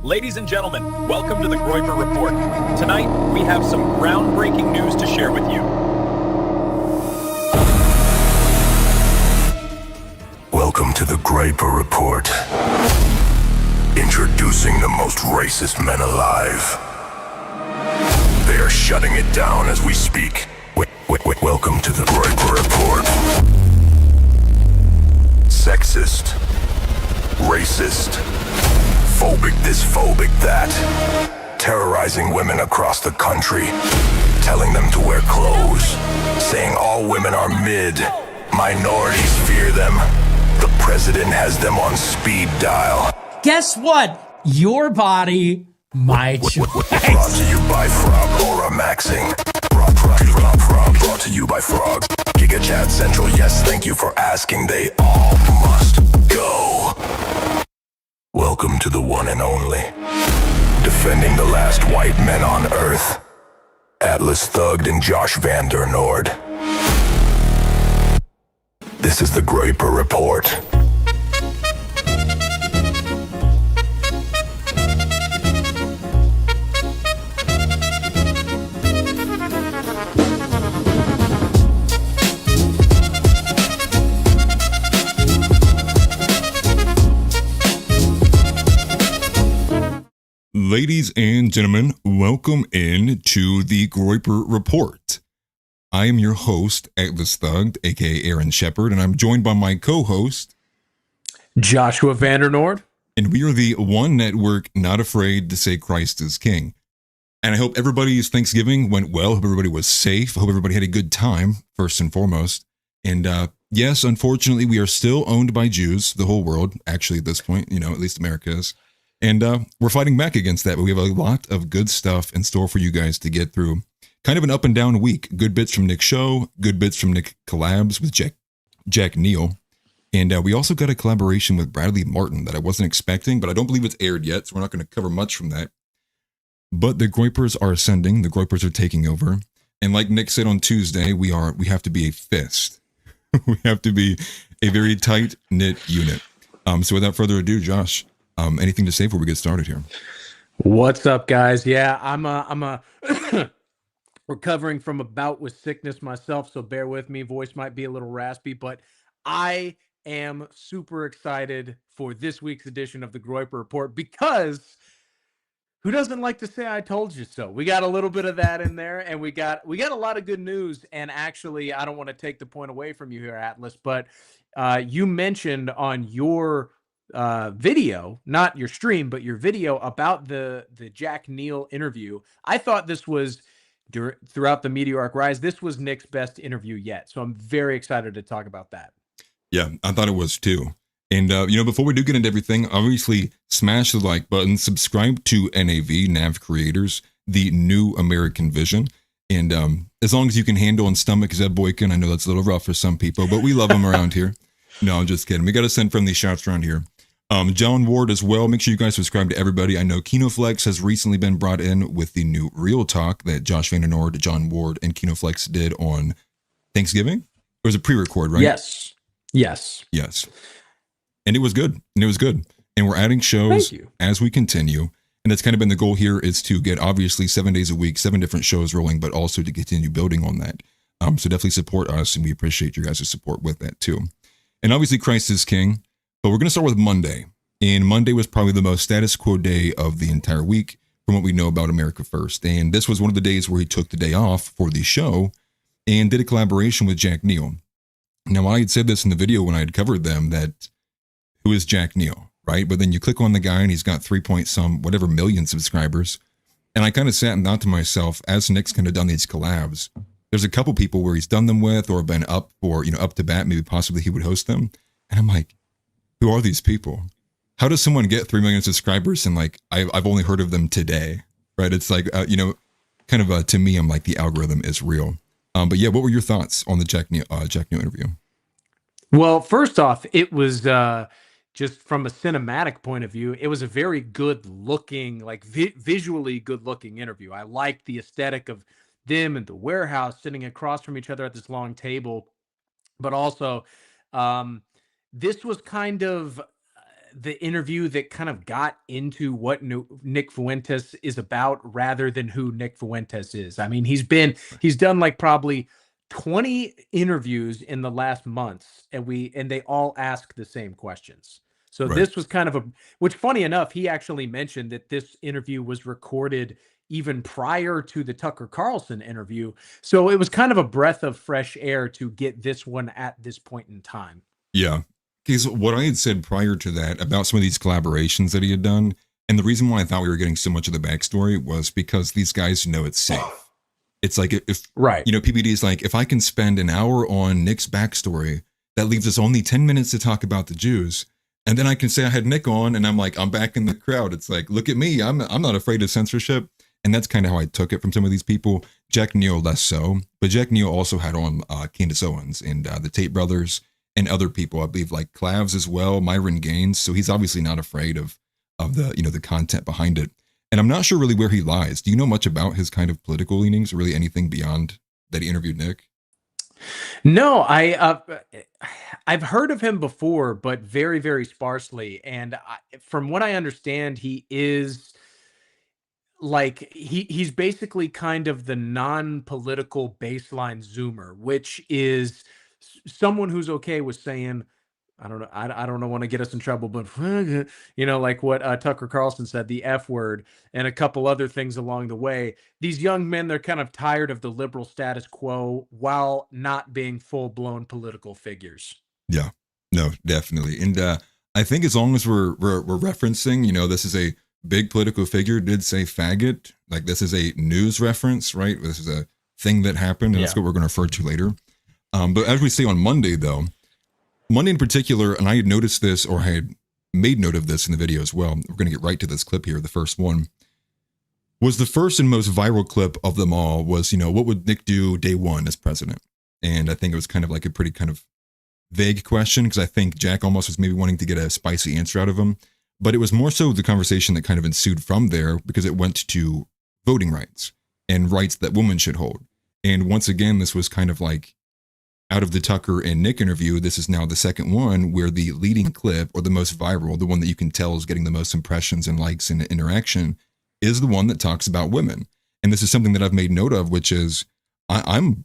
Ladies and gentlemen, welcome to the Groyper Report. Tonight, we have some groundbreaking news to share with you. Welcome to the Groyper Report. Introducing the most racist men alive. They are shutting it down as we speak. Welcome to the Groyper Report. Sexist. Racist. Phobic this, phobic that. Terrorizing women across the country. Telling them to wear clothes. Saying all women are mid. Minorities fear them. The president has them on speed dial. Guess what? Your body, my choice. Brought to you by Frog Aura Maxing. Brought to you by Frog. Giga Chat Central, yes, thank you for asking. They all must go. Welcome to the one and only. Defending the last white men on Earth. AtlasThugged and Josh Vandernoord. This is the Groyper Report. Ladies and gentlemen, welcome in to the Groyper Report. I am your host, AtlasThugged, aka Aaron Shepard, and I'm joined by my co-host, Joshua Vandernoord. And we are the one network not afraid to say Christ is King. And I hope everybody's Thanksgiving went well. Hope everybody was safe. Hope everybody had a good time, first and foremost. And yes, unfortunately, we are still owned by Jews, the whole world, actually, at this point, at least America is. And we're fighting back against that, but we have a lot of good stuff in store for you guys to get through. Kind of an up and down week. Good bits from Nick's show, good bits from Nick collabs with Jack Neal. And we also got a collaboration with Bradley Martin that I wasn't expecting, but I don't believe it's aired yet, so we're not going to cover much from that. But the Groypers are ascending, the Groypers are taking over. And like Nick said on Tuesday, we have to be a fist. We have to be a very tight-knit unit. So without further ado, Josh, anything to say before we get started here? What's up, guys? Yeah, I'm recovering from a bout with sickness myself, so bear with me. Voice might be a little raspy, but I am super excited for this week's edition of the Groyper Report because who doesn't like to say I told you so? We got a little bit of that in there, and we got a lot of good news. And actually, I don't want to take the point away from you here, Atlas, but you mentioned on your video, not your stream, but your video about the Jack Neal interview. I thought this was throughout the Meteoric Rise, this was Nick's best interview yet. So I'm very excited to talk about that. Yeah, I thought it was too. And, before we do get into everything, obviously smash the like button, subscribe to NAV Creators, the new American vision. And as long as you can handle and stomach Zeb Boykin, I know that's a little rough for some people, but we love him around here. No, I'm just kidding. We got to send friendly shots around here. John Ward as well. Make sure you guys subscribe to everybody. I know KinoFlex has recently been brought in with the new Real Talk that Josh Vandernoord, John Ward, and KinoFlex did on Thanksgiving. It was a pre-record, right? Yes. And it was good. And we're adding shows as we continue. And that's kind of been the goal here, is to get obviously 7 days a week, 7 different shows rolling, but also to continue building on that. So definitely support us, and we appreciate your guys' support with that too. And obviously Christ is King. But we're going to start with Monday. And Monday was probably the most status quo day of the entire week from what we know about America First. And this was one of the days where he took the day off for the show and did a collaboration with Jack Neal. Now, I had said this in the video when I had covered them, that who is Jack Neal, right? But then you click on the guy and he's got 3 point some, whatever million subscribers. And I kind of sat and thought to myself, as Nick's kind of done these collabs, there's a couple people where he's done them with or been up for, up to bat, maybe possibly he would host them. And I'm like, who are these people? How does someone get 3 million subscribers and I've only heard of them today, right? It's like, to me, I'm like, the algorithm is real. But yeah, what were your thoughts on the Jack Neal interview? Well, first off, it was just from a cinematic point of view, it was a very good looking, visually good looking interview. I liked the aesthetic of them in the warehouse sitting across from each other at this long table, but also, this was kind of the interview that kind of got into what Nick Fuentes is about rather than who Nick Fuentes is. I mean, he's done like probably 20 interviews in the last months, and they all ask the same questions. So Right. this was kind of which funny enough, he actually mentioned that this interview was recorded even prior to the Tucker Carlson interview. So it was kind of a breath of fresh air to get this one at this point in time. Yeah. Because what I had said prior to that about some of these collaborations that he had done, and the reason why I thought we were getting so much of the backstory was because these guys know it's safe. It's like if right, PBD is like, if I can spend an hour on Nick's backstory, that leaves us only 10 minutes to talk about the Jews. And then I can say I had Nick on and I'm like, I'm back in the crowd. It's like, look at me. I'm not afraid of censorship. And that's kind of how I took it from some of these people. Jack Neal less so, but Jack Neal also had on Candace Owens and the Tate brothers and other people, I believe, like Clavs as well, Myron Gaines. So he's obviously not afraid of the the content behind it. And I'm not sure really where he lies. Do you know much about his kind of political leanings, or really anything beyond that he interviewed Nick? No, I've heard of him before, but very, very sparsely. And from what I understand, he is like he's basically kind of the non-political baseline Zoomer, which is someone who's okay with saying, I don't know, I don't want to get us in trouble, but like what Tucker Carlson said, the F word, and a couple other things along the way. These young men, they're kind of tired of the liberal status quo while not being full-blown political figures. Yeah, no, definitely. And I think as long as we're referencing, this is a big political figure did say faggot, like this is a news reference, right? This is a thing that happened, and that's what we're going to refer to later. But as we say on Monday, though, Monday in particular, and I had noticed this, or I had made note of this in the video as well. We're going to get right to this clip here. The first one was the first and most viral clip of them all was, what would Nick do day one as president? And I think it was kind of like a pretty kind of vague question, because I think Jack almost was maybe wanting to get a spicy answer out of him. But it was more so the conversation that kind of ensued from there, because it went to voting rights and rights that women should hold. And once again, this was kind of like, out of the Tucker and Nick interview, this is now the second one where the leading clip, or the most viral, the one that you can tell is getting the most impressions and likes and interaction, is the one that talks about women. And this is something that I've made note of, which is I'm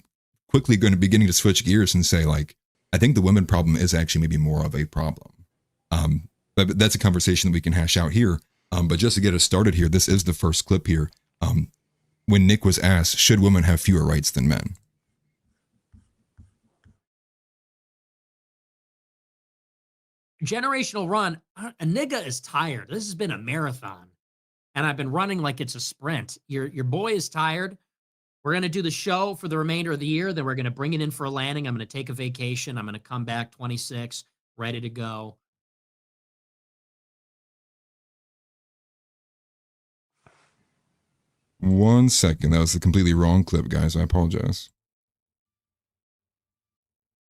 quickly going to be beginning to switch gears and say, like, I think the women problem is actually maybe more of a problem. But that's a conversation that we can hash out here. But just to get us started here, this is the first clip here. When Nick was asked, should women have fewer rights than men? Generational run, a nigga is tired. This has been a marathon, and I've been running like it's a sprint. Your boy is tired. We're going to do the show for the remainder of the year. Then we're going to bring it in for a landing. I'm going to take a vacation. I'm going to come back 26, ready to go. One second. That was the completely wrong clip, guys. I apologize.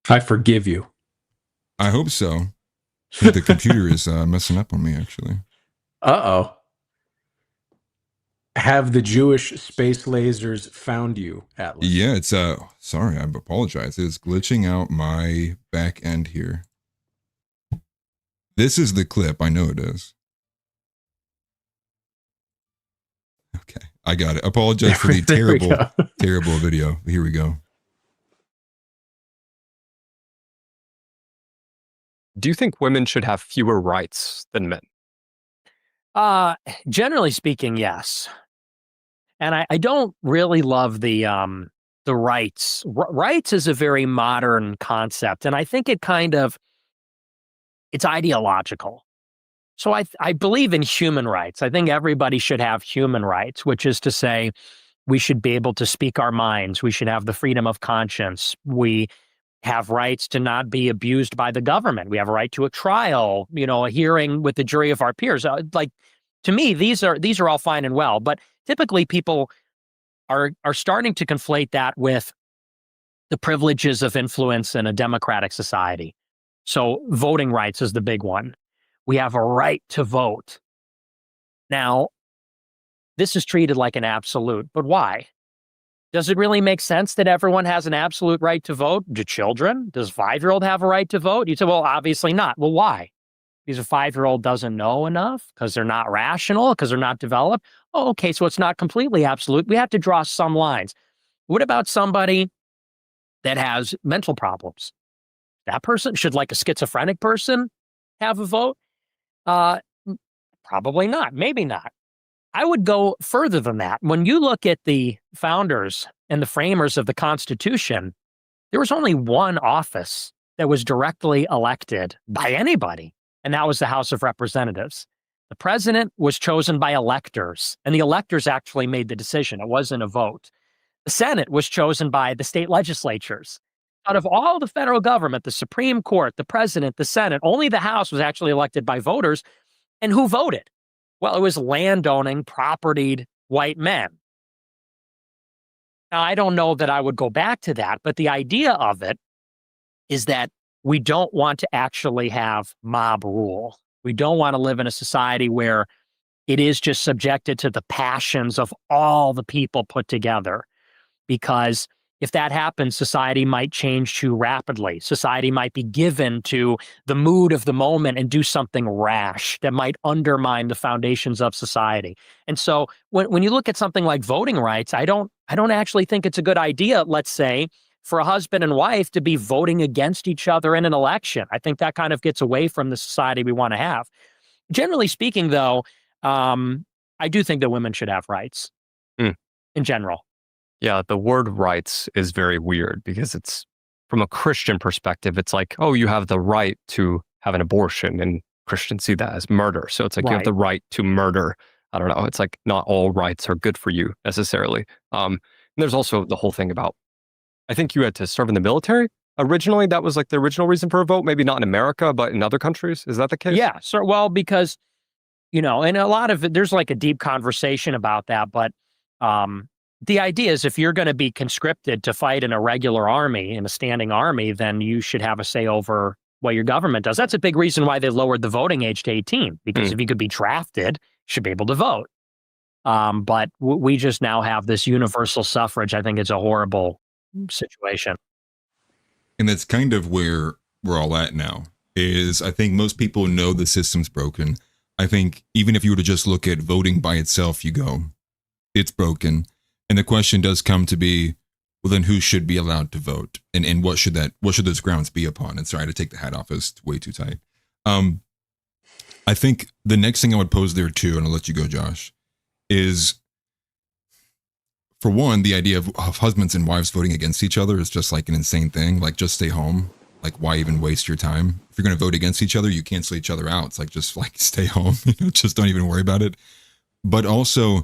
I forgive you. I hope so. The computer is messing up on me, actually. Uh-oh. Have the Jewish space lasers found you, Atlas? Yeah, it's sorry, I apologize. It's glitching out my back end here. This is the clip. I know it is. Okay, I got it. Apologize for the terrible video. Here we go. Do you think women should have fewer rights than men? Generally speaking, yes. And I don't really love the rights. Rights is a very modern concept, and I think it's ideological. So I believe in human rights. I think everybody should have human rights, which is to say we should be able to speak our minds. We should have the freedom of conscience. We have rights to not be abused by the government. We have a right to a trial, a hearing with the jury of our peers. To me, these are all fine and well, but typically people are starting to conflate that with the privileges of influence in a democratic society. So voting rights is the big one. We have a right to vote. Now, this is treated like an absolute, but why? Does it really make sense that everyone has an absolute right to vote? Do children? Does a 5-year-old have a right to vote? You say, well, obviously not. Well, why? because a 5-year-old doesn't know enough, because they're not rational, because they're not developed. Oh, okay, so it's not completely absolute. We have to draw some lines. What about somebody that has mental problems? That person should, like a schizophrenic person, have a vote? Uh, Probably not. Maybe not. I would go further than that. When you look at the founders and the framers of the Constitution, there was only one office that was directly elected by anybody, and that was the House of Representatives. The president was chosen by electors, and the electors actually made the decision. It wasn't a vote. The Senate was chosen by the state legislatures. Out of all the federal government, the Supreme Court, the president, the Senate, only the House was actually elected by voters. And who voted? Well, it was landowning, propertied white men. Now, I don't know that I would go back to that, but the idea of it is that we don't want to actually have mob rule. We don't want to live in a society where it is just subjected to the passions of all the people put together. Because if that happens, society might change too rapidly. Society might be given to the mood of the moment and do something rash that might undermine the foundations of society. And so when you look at something like voting rights, I don't actually think it's a good idea, let's say, for a husband and wife to be voting against each other in an election. I think that kind of gets away from the society we want to have. Generally speaking, though, I do think that women should have rights in general. Yeah, the word rights is very weird because it's, from a Christian perspective, it's like, oh, you have the right to have an abortion, and Christians see that as murder. So it's like you have the right to murder. I don't know. It's like not all rights are good for you necessarily. And there's also the whole thing about, I think you had to serve in the military. Originally, that was like the original reason for a vote. Maybe not in America, but in other countries. Is that the case? Yeah. So, well, because, and a lot of it, there's like a deep conversation about that. But the idea is if you're going to be conscripted to fight in a regular army, in a standing army, then you should have a say over what your government does. That's a big reason why they lowered the voting age to 18, because if you could be drafted, you should be able to vote. But we just now have this universal suffrage. I think it's a horrible situation. And that's kind of where we're all at now, is I think most people know the system's broken. I think even if you were to just look at voting by itself, you go, it's broken. And the question does come to be, well, then who should be allowed to vote? And what should those grounds be upon? And sorry to take the hat off, it's way too tight. I think the next thing I would pose there too, and I'll let you go, Josh, is, for one, the idea of husbands and wives voting against each other is just like an insane thing. Like, just stay home. Like, why even waste your time? If you're going to vote against each other, you cancel each other out. It's like, just like stay home, just don't even worry about it. But also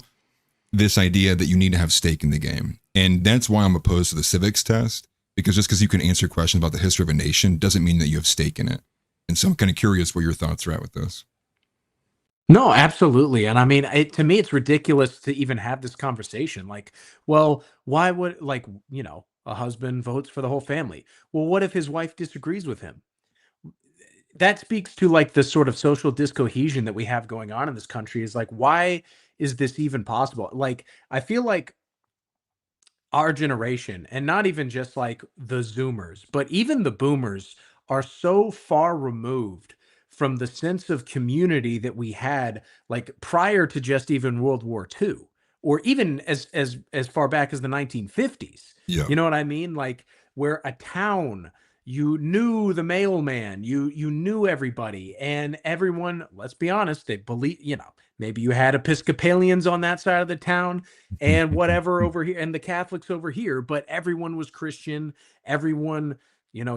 this idea that you need to have stake in the game. And that's why I'm opposed to the civics test, because just because you can answer questions about the history of a nation doesn't mean that you have stake in it. And so I'm kind of curious where your thoughts are at with this. No, absolutely. And I mean, to me, it's ridiculous to even have this conversation. Like, well, why would, a husband votes for the whole family? Well, what if his wife disagrees with him? That speaks to like the sort of social discohesion that we have going on in this country. Is like, why is this even possible? Like, I feel like our generation, and not even just like the Zoomers, but even the Boomers, are so far removed from the sense of community that we had like prior to just even World War II, or even as far back as the 1950s. Yeah. You know what I mean? Like, where a town, you knew the mailman, you knew everybody, and everyone, let's be honest, they believe, maybe you had Episcopalians on that side of the town and whatever over here, and the Catholics over here, but everyone was Christian. Everyone,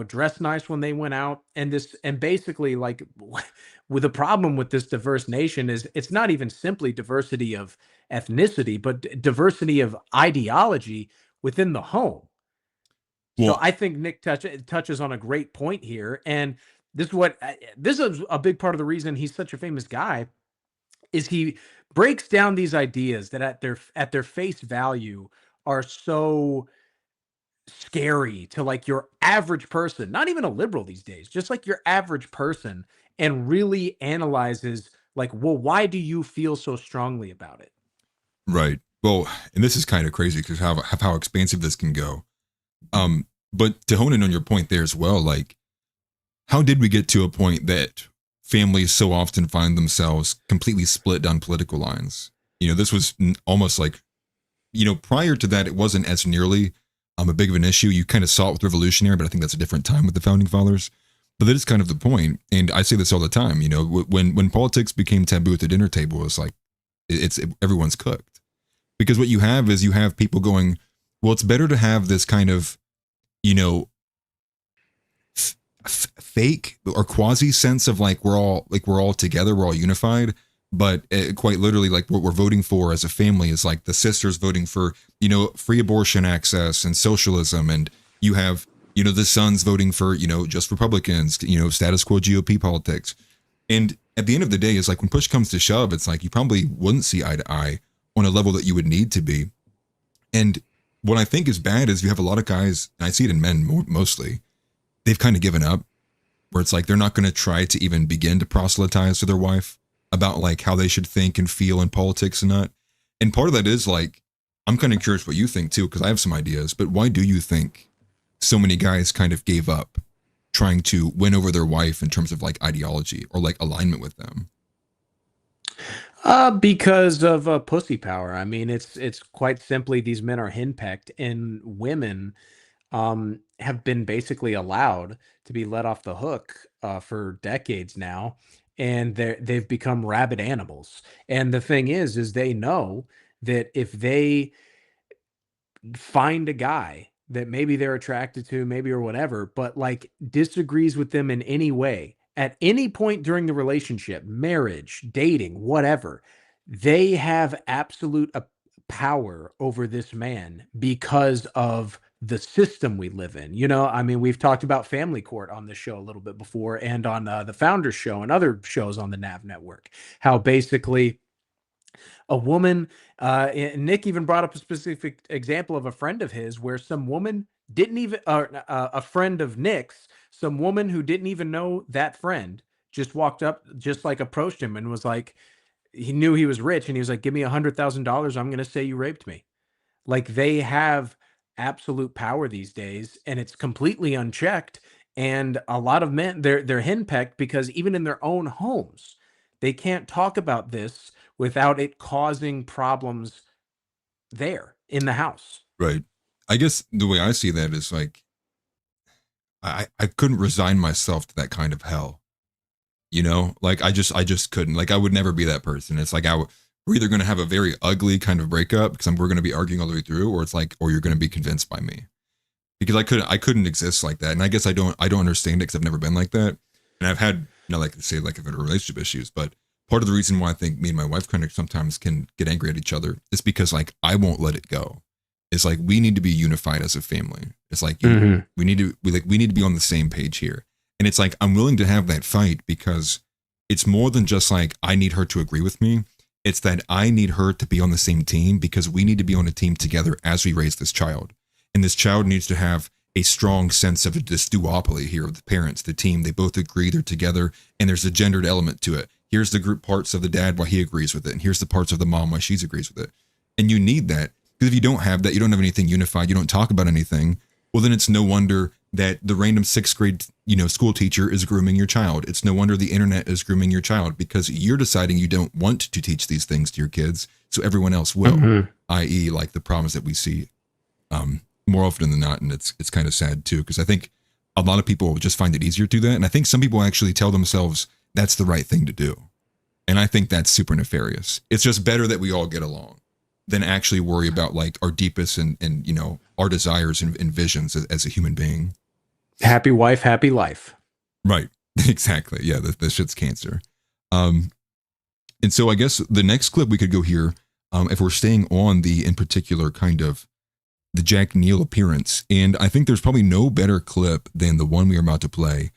dressed nice when they went out. And basically, like, with the problem with this diverse nation is it's not even simply diversity of ethnicity, but diversity of ideology within the home. So I think Nick touches on a great point here. And this is a big part of the reason he's such a famous guy, is he breaks down these ideas that at their face value are so scary to like your average person, not even a liberal these days, just like your average person, and really analyzes like, well, why do you feel so strongly about it? Right. Well, and this is kind of crazy because how expansive this can go. But to hone in on your point there as well, like, how did we get to a point that families so often find themselves completely split down political lines. This was almost like, prior to that, it wasn't as nearly a big of an issue. You kind of saw it with revolutionary, but I think that's a different time with the founding fathers. But that is kind of the point. And I say this all the time, when politics became taboo at the dinner table, it's like, everyone's cooked. Because what you have is people going, well, it's better to have this kind of, fake or quasi sense of like we're all together, we're all unified, but quite literally, like what we're voting for as a family is like the sisters voting for free abortion access and socialism, and you have the sons voting for just Republicans, status quo GOP politics. And at the end of the day, it's like when push comes to shove, it's like you probably wouldn't see eye to eye on a level that you would need to be. And what I think is bad is you have a lot of guys, and I see it in men mostly, they've kind of given up, where it's like they're not going to try to even begin to proselytize to their wife about like how they should think and feel in politics and not. And part of that is like, I'm kind of curious what you think too, because I have some ideas, but why do you think so many guys kind of gave up trying to win over their wife in terms of like ideology or like alignment with them? Because of pussy power. I mean, it's quite simply these men are henpecked, and women have been basically allowed to be let off the hook for decades now, and they've become rabid animals. And the thing is they know that if they find a guy that maybe they're attracted to, maybe or whatever, but like disagrees with them in any way at any point during the relationship, marriage, dating, whatever, they have absolute power over this man because of the system we live in. I mean, we've talked about family court on this show a little bit before, and on the Founders Show and other shows on the NAV network, how basically a woman, and Nick even brought up a specific example of a friend of his where some woman didn't even, a friend of Nick's, some woman who didn't even know that friend just walked up, just like approached him and was like, he knew he was rich, and he was like, give me $100,000. I'm going to say you raped me. Like, they have absolute power these days, and it's completely unchecked. And a lot of men, they're henpecked because even in their own homes, they can't talk about this without it causing problems there in the house. Right. I guess the way I see that is like, I couldn't resign myself to that kind of hell. Like I just couldn't. Like I would never be that person. It's like we're either going to have a very ugly kind of breakup because we're going to be arguing all the way through, or it's like, or you're going to be convinced by me, because I couldn't exist like that. And I guess I don't understand it because I've never been like that. And I've had, like say like I've had relationship issues, but part of the reason why I think me and my wife kind of sometimes can get angry at each other is because like I won't let it go. It's like we need to be unified as a family. It's like we need to be on the same page here. And it's like I'm willing to have that fight because it's more than just like I need her to agree with me. It's that I need her to be on the same team because we need to be on a team together as we raise this child. And this child needs to have a strong sense of this duopoly here of the parents, the team. They both agree, they're together, and there's a gendered element to it. Here's the group parts of the dad why he agrees with it, and here's the parts of the mom why she agrees with it. And you need that, because if you don't have that, you don't have anything unified, you don't talk about anything, well, then it's no wonder that the random 6th grade, school teacher is grooming your child. It's no wonder the internet is grooming your child, because you're deciding you don't want to teach these things to your kids, so everyone else will, i.e. like the problems that we see more often than not. And it's kind of sad too, because I think a lot of people just find it easier to do that. And I think some people actually tell themselves that's the right thing to do. And I think that's super nefarious. It's just better that we all get along than actually worry about like our deepest and our desires and visions as a human being. Happy wife, happy life. Right. Exactly. Yeah. That shit's cancer. And so I guess the next clip we could go here, if we're staying on the, in particular, kind of the Jack Neal appearance. And I think there's probably no better clip than the one we are about to play,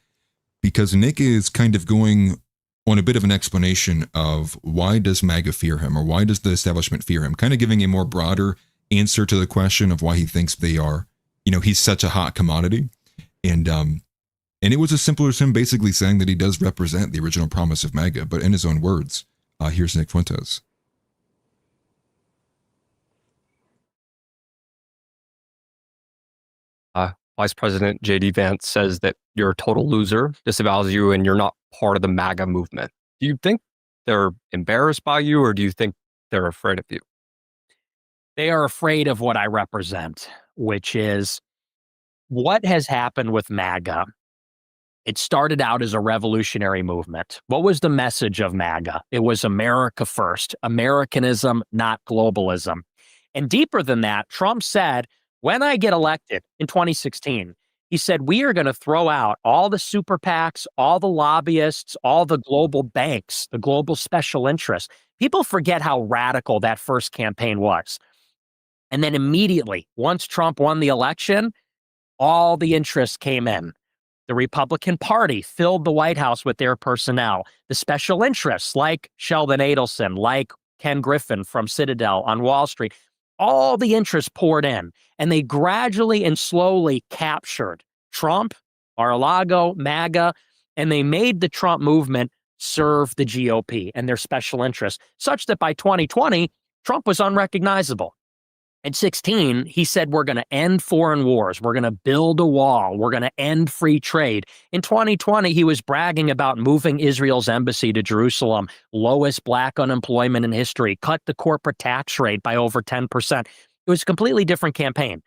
because Nick is kind of going on a bit of an explanation of why does MAGA fear him, or why does the establishment fear him, kind of giving a more broader answer to the question of why he thinks they are, he's such a hot commodity. And it was as simple as him basically saying that he does represent the original promise of MAGA, but in his own words. Here's Nick Fuentes. Vice President J.D. Vance says that you're a total loser, disavows you, and you're not part of the MAGA movement. Do you think they're embarrassed by you, or do you think they're afraid of you? They are afraid of what I represent, which is what has happened with MAGA. It started out as a revolutionary movement. What was the message of MAGA? It was America first, Americanism, not globalism. And deeper than that, Trump said, when I get elected in 2016, he said, we are going to throw out all the super PACs, all the lobbyists, all the global banks, the global special interests. People forget how radical that first campaign was. And then immediately, once Trump won the election, all the interests came in. The Republican Party filled the White House with their personnel. The special interests like Sheldon Adelson, like Ken Griffin from Citadel on Wall Street, all the interests poured in, and they gradually and slowly captured Trump, Mar-a-Lago, MAGA, and they made the Trump movement serve the GOP and their special interests, such that by 2020, Trump was unrecognizable. At 16, he said, we're going to end foreign wars. We're going to build a wall. We're going to end free trade. In 2020, he was bragging about moving Israel's embassy to Jerusalem, lowest black unemployment in history, cut the corporate tax rate by over 10%. It was a completely different campaign.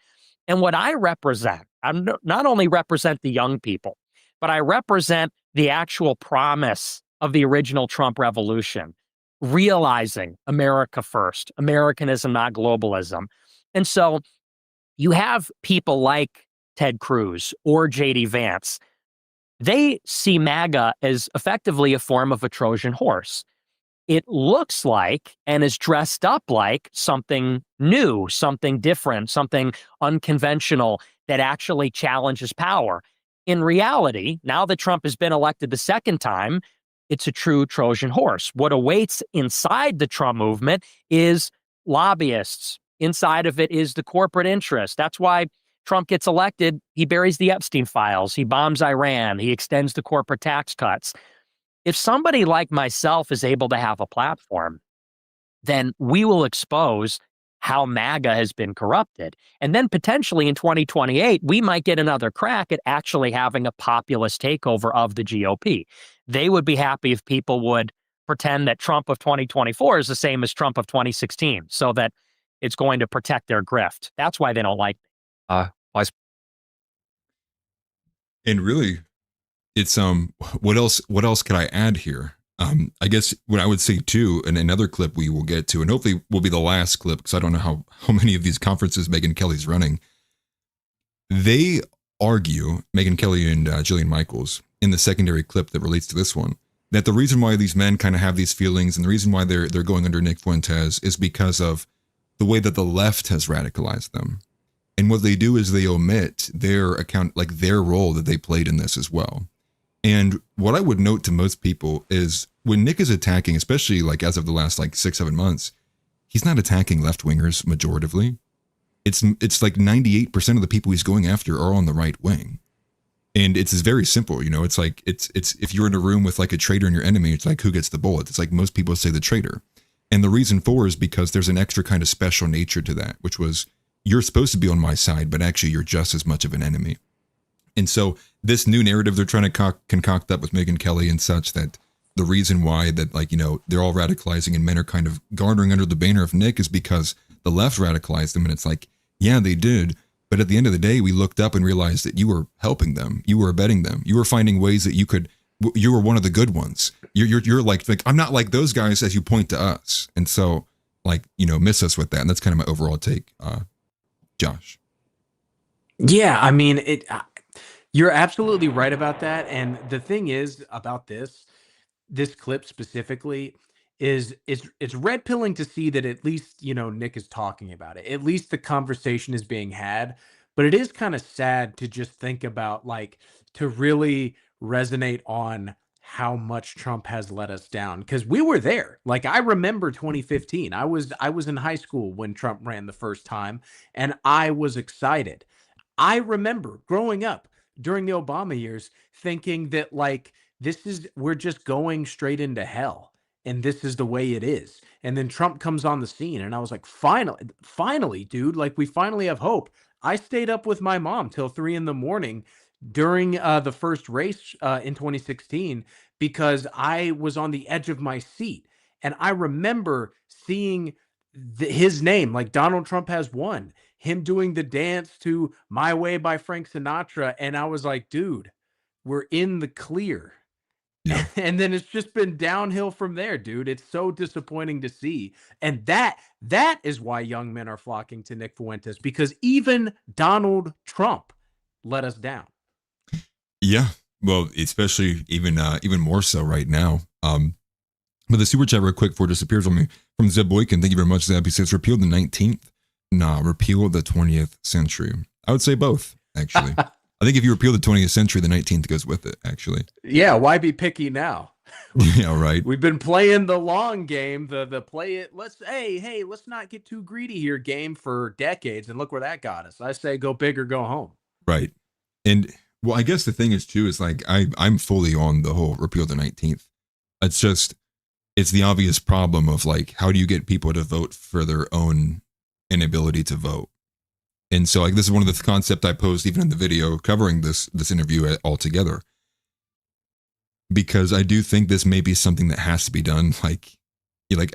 And what I represent, I not only represent the young people, but I represent the actual promise of the original Trump revolution, realizing America first, Americanism, not globalism. And so you have people like Ted Cruz or J.D. Vance. They see MAGA as effectively a form of a Trojan horse. It looks like and is dressed up like something new, something different, something unconventional that actually challenges power. In reality, now that Trump has been elected the second time, it's a true Trojan horse. What awaits inside the Trump movement is lobbyists. Inside of it is the corporate interest. That's why Trump gets elected. He buries the Epstein files. He bombs Iran. He extends the corporate tax cuts. If somebody like myself is able to have a platform, then we will expose how MAGA has been corrupted. And then potentially in 2028, we might get another crack at actually having a populist takeover of the GOP. They would be happy if people would pretend that Trump of 2024 is the same as Trump of 2016, so that it's going to protect their grift. That's why they don't like me. And really, it's what else could I add here? I guess what I would say too, and another clip we will get to, and hopefully will be the last clip, because I don't know how many of these conferences Megyn Kelly's running. They argue, Megyn Kelly and Jillian Michaels, in the secondary clip that relates to this one, that the reason why these men kind of have these feelings and the reason why they're going under Nick Fuentes is because of the way that the left has radicalized them. And what they do is they omit their account, like their role that they played in this as well. And what I would note to most people is when Nick is attacking, especially like as of the last like 6-7 months, he's not attacking left-wingers majoritively. It's like 98% of the people he's going after are on the right wing. And it's very simple, you know, it's like, it's if you're in a room with like a traitor and your enemy, it's like, who gets the bullet? It's like most people say the traitor. And the reason for is because there's an extra kind of special nature to that, which was you're supposed to be on my side, but actually you're just as much of an enemy. And so this new narrative they're trying to concoct up with Megyn Kelly and such, that the reason why that, like, you know, they're all radicalizing and men are kind of garnering under the banner of Nick is because the left radicalized them. And it's like, yeah, they did. But at the end of the day, we looked up and realized that you were helping them. You were abetting them. You were finding ways that you were one of the good ones. You're like, I'm not like those guys as you point to us. And so, like, you know, miss us with that. And that's kind of my overall take. Josh. Yeah, I mean, you're absolutely right about that. And the thing is about this clip specifically is it's red pilling to see that at least, you know, Nick is talking about it. At least the conversation is being had. But it is kind of sad to just think about, like, to really resonate on how much Trump has let us down, because we were there. Like, I remember 2015. I was in high school when Trump ran the first time, and I was excited. I remember growing up during the Obama years thinking that, like, we're just going straight into hell, and this is the way it is. And then Trump comes on the scene, and I was like, finally, dude, like, we finally have hope. I stayed up with my mom till 3 a.m. during the first race in 2016 because I was on the edge of my seat. And I remember seeing his name, like Donald Trump has won, him doing the dance to My Way by Frank Sinatra. And I was like, dude, we're in the clear. Yeah. And then it's just been downhill from there, dude. It's so disappointing to see. And that is why young men are flocking to Nick Fuentes, because even Donald Trump let us down. Yeah. Well, especially even more so right now. But the super chat real quick before it disappears on me from Zeb Boykin. Thank you very much, Zeb. He says, repeal the 19th. Nah, repeal the 20th century. I would say both, actually. I think if you repeal the 20th century, the 19th goes with it, actually. Yeah, why be picky now? Yeah, right. We've been playing the long game, the play it. Hey, let's not get too greedy here game for decades, and look where that got us. I say go big or go home. Right. And well, I guess the thing is too is like I'm fully on the whole repeal the 19th. It's the obvious problem of like, how do you get people to vote for their own inability to vote? And so like this is one of the concepts I posed even in the video covering this interview altogether. Because I do think this may be something that has to be done like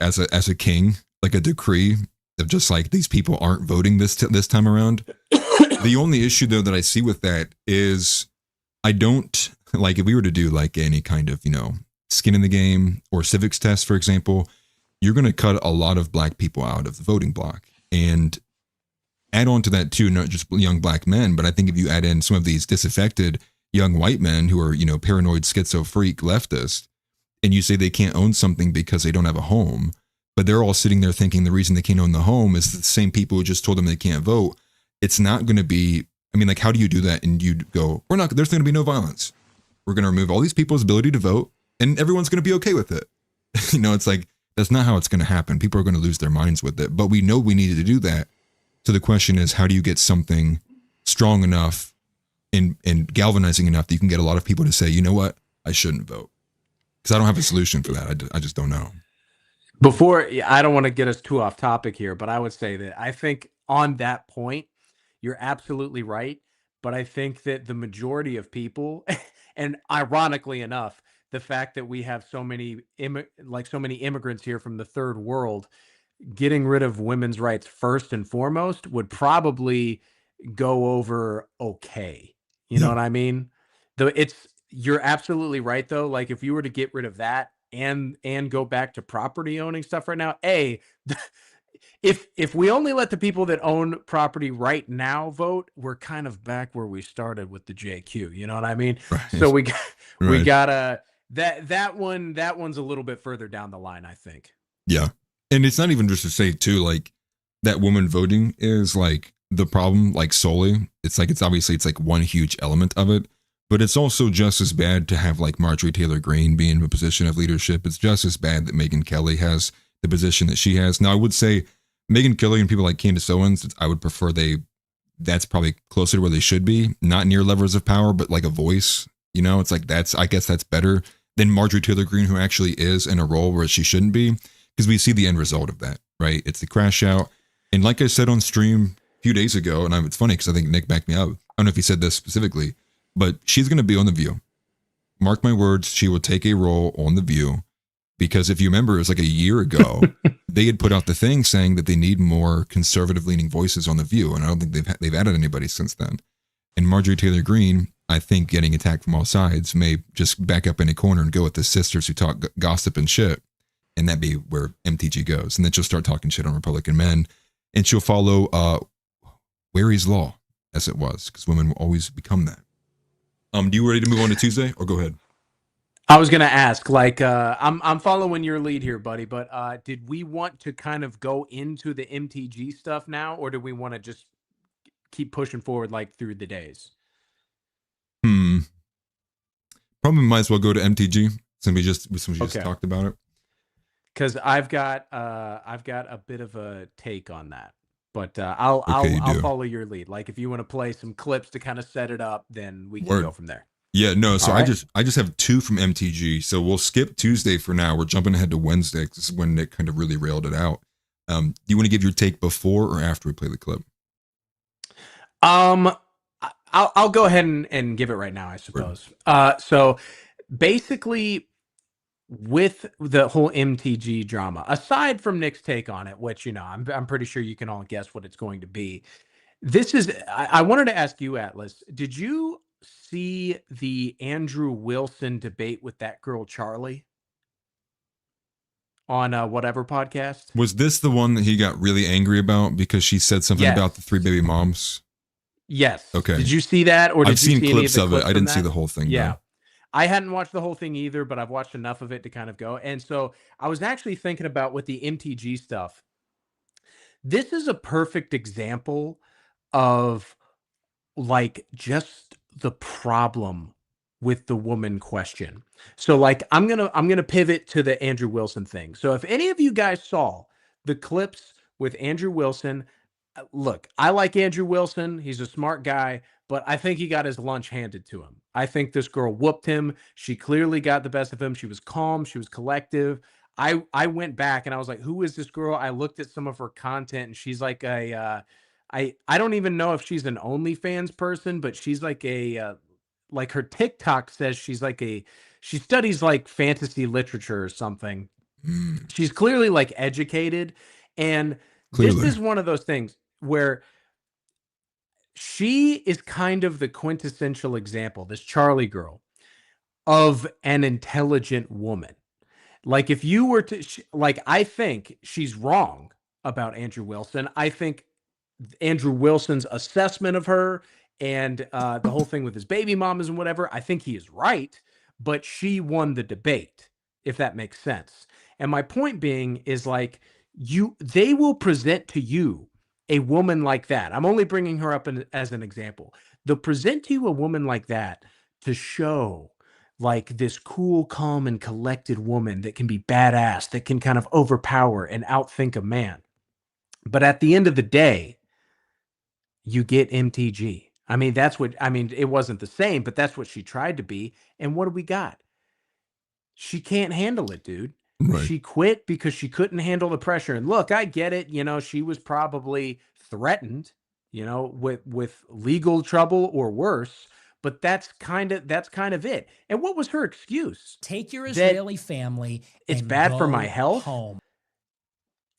as a king, like a decree of just like these people aren't voting this time around. The only issue though that I see with that is I don't like if we were to do like any kind of, skin in the game or civics test, for example, you're going to cut a lot of black people out of the voting block. And add on to that too, not just young black men, but I think if you add in some of these disaffected young white men who are, paranoid schizo freak leftist, and you say they can't own something because they don't have a home, but they're all sitting there thinking the reason they can't own the home is the same people who just told them they can't vote. It's not going to be, like, how do you do that? And you go, there's going to be no violence. We're going to remove all these people's ability to vote and everyone's going to be okay with it. It's like, that's not how it's going to happen. People are going to lose their minds with it, but we know we needed to do that. So the question is, how do you get something strong enough and galvanizing enough that you can get a lot of people to say, you know what, I shouldn't vote? Because I don't have a solution for that. I just don't know. I don't want to get us too off topic here, but I would say that I think on that point, you're absolutely right. But I think that the majority of people, and ironically enough, the fact that we have so many immigrants here from the third world, getting rid of women's rights first and foremost would probably go over okay. You know what I mean? You're absolutely right though. Like if you were to get rid of that and go back to property owning stuff right now, if we only let the people that own property right now vote, we're kind of back where we started with the JQ. You know what I mean? Right. So we gotta that one's a little bit further down the line, I think. Yeah. And it's not even just to say too, like that woman voting is like the problem, like solely. It's like, it's like one huge element of it, but it's also just as bad to have like Marjorie Taylor Greene be in a position of leadership. It's just as bad that Megyn Kelly has the position that she has. Now I would say Megyn Kelly and people like Candace Owens, I would prefer that's probably closer to where they should be, not near levels of power, but like a voice, it's like, I guess that's better than Marjorie Taylor Greene, who actually is in a role where she shouldn't be. Because we see the end result of that, right? It's the crash out. And like I said on stream a few days ago, and it's funny because I think Nick backed me up. I don't know if he said this specifically, but she's going to be on The View. Mark my words, she will take a role on The View. Because if you remember, it was like a year ago, they had put out the thing saying that they need more conservative leaning voices on The View. And I don't think they've added anybody since then. And Marjorie Taylor Greene, I think getting attacked from all sides, may just back up in a corner and go with the sisters who talk gossip and shit. And that'd be where MTG goes. And then she'll start talking shit on Republican men. And she'll follow Wary's Law, as it was, because women will always become that. Do you ready to move on to Tuesday? Or go ahead. I was going to ask, like, I'm following your lead here, buddy, but did we want to kind of go into the MTG stuff now, or do we want to just keep pushing forward, like, through the days? Probably might as well go to MTG, since we just talked about it. Because I've got a bit of a take on that, but I'll follow your lead. Like if you want to play some clips to kind of set it up, then we can go from there. Yeah, no. So I just have two from MTG. So we'll skip Tuesday for now. We're jumping ahead to Wednesday because this is when Nick kind of really railed it out. Do you want to give your take before or after we play the clip? I'll go ahead and give it right now, I suppose. So basically, with the whole MTG drama, aside from Nick's take on it, which, I'm pretty sure you can all guess what it's going to be. I wanted to ask you, Atlas, did you see the Andrew Wilson debate with that girl, Charlie, on whatever podcast? Was this the one that he got really angry about because she said something about the 3 baby moms? Yes. Okay. Did you see that? Or I've seen clips of it. I didn't see the whole thing. Yeah. Though. I hadn't watched the whole thing either, but I've watched enough of it to kind of go. And so I was actually thinking about with the MTG stuff. This is a perfect example of like just the problem with the woman question. So like I'm going to pivot to the Andrew Wilson thing. So if any of you guys saw the clips with Andrew Wilson, look, I like Andrew Wilson. He's a smart guy, but I think he got his lunch handed to him. I think this girl whooped him. She clearly got the best of him. She was calm. She was collective. I went back and I was like, who is this girl? I looked at some of her content and she's like I don't even know if she's an OnlyFans person, but she's like like her TikTok says she studies like fantasy literature or something. She's clearly like educated. And this is one of those things where she is kind of the quintessential example, this Charlie girl, of an intelligent woman. Like if you were to, I think she's wrong about Andrew Wilson. I think Andrew Wilson's assessment of her and the whole thing with his baby mamas and whatever, I think he is right, but she won the debate, if that makes sense. And my point being is like they will present to you a woman like that. I'm only bringing her up as an example. They'll present to you a woman like that to show like this cool, calm, and collected woman that can be badass, that can kind of overpower and outthink a man. But at the end of the day, you get MTG. It wasn't the same, but that's what she tried to be. And what do we got? She can't handle it, dude. Right. She quit because she couldn't handle the pressure. And look, I get it. She was probably threatened, with legal trouble or worse. But that's kind of it. And what was her excuse? Take your Israeli family. It's and bad go for my health. Home.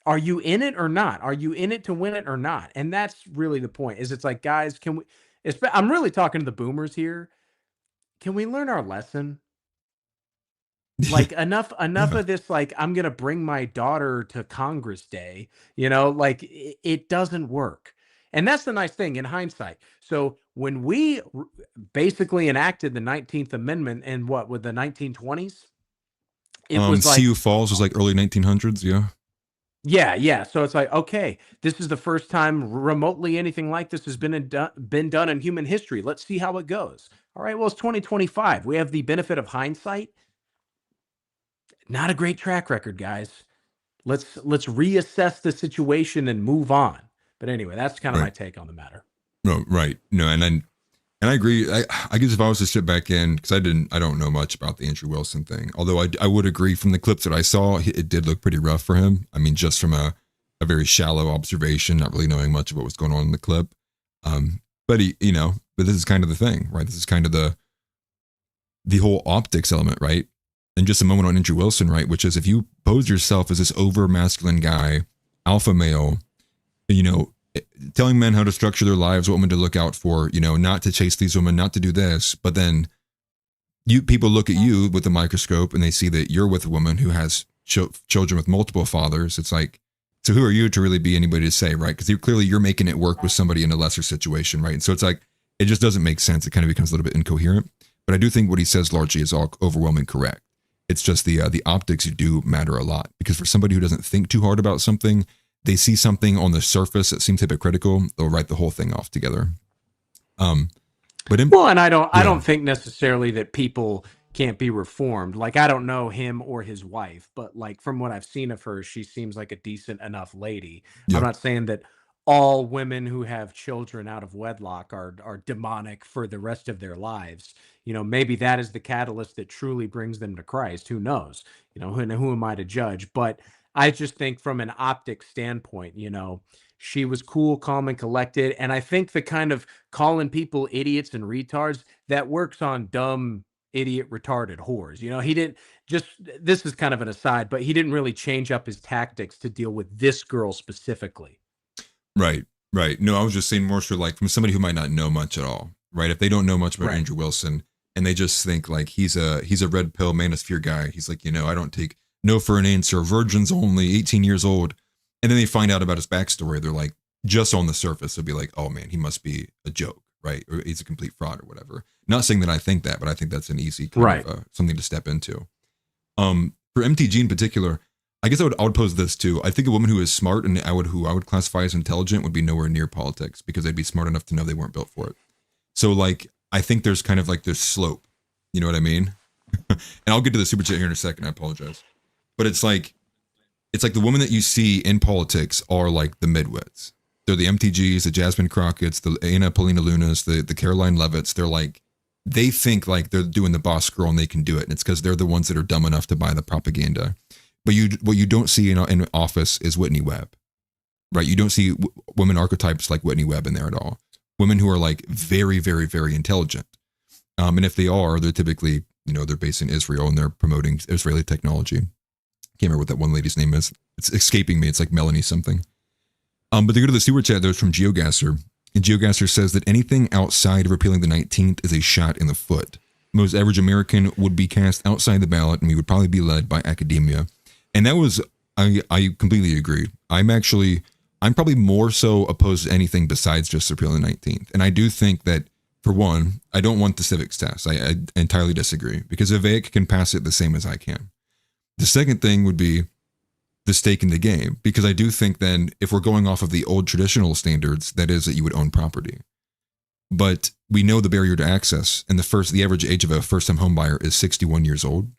Are you in it or not? Are you in it to win it or not? And that's really the point. It's like, guys, I'm really talking to the boomers here. Can we learn our lesson? Like enough of this, like, I'm going to bring my daughter to Congress Day, like it doesn't work. And that's the nice thing in hindsight. So when we basically enacted the 19th Amendment in with the 1920s, it was like Sioux Falls was like early 1900s. Yeah. Yeah. So it's like, okay, this is the first time remotely anything like this has been done in human history. Let's see how it goes. All right, well, it's 2025. We have the benefit of hindsight. Not a great track record, guys. Let's reassess the situation and move on. But anyway, that's kind of my take on the matter. No, right. No, and I agree. I guess if I was to sit back in, because I don't know much about the Andrew Wilson thing. Although I would agree from the clips that I saw, it did look pretty rough for him. I mean, just from a very shallow observation, not really knowing much of what was going on in the clip. But but this is kind of the thing, right? This is kind of the whole optics element, right? And just a moment on Andrew Wilson, right? Which is if you pose yourself as this over masculine guy, alpha male, telling men how to structure their lives, what women to look out for, not to chase these women, not to do this. But then people look at you with a microscope and they see that you're with a woman who has children with multiple fathers. It's like, so who are you to really be anybody to say, right? Because clearly you're making it work with somebody in a lesser situation, right? And so it's like, it just doesn't make sense. It kind of becomes a little bit incoherent. But I do think what he says largely is all overwhelming correct. It's just the optics do matter a lot, because for somebody who doesn't think too hard about something, they see something on the surface that seems hypocritical, they'll write the whole thing off together. And I don't think necessarily that people can't be reformed. Like, I don't know him or his wife, but like from what I've seen of her, she seems like a decent enough lady. Yeah. I'm not saying that all women who have children out of wedlock are demonic for the rest of their lives. Maybe that is the catalyst that truly brings them to Christ. Who knows? Who am I to judge? But I just think from an optic standpoint, she was cool, calm, and collected. And I think the kind of calling people idiots and retards that works on dumb idiot, retarded whores. He didn't just, this is kind of an aside, but he didn't really change up his tactics to deal with this girl specifically. Right. No, I was just saying more so like from somebody who might not know much at all, right? If they don't know much about Andrew Wilson and they just think like he's a red pill manosphere guy. He's like, I don't take no for an answer. Virgins only, 18 years old. And then they find out about his backstory. They're like, just on the surface, they'll be like, oh man, he must be a joke, right? Or he's a complete fraud or whatever. Not saying that I think that, but I think that's an easy kind of, something to step into. For MTG in particular, I guess I would pose this too. I think a woman who is smart and who I would classify as intelligent would be nowhere near politics because they'd be smart enough to know they weren't built for it. So like, I think there's kind of like this slope, you know what I mean? And I'll get to the super chat here in a second. I apologize. But it's like the women that you see in politics are like the midwits. They're the MTGs, the Jasmine Crockett's, the Anna Paulina Lunas, the Caroline Levitts. They're like, they think like they're doing the boss girl and they can do it. And it's because they're the ones that are dumb enough to buy the propaganda. But what you don't see in office is Whitney Webb, right? You don't see women archetypes like Whitney Webb in there at all. Women who are like very, very, very intelligent. And if they are, they're typically, they're based in Israel and they're promoting Israeli technology. Can't remember what that one lady's name is. It's escaping me. It's like Melanie something. But they go to the super chat, there's from GeoGasser. And GeoGasser says that anything outside of repealing the 19th is a shot in the foot. Most average American would be cast outside the ballot and we would probably be led by academia. And that was, I completely agree. I'm probably more so opposed to anything besides just repealing the 19th. And I do think that, for one, I don't want the civics test. I entirely disagree because Vivek can pass it the same as I can. The second thing would be the stake in the game, because I do think then if we're going off of the old traditional standards, that is that you would own property. But we know the barrier to access, and the average age of a first-time home buyer is 61 years old.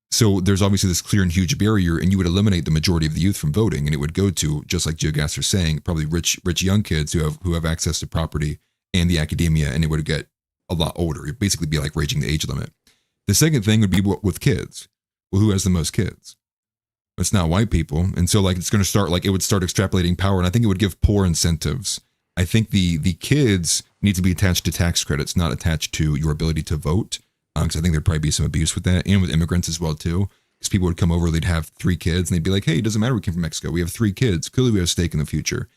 So there's obviously this clear and huge barrier, and you would eliminate the majority of the youth from voting, and it would go to, just like GeoGasser's saying, probably rich young kids who have access to property and the academia, and it would get a lot older. It'd basically be like raising the age limit. The second thing would be with kids. Well, who has the most kids? It's not white people. And so like it's going to start, like it would start extrapolating power, and I think it would give poor incentives. I think the kids need to be attached to tax credits, not attached to your ability to vote. Because I think there'd probably be some abuse with that, and with immigrants as well too. Because people would come over, they'd have 3 kids, and they'd be like, "Hey, it doesn't matter. We came from Mexico. We have 3 kids. Clearly, we have a stake in the future."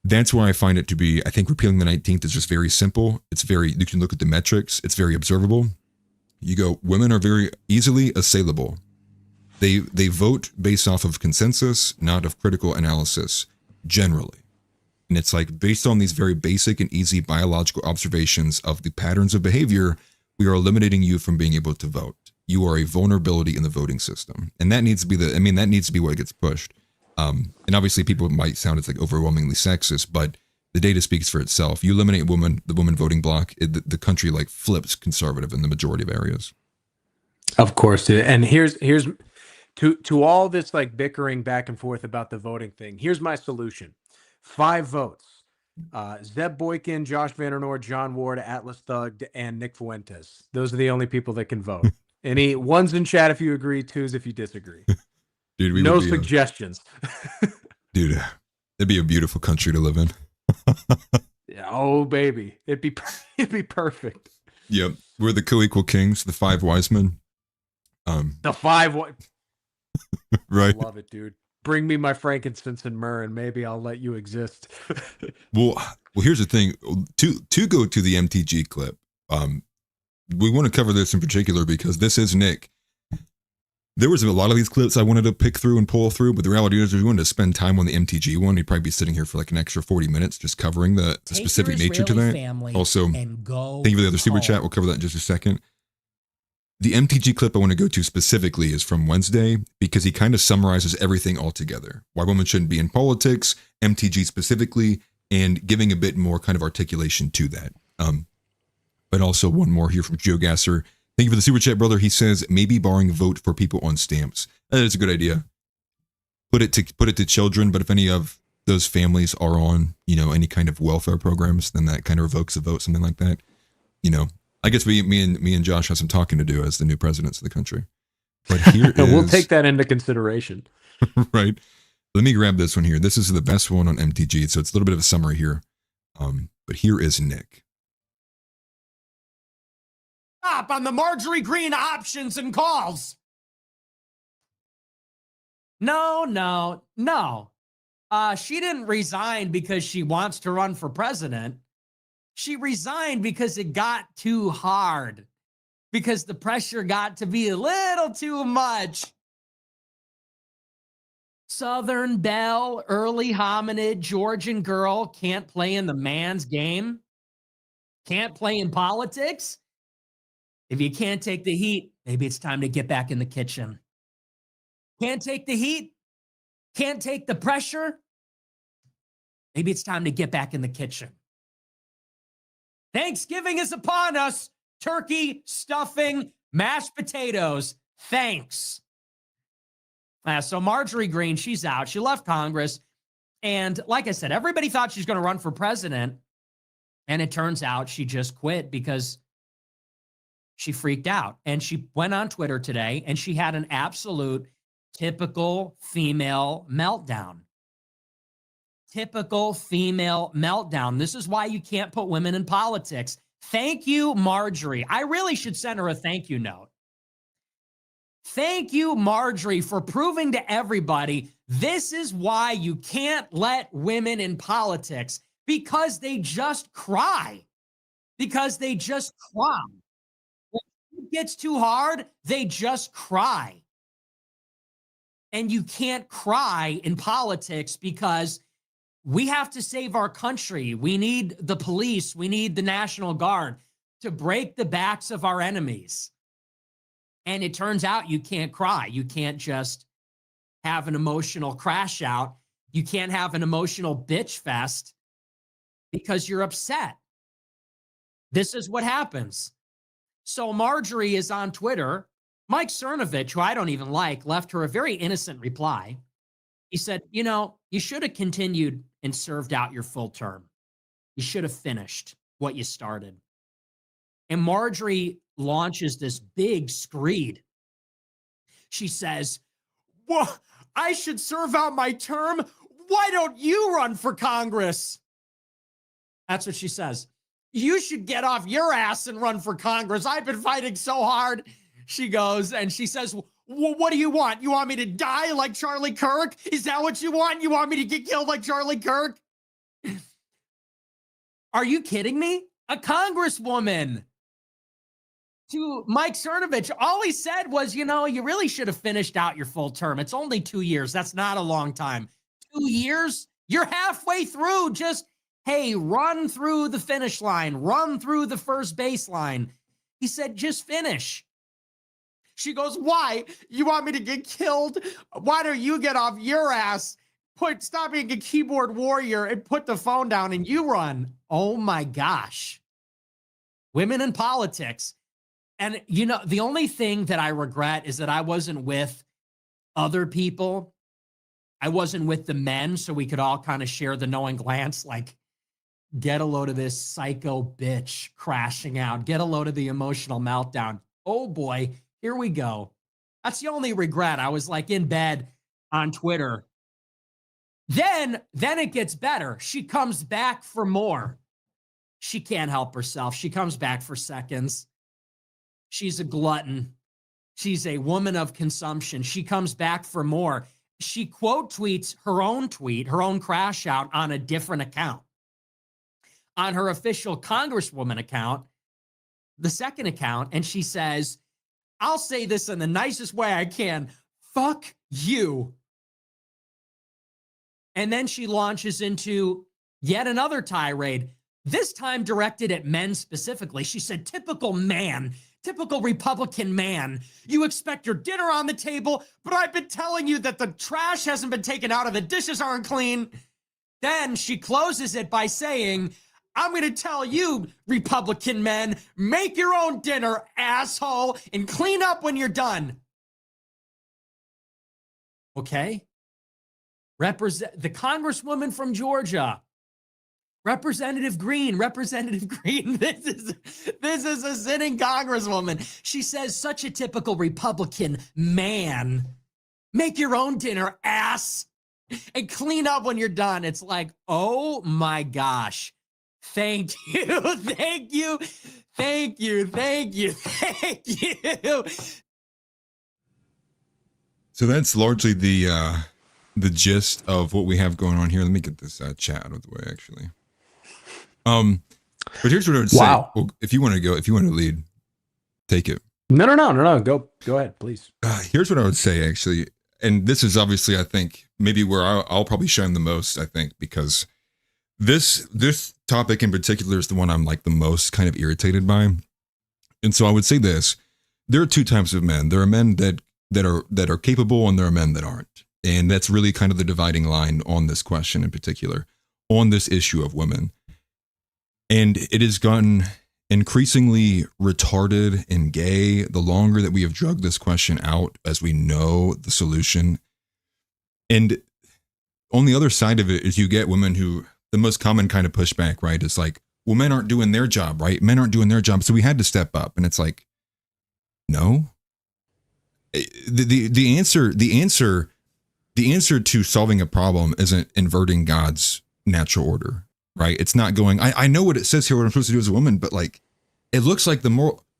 That's why I find it to be. I think repealing the 19th is just very simple. You can look at the metrics. It's very observable. You go, women are very easily assailable. They vote based off of consensus, not of critical analysis, generally. And it's like based on these very basic and easy biological observations of the patterns of behavior, we are eliminating you from being able to vote. You are a vulnerability in the voting system. And that needs to be that needs to be what gets pushed. And obviously people might sound it's like overwhelmingly sexist, but the data speaks for itself. You eliminate the woman voting bloc, the country like flips conservative in the majority of areas. Of course, dude. And here's to all this like bickering back and forth about the voting thing. Here's my solution. 5 votes. Zeb Boykin, Josh Vandernoord, John Ward, AtlasThugged, and Nick Fuentes. Those are the only people that can vote. Any ones in chat if you agree, 2s if you disagree. Dude, no suggestions. Dude, it'd be a beautiful country to live in. Oh baby, it'd be perfect. Yep, we're the co-equal kings, the 5 wise men. The 5 right. Love it, dude. Bring me my frankincense and myrrh, and maybe I'll let you exist. Well, here's the thing. To go to the MTG clip, we want to cover this in particular because this is Nick. There was a lot of these clips I wanted to pick through and pull through, but the reality is we wanted to spend time on the MTG one. He'd probably be sitting here for like an extra 40 minutes just covering the specific nature to that. Also, thank you for the other super chat. We'll cover that in just a second. The MTG clip I want to go to specifically is from Wednesday because he kind of summarizes everything all together. Why women shouldn't be in politics, MTG specifically, and giving a bit more kind of articulation to that. But also one more here from GeoGasser. Thank you for the super chat, brother. He says, maybe barring vote for people on stamps. That is a good idea. Put it to children, but if any of those families are on, any kind of welfare programs, then that kind of revokes a vote, something like that. I guess me and Josh have some talking to do as the new presidents of the country. But here we'll take that into consideration. Right. Let me grab this one here. This is the best one on MTG, so it's a little bit of a summary here. But here is Nick. Stop on the Marjorie Greene options and calls. No. She didn't resign because she wants to run for president. She resigned because it got too hard, because the pressure got to be a little too much. Southern belle, early hominid, Georgian girl, can't play in the man's game, can't play in politics. If you can't take the heat, maybe it's time to get back in the kitchen. Can't take the heat, can't take the pressure. Maybe it's time to get back in the kitchen. Thanksgiving is upon us. Turkey, stuffing, mashed potatoes. Thanks. So Marjorie Greene, she's out. She left Congress. And like I said, everybody thought she was going to run for president. And it turns out she just quit because she freaked out. And she went on Twitter today and she had an absolute typical female meltdown. Typical female meltdown. This is why you can't put women in politics. Thank you, Marjorie. I really should send her a thank you note. Thank you, Marjorie, for proving to everybody this is why you can't let women in politics, because they just cry. Because they just cry. When it gets too hard, they just cry. And you can't cry in politics because we have to save our country. We need the police. We need the National Guard to break the backs of our enemies. And it turns out you can't cry. You can't just have an emotional crash out. You can't have an emotional bitch fest because you're upset. This is what happens. So Marjorie is on Twitter. Mike Cernovich, who I don't even like, left her a very innocent reply. He said, you should have continued and served out your full term. You should have finished what you started. And Marjorie launches this big screed. She says, well, I should serve out my term. Why don't you run for Congress? That's what she says. You should get off your ass and run for Congress. I've been fighting so hard. She goes and she says, well, what do you want? You want me to die like Charlie Kirk? Is that what you want? You want me to get killed like Charlie Kirk? Are you kidding me? A congresswoman. To Mike Cernovich, all he said was, you really should have finished out your full term. It's only 2 years. That's not a long time. 2 years? You're halfway through. Just, hey, run through the finish line. Run through the first baseline. He said, just finish. She goes, why? You want me to get killed? Why don't you get off your ass? Stop being a keyboard warrior and put the phone down and you run. Oh my gosh. Women in politics. And, the only thing that I regret is that I wasn't with other people. I wasn't with the men, so we could all kind of share the knowing glance, like, get a load of this psycho bitch crashing out. Get a load of the emotional meltdown. Oh, boy, here we go. That's the only regret. I was, like, in bed on Twitter. Then it gets better. She comes back for more. She can't help herself. She comes back for seconds. She's a glutton. She's a woman of consumption. She comes back for more. She quote tweets her own tweet, her own crash out on a different account. On her official Congresswoman account, the second account, and she says, I'll say this in the nicest way I can. Fuck you. And then she launches into yet another tirade, this time directed at men specifically. She said, typical man. Typical Republican man. You expect your dinner on the table, but I've been telling you that the trash hasn't been taken out and the dishes aren't clean. Then she closes it by saying, I'm going to tell you, Republican men, make your own dinner, asshole, and clean up when you're done. Okay? Represent the Congresswoman from Georgia. Representative Green, this is a sitting congresswoman. She says, such a typical Republican man. Make your own dinner, ass, and clean up when you're done. It's like, oh my gosh. Thank you. Thank you. Thank you. Thank you. Thank you. So that's largely the gist of what we have going on here. Let me get this chat out of the way, actually. But here's what I would say. Well, if you want to lead, take it. No. Go ahead, please. Here's what I would say, actually. And this is obviously, I think, maybe where I'll probably shine the most, I think, because this topic in particular is the one I'm like the most kind of irritated by. And so I would say this: there are two types of men. There are men that are capable, and there are men that aren't. And that's really kind of the dividing line on this question in particular, on this issue of women. And it has gotten increasingly retarded and gay the longer that we have drugged this question out, as we know the solution. And on the other side of it is you get women who, the most common kind of pushback, right, is like, well, men aren't doing their job, right? Men aren't doing their job, so we had to step up. And it's like, no. The answer to solving a problem isn't inverting God's natural order, right? It's not going, I know what it says here, what I'm supposed to do as a woman, but like, it looks like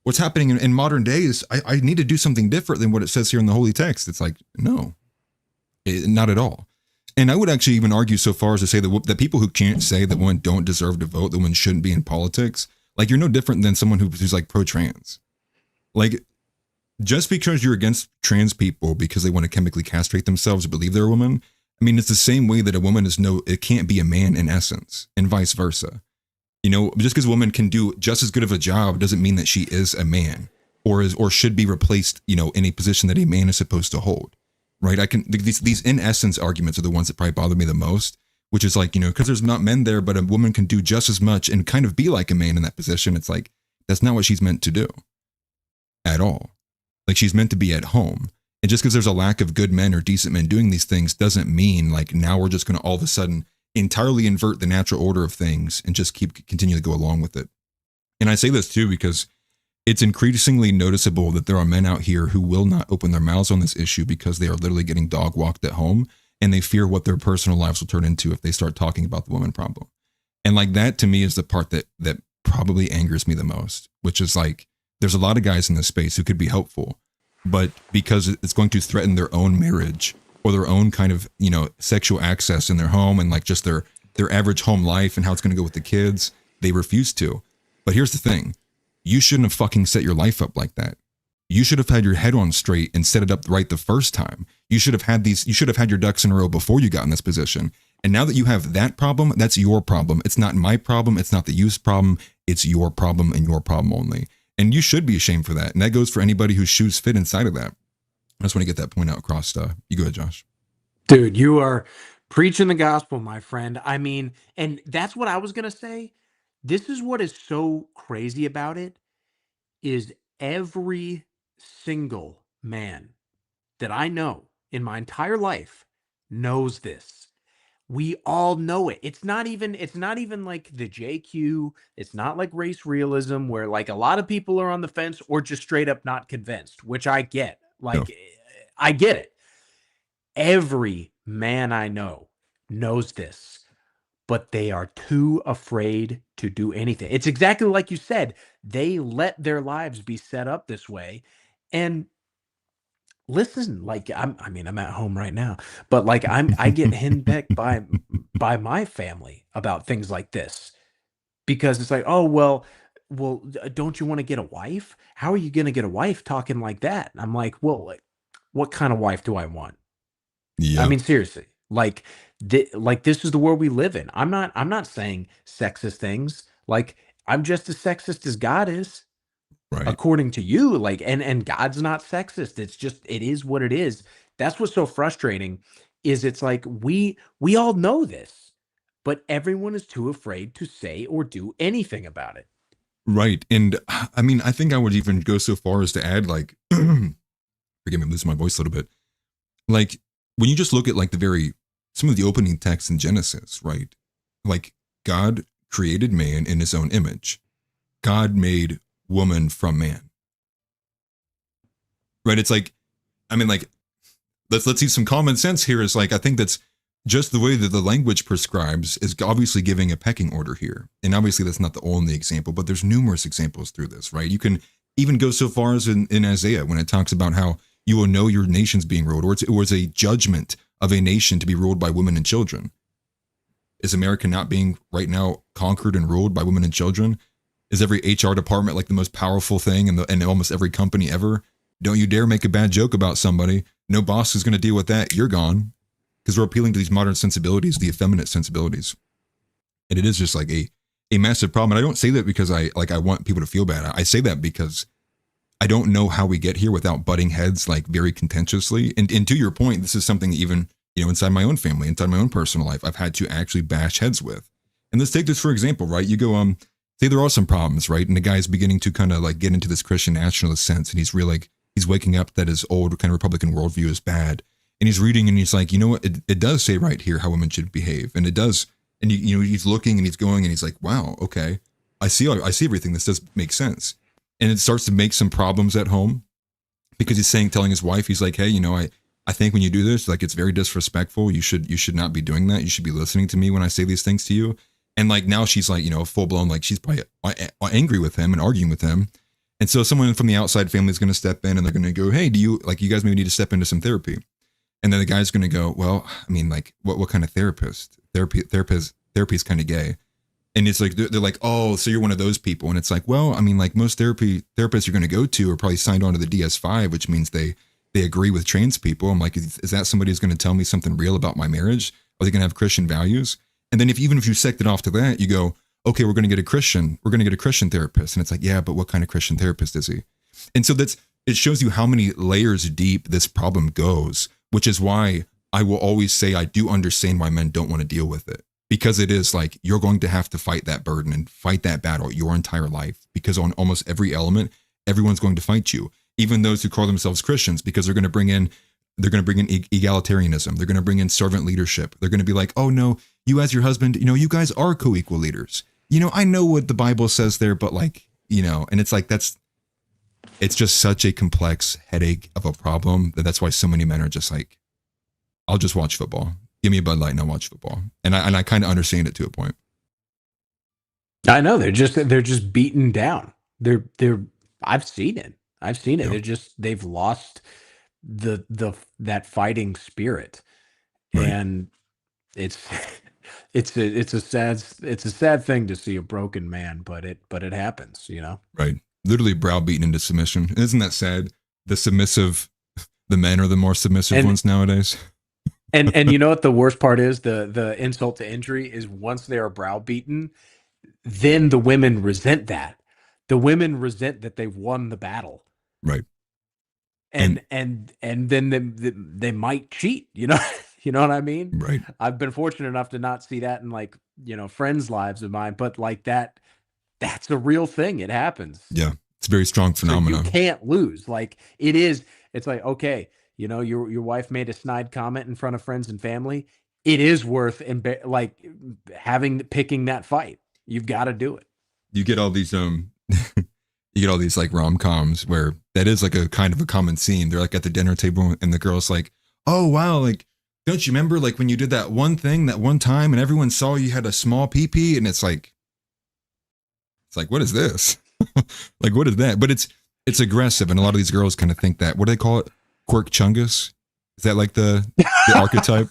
what's happening in modern days, I need to do something different than what it says here in the holy text. It's like, no, not at all. And I would actually even argue so far as to say that the people who can't say that women don't deserve to vote, that women shouldn't be in politics, like, you're no different than someone who's like pro-trans. Like, just because you're against trans people because they want to chemically castrate themselves or believe they're a woman, I mean, it's the same way that a woman it can't be a man in essence, and vice versa. You know, just because a woman can do just as good of a job doesn't mean that she is a man or should be replaced, you know, in a position that a man is supposed to hold, right? These in essence arguments are the ones that probably bother me the most, which is like, you know, because there's not men there, but a woman can do just as much and kind of be like a man in that position. It's like, that's not what she's meant to do at all. Like, she's meant to be at home. And just because there's a lack of good men or decent men doing these things doesn't mean like now we're just going to all of a sudden entirely invert the natural order of things and just continue to go along with it. And I say this too because it's increasingly noticeable that there are men out here who will not open their mouths on this issue because they are literally getting dog walked at home, and they fear what their personal lives will turn into if they start talking about the woman problem. And like, that to me is the part that probably angers me the most, which is like, there's a lot of guys in this space who could be helpful, but because it's going to threaten their own marriage or their own kind of, you know, sexual access in their home and like just their average home life and how it's going to go with the kids, they refuse to. But here's the thing. You shouldn't have fucking set your life up like that. You should have had your head on straight and set it up right the first time. You should have had your ducks in a row before you got in this position. And now that you have that problem, that's your problem. It's not my problem. It's not the youth's problem. It's your problem and your problem only. And you should be ashamed for that. And that goes for anybody whose shoes fit inside of that. I just want to get that point out across. You go ahead, Josh. Dude, you are preaching the gospel, my friend. I mean, and that's what I was going to say. This is what is so crazy about it, is every single man that I know in my entire life knows this. We all know it. It's not even like the JQ. It's not like race realism where like a lot of people are on the fence or just straight up not convinced, which I get. Like, no. I get it. Every man I know knows this, but they are too afraid to do anything. It's exactly like you said. They let their lives be set up this way. And listen, like I'm at home right now, but like I get henpecked by my family about things like this because it's like, oh, well, don't you want to get a wife? How are you going to get a wife talking like that? And I'm like, well, like, what kind of wife do I want? Yeah. I mean, seriously, like this is the world we live in. I'm not saying sexist things. Like, I'm just as sexist as God is. Right. According to you, like, and God's not sexist. It's just, it is what it is. That's what's so frustrating is it's like, we all know this, but everyone is too afraid to say or do anything about it. Right. And I mean, I think I would even go so far as to add, like, forgive me, I'm losing my voice a little bit. Like, when you just look at like some of the opening texts in Genesis, right? Like, God created man in his own image. God made woman from man. Right? It's like, I mean, like, let's use some common sense here. Is like, I think that's just the way that the language prescribes is obviously giving a pecking order here. And obviously that's not the only example, but there's numerous examples through this, right? You can even go so far as in Isaiah when it talks about how you will know your nation's being ruled, or it was a judgment of a nation to be ruled by women and children. Is America not being right now conquered and ruled by women and children? Is every HR department like the most powerful thing in almost every company ever? Don't you dare make a bad joke about somebody. No boss is going to deal with that. You're gone. Because we're appealing to these modern sensibilities, the effeminate sensibilities. And it is just like a massive problem. And I don't say that because I want people to feel bad. I say that because I don't know how we get here without butting heads like very contentiously. And to your point, this is something even, inside my own family, inside my own personal life, I've had to actually bash heads with. And let's take this for example, right? You go, say there are some problems, right? And the guy's beginning to kind of like get into this Christian nationalist sense. And he's he's waking up that his old kind of Republican worldview is bad. And he's reading and he's like, you know what? It does say right here how women should behave. And it does. And he's looking and he's going and he's like, wow, okay. I see everything. This does make sense. And it starts to make some problems at home because he's telling his wife, he's like, hey, I think when you do this, like, it's very disrespectful. You should not be doing that. You should be listening to me when I say these things to you. And like, now she's like, full blown, like she's probably angry with him and arguing with him. And so someone from the outside family is going to step in and they're going to go, hey, you guys maybe need to step into some therapy. And then the guy's going to go, well, I mean, like, what kind of therapist? Therapy is kind of gay. And it's like, they're like, oh, so you're one of those people. And it's like, well, I mean, like most therapists you're going to go to are probably signed on to the DS5, which means they agree with trans people. I'm like, is that somebody who's going to tell me something real about my marriage? Are they going to have Christian values? And then even if you sect it off to that, you go, okay, we're going to get a Christian therapist. And it's like, yeah, but what kind of Christian therapist is he? And so it shows you how many layers deep this problem goes, which is why I will always say I do understand why men don't want to deal with it. Because it is like, you're going to have to fight that burden and fight that battle your entire life. Because on almost every element, everyone's going to fight you. Even those who call themselves Christians, because they're going to bring in egalitarianism. They're going to bring in servant leadership. They're going to be like, oh no, you as your husband, you guys are co-equal leaders. I know what the Bible says there, but like, and it's like, it's just such a complex headache of a problem that's why so many men are just like, I'll just watch football. Give me a Bud Light and I'll watch football. And I kind of understand it to a point. I know they're just beaten down. I've seen it. Yeah. They've lost that fighting spirit. Right. And it's a sad thing to see a broken man, but it happens, Right. Literally browbeaten into submission. Isn't that sad? The men are the more submissive ones nowadays. And you know what the worst part is? The insult to injury is once they are browbeaten, then the women resent that. The women resent that they've won the battle. Right. And then they might cheat, you know what I mean? Right. I've been fortunate enough to not see that in like, friends' lives of mine, but like that's a real thing. It happens. Yeah. It's a very strong phenomenon. So you can't lose. Like it's like, okay, your wife made a snide comment in front of friends and family. It is worth picking that fight. You've got to do it. You get all these like rom-coms where that is like a kind of a common scene. They're like at the dinner table and the girl's like, oh wow, like don't you remember like when you did that one thing that one time and everyone saw you had a small pee-pee? And it's like what is this? Like what is that? But it's aggressive, and a lot of these girls kind of think that, what do they call it? Quirk chungus? Is that like the archetype?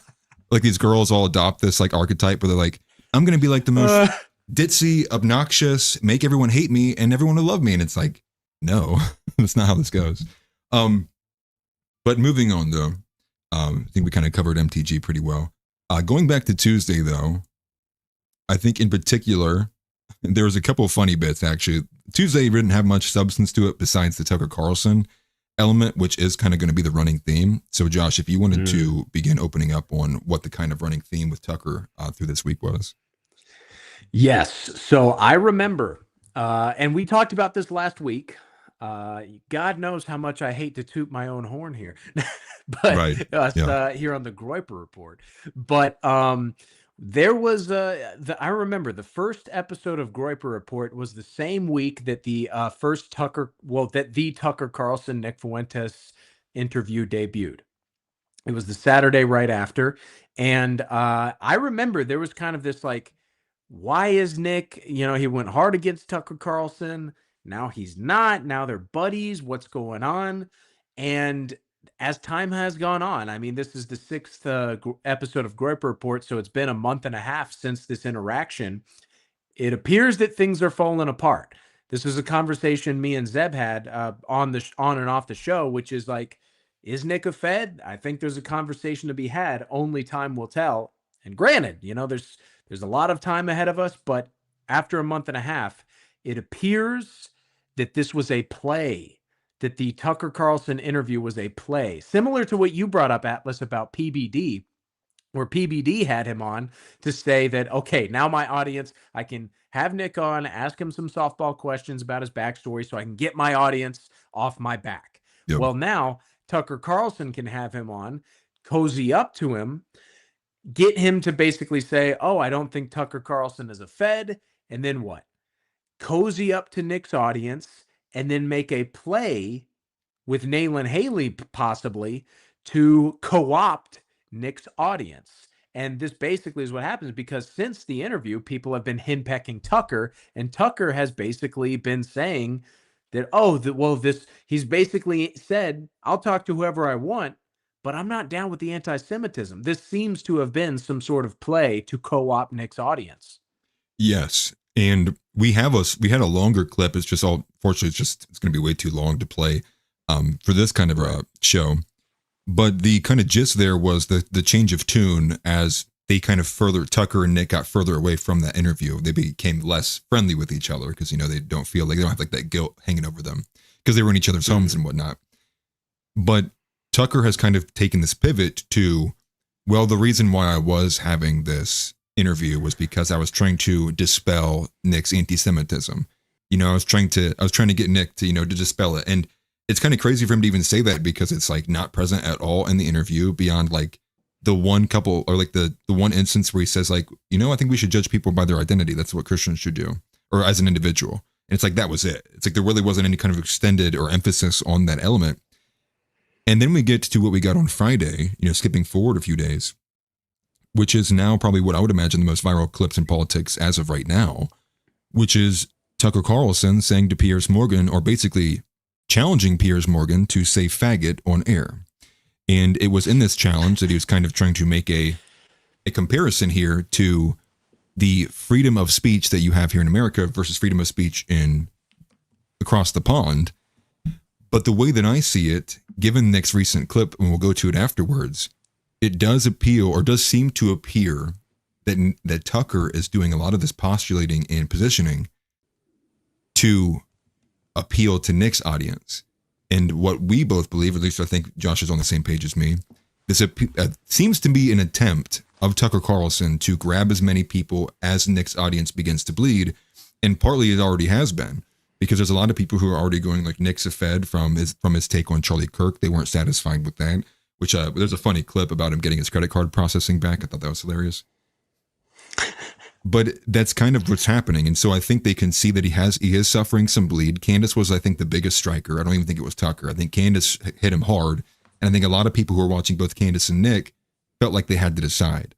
Like these girls all adopt this like archetype where they're like, I'm gonna be like the most ditzy, obnoxious, make everyone hate me and everyone will love me. And it's like, no, that's not how this goes. But moving on though, I think we kind of covered MTG pretty well. Going back to Tuesday though, I think in particular, there was a couple of funny bits actually. Tuesday didn't have much substance to it besides the Tucker Carlson element, which is kind of going to be the running theme. So Josh, if you wanted to begin opening up on what the kind of running theme with Tucker through this week was. Yes. So I remember, and we talked about this last week. God knows how much I hate to toot my own horn here, but right. Here on the Groyper Report. But there was I remember the first episode of Groyper Report was the same week that the Tucker Carlson Nick Fuentes interview debuted. It was the Saturday right after. And I remember there was kind of this like, why is Nick, he went hard against Tucker Carlson. Now he's not. Now they're buddies. What's going on? And as time has gone on, I mean, this is the sixth episode of Groyper Report. So it's been a month and a half since this interaction. It appears that things are falling apart. This was a conversation me and Zeb had on and off the show, which is like, is Nick a Fed? I think there's a conversation to be had. Only time will tell. And granted, there's a lot of time ahead of us, but after a month and a half, it appears that this was a play, that the Tucker Carlson interview was a play, similar to what you brought up, Atlas, about PBD, where PBD had him on to say that, okay, now my audience, I can have Nick on, ask him some softball questions about his backstory so I can get my audience off my back. Yep. Well, now Tucker Carlson can have him on, cozy up to him, get him to basically say, oh, I don't think Tucker Carlson is a Fed. And then what? Cozy up to Nick's audience and then make a play with Nayland Haley possibly to co-opt Nick's audience. And this basically is what happens, because since the interview, people have been henpecking Tucker, and Tucker has basically been saying that, he's basically said, I'll talk to whoever I want, but I'm not down with the anti-Semitism. This seems to have been some sort of play to co-opt Nick's audience. Yes. And we had a longer clip. It's just fortunately, it's going to be way too long to play for this kind of a show. But the kind of gist there was the change of tune as they kind of Tucker and Nick got further away from that interview. They became less friendly with each other because, they don't feel like they don't have like that guilt hanging over them because they were in each other's homes and whatnot. But Tucker has kind of taken this pivot to, well, the reason why I was having this interview was because I was trying to dispel Nick's anti-Semitism. I was trying to get Nick to, to dispel it. And it's kind of crazy for him to even say that because it's like not present at all in the interview beyond like the one couple or like the one instance where he says like, I think we should judge people by their identity. That's what Christians should do, or as an individual. And it's like, that was it. It's like there really wasn't any kind of extended or emphasis on that element. And then we get to what we got on Friday, skipping forward a few days, which is now probably what I would imagine the most viral clips in politics as of right now, which is Tucker Carlson saying to Piers Morgan, or basically challenging Piers Morgan to say faggot on air. And it was in this challenge that he was kind of trying to make a comparison here to the freedom of speech that you have here in America versus freedom of speech across the pond. But the way that I see it, given Nick's recent clip, and we'll go to it afterwards, it does seem to appear that Tucker is doing a lot of this postulating and positioning to appeal to Nick's audience. And what we both believe, at least I think Josh is on the same page as me, this seems to be an attempt of Tucker Carlson to grab as many people as Nick's audience begins to bleed. And partly it already has been, because there's a lot of people who are already going like, Nick's a Fed from his take on Charlie Kirk. They weren't satisfied with that, which there's a funny clip about him getting his credit card processing back. I thought that was hilarious. But that's kind of what's happening. And so I think they can see that he is suffering some bleed. Candace was, I think, the biggest striker. I don't even think it was Tucker. I think Candace hit him hard. And I think a lot of people who are watching both Candace and Nick felt like they had to decide.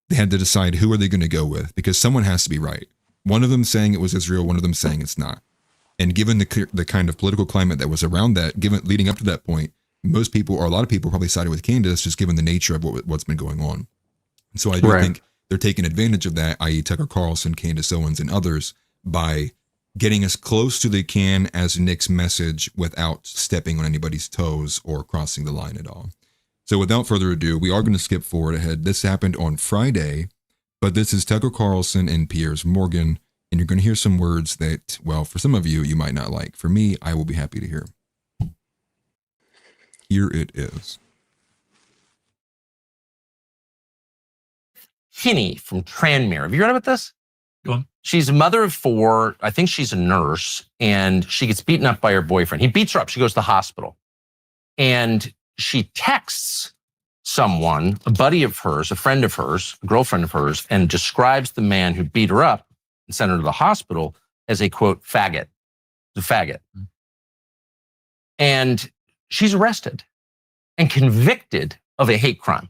They had to decide who are they going to go with, because someone has to be right. One of them saying it was Israel, one of them saying it's not. And given the kind of political climate that was around that, leading up to that point, most people, or a lot of people, probably sided with Candace, just given the nature of what's been going on. And so I do think they're taking advantage of that, i.e. Tucker Carlson, Candace Owens, and others, by getting as close to they can as Nick's message without stepping on anybody's toes or crossing the line at all. So without further ado, we are going to skip forward ahead. This happened on Friday, but this is Tucker Carlson and Piers Morgan, and you're going to hear some words that, well, for some of you, you might not like. For me, I will be happy to hear. Here it is. Kinney from Tranmere. Have you read about this? Go on. She's a mother of 4. I think she's a nurse, and she gets beaten up by her boyfriend. He beats her up. She goes to the hospital, and she texts someone, a buddy of hers, a friend of hers, a girlfriend of hers, and describes the man who beat her up and sent her to the hospital as a, quote, faggot. The faggot. And she's arrested and convicted of a hate crime.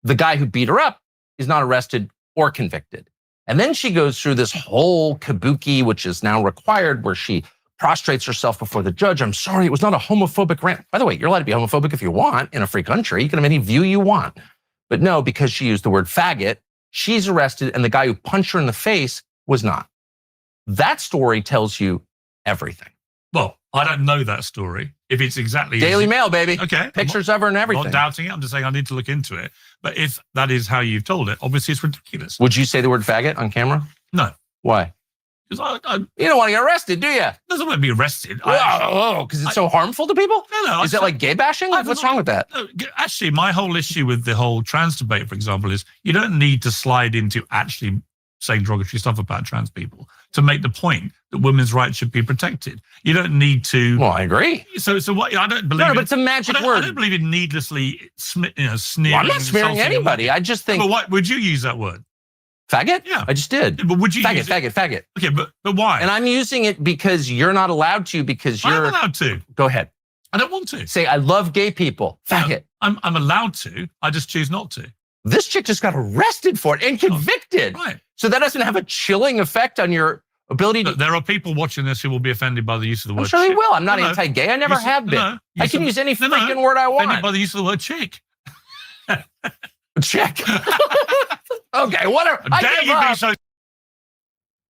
The guy who beat her up is not arrested or convicted. And then she goes through this whole kabuki, which is now required, where she prostrates herself before the judge. I'm sorry, it was not a homophobic rant. By the way, you're allowed to be homophobic if you want in a free country. You can have any view you want. But no, because she used the word faggot, she's arrested, and the guy who punched her in the face was not. That story tells you everything. Well, I don't know that story. If it's exactly Daily Mail, baby. Okay. Pictures of her and everything. I'm not doubting it. I'm just saying I need to look into it. But if that is how you've told it, obviously it's ridiculous. Would you say the word faggot on camera? No. Why? Because you don't want to get arrested, do you? Doesn't want to be arrested. Because it's so harmful to people? No. Is it like gay bashing? What's wrong with that? No, actually, my whole issue with the whole trans debate, for example, is you don't need to slide into actually saying derogatory stuff about trans people to make the point that women's rights should be protected. You don't need to. Well, I agree. So what? I don't believe. No, but it's a magic word. I don't believe in needlessly, sneering. Well, I'm not smearing anybody. I just think. But what would you use that word? Faggot? Yeah, I just did. Yeah, but would you faggot? Use it? Faggot. Okay, but why? And I'm using it because you're not allowed to. Because you're I'm allowed to. Go ahead. I don't want to. Say I love gay people. Faggot. I'm allowed to. I just choose not to. This chick just got arrested for it and convicted. Right. So that doesn't have a chilling effect on your ability to. Look, there are people watching this who will be offended by the use of the word. I'm sure they chick. will. I'm not anti-gay. I never have been. I can use any freaking word I want. Offended by the use of the word chick. Chick. Okay, whatever. Dare you be so.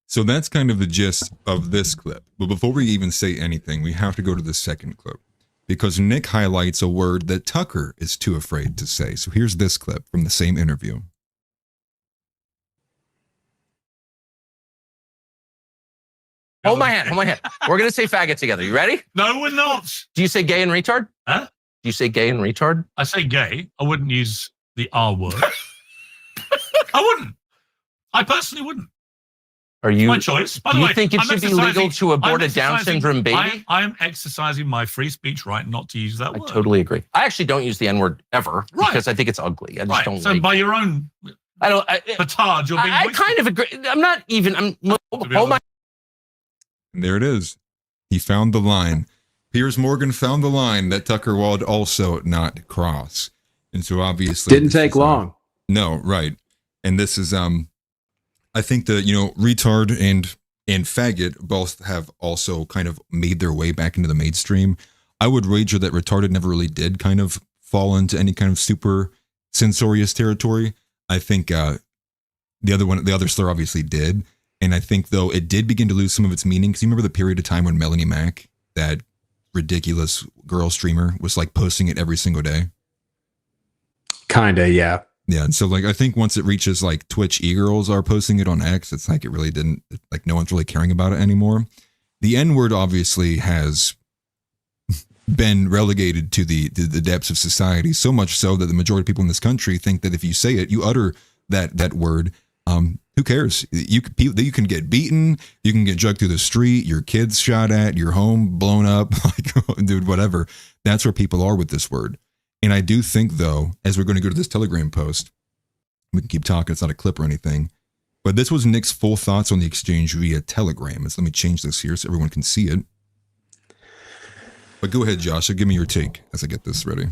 So that's kind of the gist of this clip. But before we even say anything, we have to go to the second clip, because Nick highlights a word that Tucker is too afraid to say. So here's this clip from the same interview. Hold my hand. We're going to say faggot together. You ready? No, we're not. Do you say gay and retard? Huh? Do you say gay and retard? I say gay. I wouldn't use the R word. I wouldn't. I personally wouldn't. Are you? My choice. By the do way, you think it should be legal to abort a Down syndrome baby? I am exercising my free speech right not to use that word. I totally agree. I actually don't use the N word ever because I think it's ugly. I just don't so like by your own petard, you're being I kind of agree. I'm not even. Hold my. And there it is. He found the line. Piers Morgan found the line that Tucker would also not cross. And so obviously didn't take long. No, right. And this is I think that, retard and faggot both have also kind of made their way back into the mainstream. I would wager that retarded never really did kind of fall into any kind of super censorious territory. I think the other slur obviously did. And I think, though, it did begin to lose some of its meaning. Because you remember the period of time when Melanie Mack, that ridiculous girl streamer, was like posting it every single day? Kinda, yeah. Yeah, and so I think once it reaches Twitch e-girls are posting it on X, it's it really didn't, no one's really caring about it anymore. The N-word obviously has been relegated to the depths of society, so much so that the majority of people in this country think that if you say it, you utter that word, who cares? You can get beaten, you can get dragged through the street, your kids shot at, your home blown up, dude, whatever. That's where people are with this word. And I do think, though, as we're going to go to this Telegram post, we can keep talking, it's not a clip or anything, but this was Nick's full thoughts on the exchange via Telegram. So let me change this here so everyone can see it. But go ahead, Josh, give me your take as I get this ready.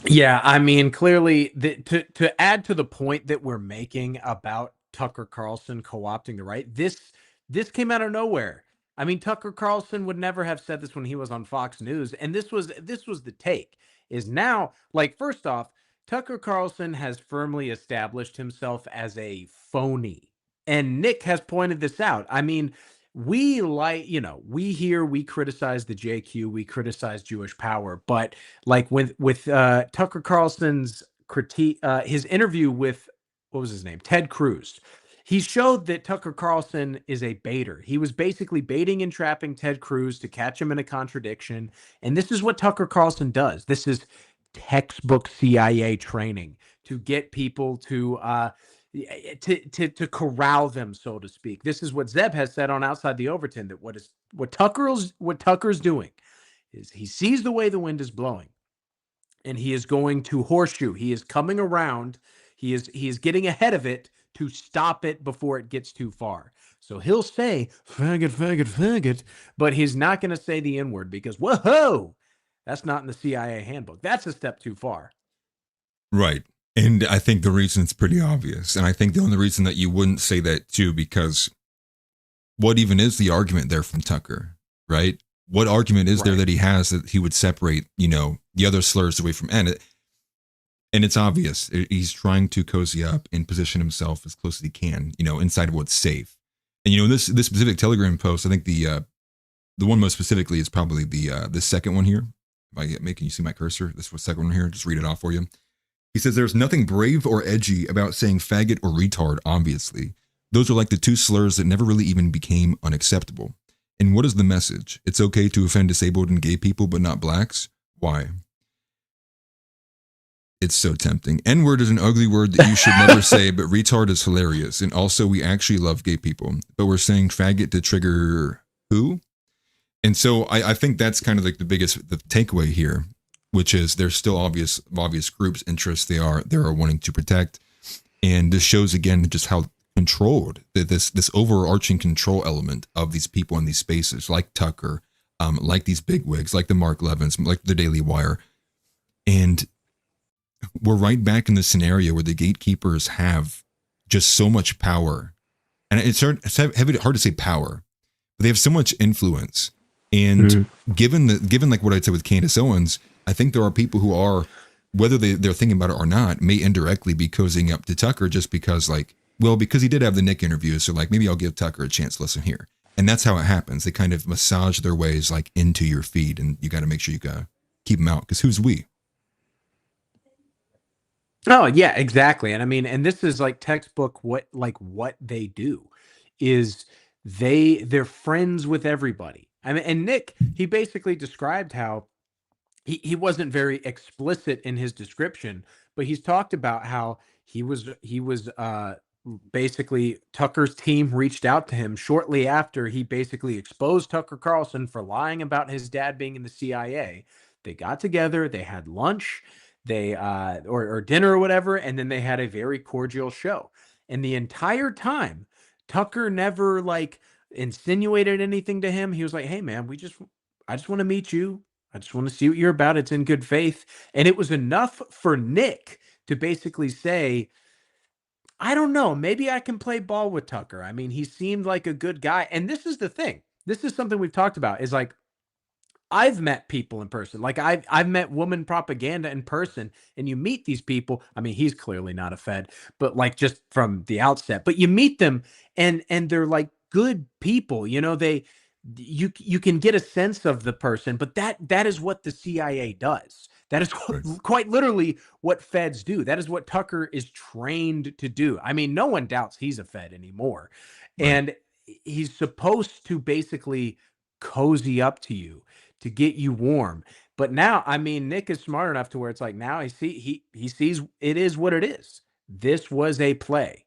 Yeah, I mean, clearly, to add to the point that we're making about Tucker Carlson co-opting the right, this came out of nowhere. I mean, Tucker Carlson would never have said this when he was on Fox News, and this was the take. Is now, first off, Tucker Carlson has firmly established himself as a phony, and Nick has pointed this out. I mean, we criticize the JQ, we criticize Jewish power, but with Tucker Carlson's critique, his interview with, what was his name? Ted Cruz. He showed that Tucker Carlson is a baiter. He was basically baiting and trapping Ted Cruz to catch him in a contradiction. And this is what Tucker Carlson does. This is textbook CIA training to get people to corral them, so to speak. This is what Zeb has said on Outside the Overton, that what Tucker's doing is he sees the way the wind is blowing, and he is going to horseshoe. He is coming around. He is getting ahead of it to stop it before it gets too far. So he'll say faggot, faggot, faggot, but he's not going to say the N-word because, whoa, that's not in the CIA handbook. That's a step too far. Right. And I think the reason it's pretty obvious. And I think the only reason that you wouldn't say that too, because what even is the argument there from Tucker, right? What argument is there that he has that he would separate, the other slurs away from and it's obvious. He's trying to cozy up and position himself as close as he can, inside of what's safe. And this specific Telegram post, I think the one most specifically is probably the second one here. Can you see my cursor? This was the second one here. Just read it off for you. He says there's nothing brave or edgy about saying faggot or retard, obviously. Those are like the two slurs that never really even became unacceptable. And what is the message? It's okay to offend disabled and gay people, but not blacks? Why? It's so tempting. N-word is an ugly word that you should never say, but retard is hilarious. And also, we actually love gay people. But we're saying faggot to trigger who? And so I think that's kind of like the takeaway here, which is there's still obvious groups, interests they are wanting to protect. And this shows again just how controlled this overarching control element of these people in these spaces, like Tucker, like these bigwigs, like the Mark Levins, like the Daily Wire. And we're right back in the scenario where the gatekeepers have just so much power. And it's hard to say power, but they have so much influence. And given like what I said with Candace Owens, I think there are people who are, whether they're thinking about it or not, may indirectly be cozying up to Tucker just because because he did have the Nick interview. So maybe I'll give Tucker a chance to listen here. And that's how it happens. They kind of massage their ways into your feed, and you got to make sure you got to keep them out, because who's we? Oh yeah, exactly. And I mean, and this is like textbook what they do is they're friends with everybody. I mean, and Nick, he basically described how he wasn't very explicit in his description, but he's talked about how he was basically Tucker's team reached out to him shortly after he basically exposed Tucker Carlson for lying about his dad being in the CIA. They got together, they had lunch, they or dinner or whatever, and then they had a very cordial show. And the entire time, Tucker never insinuated anything to him. He was like, "Hey man, I just want to meet you. I just want to see what you're about. It's in good faith." And it was enough for Nick to basically say, I don't know, maybe I can play ball with Tucker. I mean, he seemed like a good guy. And this is the thing. This is something we've talked about is I've met people in person. I've met woman propaganda in person, and you meet these people. I mean, he's clearly not a Fed, but just from the outset, but you meet them and they're good people, you can get a sense of the person, but that is what the CIA does. That is quite literally what feds do. That is what Tucker is trained to do. I mean, no one doubts he's a Fed anymore. Right. And he's supposed to basically cozy up to you to get you warm. But now, I mean, Nick is smart enough to where it's now he sees it is what it is. This was a play.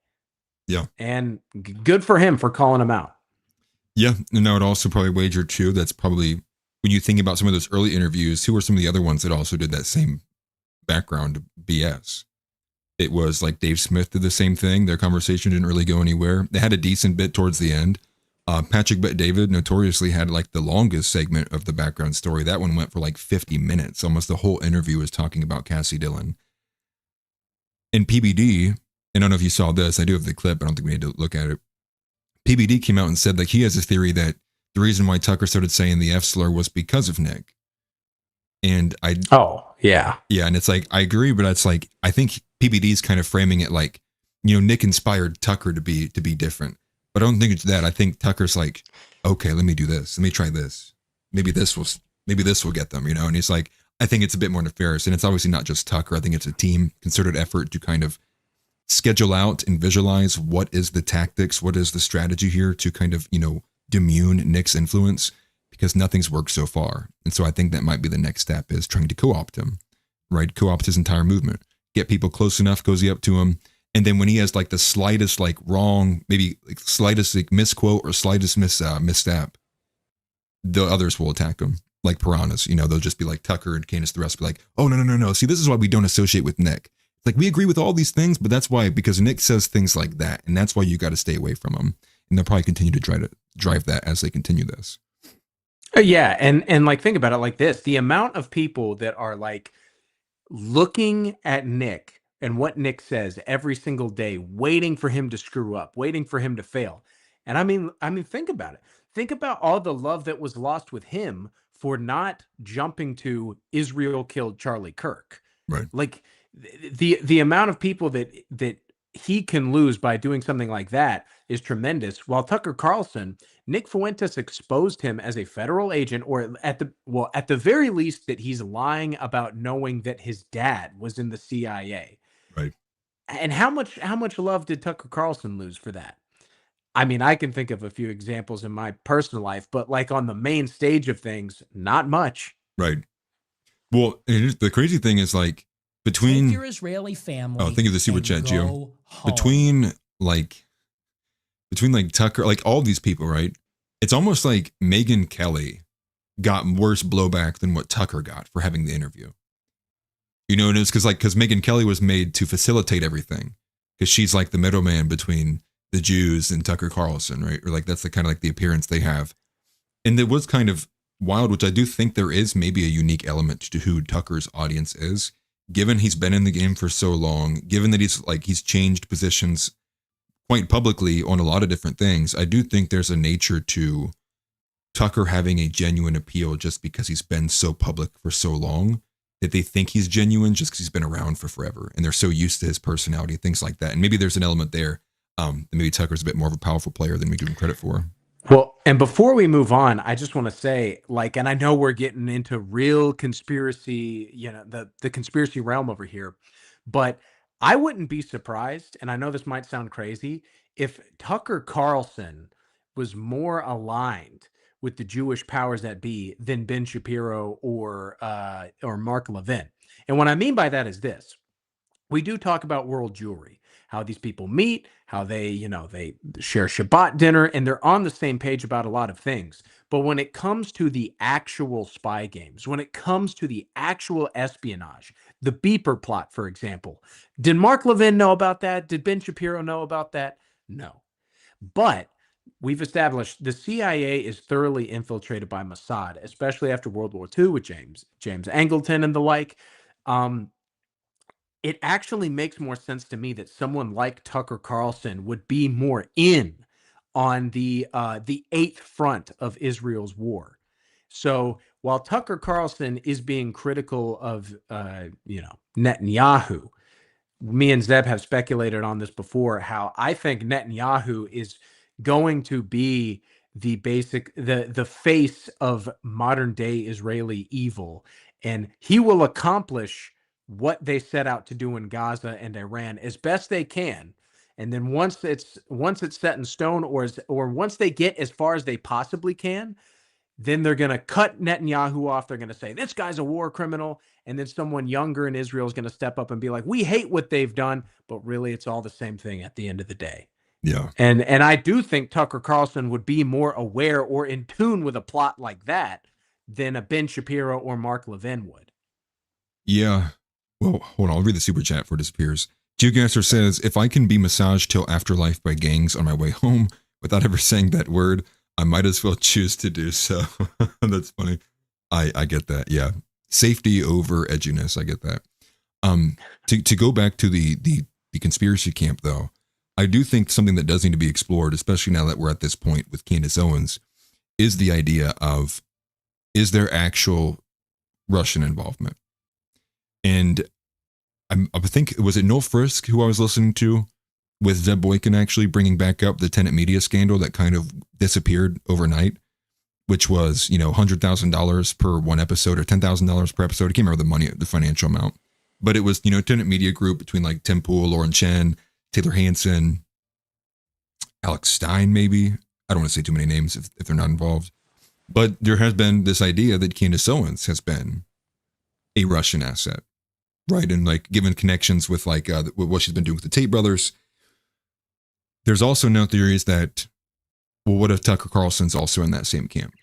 Yeah. And good for him for calling him out. Yeah. And I would also probably wager too, that's probably, when you think about some of those early interviews, who were some of the other ones that also did that same background BS? It was Dave Smith did the same thing. Their conversation didn't really go anywhere. They had a decent bit towards the end. Patrick Bet-David notoriously had the longest segment of the background story. That one went for 50 minutes. Almost the whole interview was talking about Cassie Dillon. And PBD, and I don't know if you saw this, I do have the clip, I don't think we need to look at it. PBD came out and said he has a theory that the reason why Tucker started saying the F slur was because of Nick. And yeah, and it's I agree, but it's I think PBD's kind of framing it Nick inspired Tucker to be different. But I don't think it's that. I think Tucker's okay, let me do this. Let me try this. Maybe this will get them, And he's I think it's a bit more nefarious. And it's obviously not just Tucker. I think it's a team concerted effort to kind of schedule out and visualize what is the tactics, what is the strategy here to kind of, demune Nick's influence, because nothing's worked so far. And so I think that might be the next step, is trying to co-opt him, right? Co-opt his entire movement, get people close enough, cozy up to him. And then when he has the slightest wrong, maybe slightest misquote or slightest misstep, the others will attack him like piranhas. They'll just be Tucker and Candace, the rest will be oh, no. See, this is why we don't associate with Nick. It's we agree with all these things, but that's why, because Nick says things like that. And that's why you got to stay away from him. And they'll probably continue to try to drive that as they continue this. Yeah. And think about it like this, the amount of people that are looking at Nick and what Nick says every single day, waiting for him to screw up, waiting for him to fail. And I mean, think about it. Think about all the love that was lost with him for not jumping to Israel killed Charlie Kirk. Right. Like the amount of people that he can lose by doing something like that is tremendous. While Tucker Carlson, Nick Fuentes exposed him as a federal agent, or at the very least that he's lying about knowing that his dad was in the CIA. Right. And how much love did Tucker Carlson lose for that? I mean, I can think of a few examples in my personal life, but like on the main stage of things, not much. Right. Well, the crazy thing is like between Take your Israeli family. Oh, think of the super and chat, go Gio. home. Between like Tucker, like all these people, right? It's almost like Megyn Kelly got worse blowback than what Tucker got for having the interview. You know, and it's because Megyn Kelly was made to facilitate everything because she's like the middleman between the Jews and Tucker Carlson, right? Or like that's the kind of like the appearance they have. And it was kind of wild, which I do think there is maybe a unique element to who Tucker's audience is, given he's been in the game for so long, given that he's changed positions quite publicly on a lot of different things. I do think there's a nature to Tucker having a genuine appeal just because he's been so public for so long that they think he's genuine just because he's been around for forever and they're so used to his personality, things like that. And maybe there's an element there. Maybe Tucker's a bit more of a powerful player than we give him credit for. Well, and before we move on, I just want to say, like, and I know we're getting into real conspiracy, the conspiracy realm over here, but I wouldn't be surprised, and I know this might sound crazy, if Tucker Carlson was more aligned with the Jewish powers that be than Ben Shapiro or Mark Levin. And what I mean by that is this. We do talk about world jewelry, how these people meet, how they share Shabbat dinner, and they're on the same page about a lot of things. But when it comes to the actual spy games, when it comes to the actual espionage, the beeper plot, for example, did Mark Levin know about that? Did Ben Shapiro know about that? No. But we've established the CIA is thoroughly infiltrated by Mossad, especially after World War II with James Angleton and the like. It actually makes more sense to me that someone like Tucker Carlson would be more in on the eighth front of Israel's war. So while Tucker Carlson is being critical of Netanyahu, me and Zeb have speculated on this before, how I think Netanyahu is going to be the face of modern day Israeli evil, and he will accomplish what they set out to do in Gaza and Iran as best they can. And then once it's set in stone, or once they get as far as they possibly can, then they're going to cut Netanyahu off. They're going to say, this guy's a war criminal. And then someone younger in Israel is going to step up and be like, we hate what they've done. But really, it's all the same thing at the end of the day. Yeah. And I do think Tucker Carlson would be more aware or in tune with a plot like that than a Ben Shapiro or Mark Levin would. Yeah. Well, hold on. I'll read the super chat before it disappears. Geogaster says, if I can be massaged till afterlife by gangs on my way home without ever saying that word, I might as well choose to do so. That's funny. I get that. Yeah. Safety over edginess. I get that. To go back to the conspiracy camp, though, I do think something that does need to be explored, especially now that we're at this point with Candace Owens, is the idea of, is there actual Russian involvement? And I think, was it Noel Frisk who I was listening to with Zeb Boykin actually bringing back up the Tenet Media scandal that kind of disappeared overnight, which was, $100,000 per one episode or $10,000 per episode. I can't remember the financial amount, but it was, Tenet Media Group between like Tim Pool, Lauren Chen, Taylor Hansen, Alex Stein, maybe. I don't want to say too many names if they're not involved, but there has been this idea that Candace Owens has been a Russian asset. Right. And like given connections with like what she's been doing with the Tate brothers. There's also now theories that, well, what if Tucker Carlson's also in that same camp?